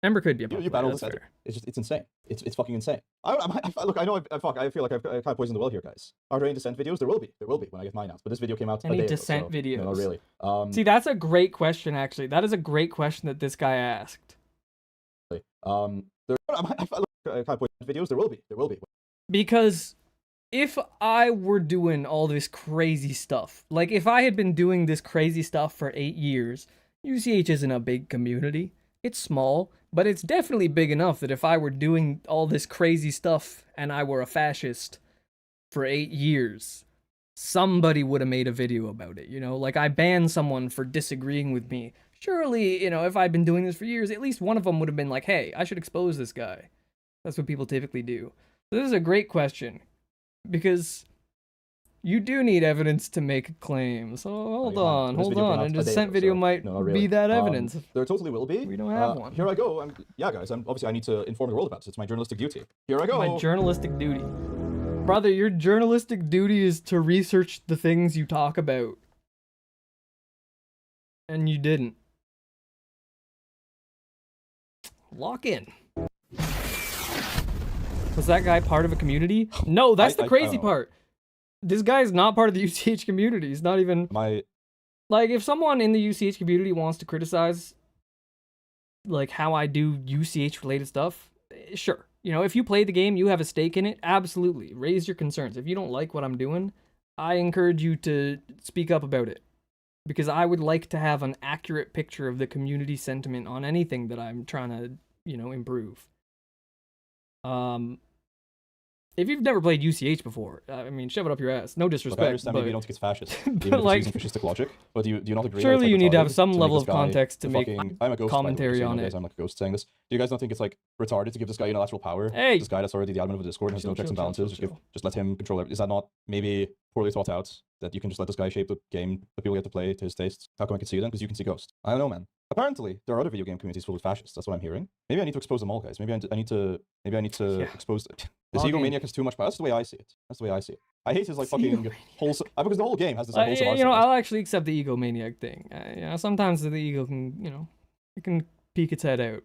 Ember could be a Puff you player. battle That's this. fair. It's insane. It's fucking insane. Look, I know. I feel like I've kind of poisoned the well here, guys. Are there any dissent videos? There will be when I get mine out. But this video came out Any a day ago, dissent so, videos? No, not really. See, that's a great question, actually. That is a great question that this guy asked. I kind of poisoned videos. There will be. Because if I were doing all this crazy stuff, like if I had been doing this crazy stuff for 8 years, UCH isn't a big community. It's small, but it's definitely big enough that if I were doing all this crazy stuff and I were a fascist for 8 years, somebody would have made a video about it, you know? Like, I banned someone for disagreeing with me. Surely, you know, if I'd been doing this for years, at least one of them would have been like, hey, I should expose this guy. That's what people typically do. So this is a great question, because you do need evidence to make claims. So hold on. This video came And out a a day dissent ago, video so might no, not really. be that evidence. There totally will be. We don't have one. Here I go. Yeah, guys. Obviously I need to inform the world about this. It's my journalistic duty. Here I go. My journalistic duty. Brother, your journalistic duty is to research the things you talk about. And you didn't. Lock in. Was that guy part of a community? No, that's the crazy part. This guy's not part of the UCH community. He's not even... Like, if someone in the UCH community wants to criticize, like, how I do UCH-related stuff, sure. You know, if you play the game, you have a stake in it, absolutely. Raise your concerns. If you don't like what I'm doing, I encourage you to speak up about it. Because I would like to have an accurate picture of the community sentiment on anything that I'm trying to, you know, improve. If you've never played UCH before, I mean, shove it up your ass. No disrespect. Look, I understand but, maybe you don't think it's fascist, but even if like, it's using fascistic logic. But do you not agree? that it's, surely like, you need to have retarded some make level this of guy context to the make fucking, I'm a ghost, by the way, commentary just so you on know, it. guys, I'm like a ghost saying this. Do you guys not think it's like retarded to give this guy unilateral power? Hey! This guy that's already the admin of the Discord and has Chill, no checks and chill, balances. chill. Just let him control it. Is that not maybe poorly thought out? That you can just let this guy shape the game that people get to play to his tastes? How come I can see them? Because you can see Ghost. I don't know, man. Apparently, there are other video game communities filled with fascists. That's what I'm hearing. Maybe I need to expose them all, guys. Maybe I need to Yeah. expose this egomaniac has too much power. That's the way I see it. That's the way I see it. I hate his like fucking wholesome because the whole game has this like, wholesome you know, arsenal. I'll actually accept the egomaniac thing. You know, sometimes the ego can, you know, it can peek its head out.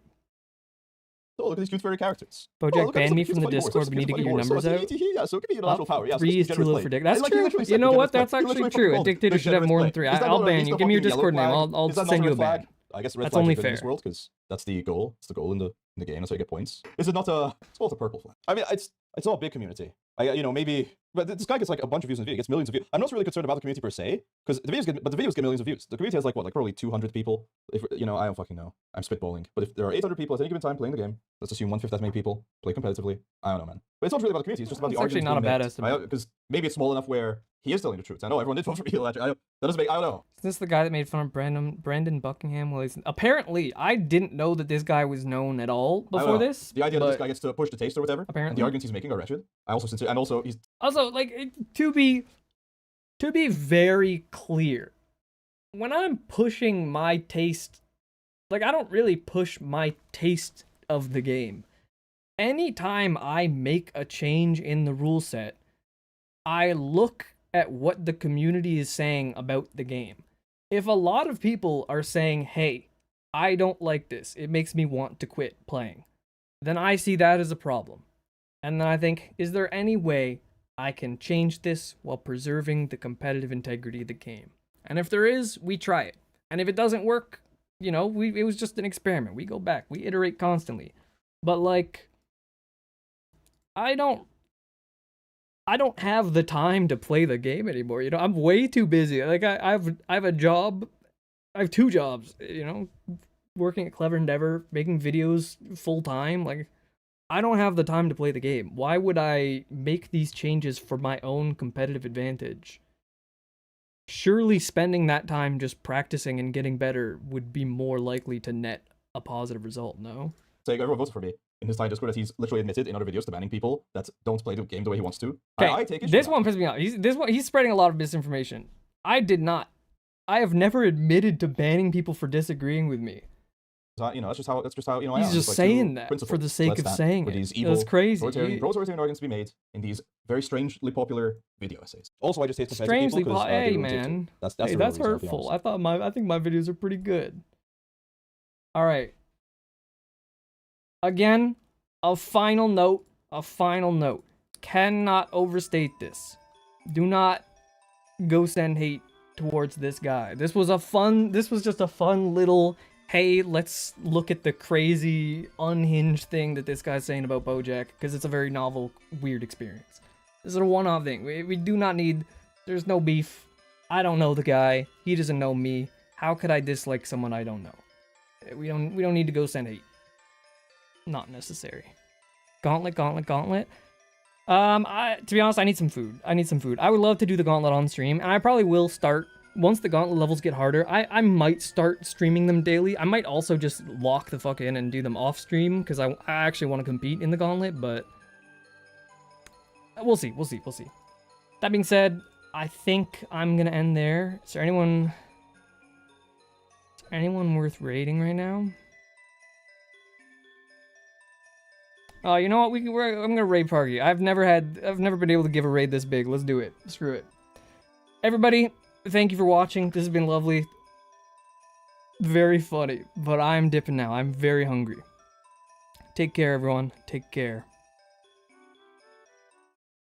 Oh, look at these cute furry characters. Bojack banned me from the Discord. We need to get your numbers out. Yeah, so give me unilateral power. Yeah, so 3 is too low for Dick. That's true. You know what? That's actually true. A dictator should have more than 3. I'll ban you. Give me your Discord name. I'll send you a ban. I guess red That's flags only are good in this fair. world because that's the goal. It's the goal in the game. That's how you get points. Is it not a? It's called a purple flag. I mean, it's not a big community. You know, maybe, but this guy gets like a bunch of views in the video. He gets millions of views. I'm not really concerned about the community per se, because the videos get millions of views. The community has like what, like probably 200 people. If you know, I don't fucking know. I'm spitballing. But if there are 800 people at any given time playing the game, let's assume 1/5 that many people play competitively. I don't know, man. But it's not really about the community. It's just about It's the actually arguments not a being bad made. estimate. Because maybe it's small enough where he is telling the truth. I know everyone did vote for me. That doesn't make. I don't know. Is this the guy that made fun of Brandon Buckingham? Well, apparently, I didn't know that this guy was known at all I don't before know. this. The idea that this but guy gets to push the taste or whatever, and apparently. the arguments he's making are wretched. I also and also he's Also, like, to be very clear, when I'm pushing my taste, like, I don't really push my taste of the game. Anytime I make a change in the rule set, I look at what the community is saying about the game. If a lot of people are saying, hey, I don't like this, it makes me want to quit playing, then I see that as a problem. And then I think, is there any way I can change this while preserving the competitive integrity of the game? And if there is, we try it. And if it doesn't work, you know, it was just an experiment. We go back, we iterate constantly. But like, I don't have the time to play the game anymore. You know, I'm way too busy. Like I have a job. I have 2 jobs, you know, working at Clever Endeavor, making videos full time. Like, I don't have the time to play the game. Why would I make these changes for my own competitive advantage? Surely spending that time just practicing and getting better would be more likely to net a positive result, no? saying everyone voted for me in his tiny Discord that he's literally admitted in other videos to banning people that don't play the game the way he wants to. Okay, I take issue this with one pisses me off. He's spreading a lot of misinformation. I did not. I have never admitted to banning people for disagreeing with me. that. You know, that's just how you know. I He's am. just Like, saying true that principle. for the sake Let's of stand saying for it. these evil That's crazy. authoritarian arguments to be made in these very strangely popular video essays. Also, I just hate competitive Strangely, people 'cause, hey they ruin it too. man, That's hey, the real that's reason, I'll be hurtful. honest. I think my videos are pretty good. All right. Again, a final note. Cannot overstate this. Do not go send hate towards this guy. This was just a fun little, hey, let's look at the crazy, unhinged thing that this guy's saying about Bojack, because it's a very novel, weird experience. This is a one-off thing. We do not need, there's no beef. I don't know the guy. He doesn't know me. How could I dislike someone I don't know? We don't need to go send hate. Not necessary. Gauntlet. To be honest, I need some food. I would love to do the gauntlet on stream, and I probably will start once the gauntlet levels get harder. I might start streaming them daily. I might also just lock the fuck in and do them off stream because I actually want to compete in the gauntlet, but we'll see. That being said, I think I'm gonna end there. Is there anyone worth raiding right now? Oh, you know what? I'm gonna raid Parky. I've never been able to give a raid this big. Let's do it. Screw it. Everybody, thank you for watching. This has been lovely. Very funny, but I'm dipping now. I'm very hungry. Take care, everyone. Take care.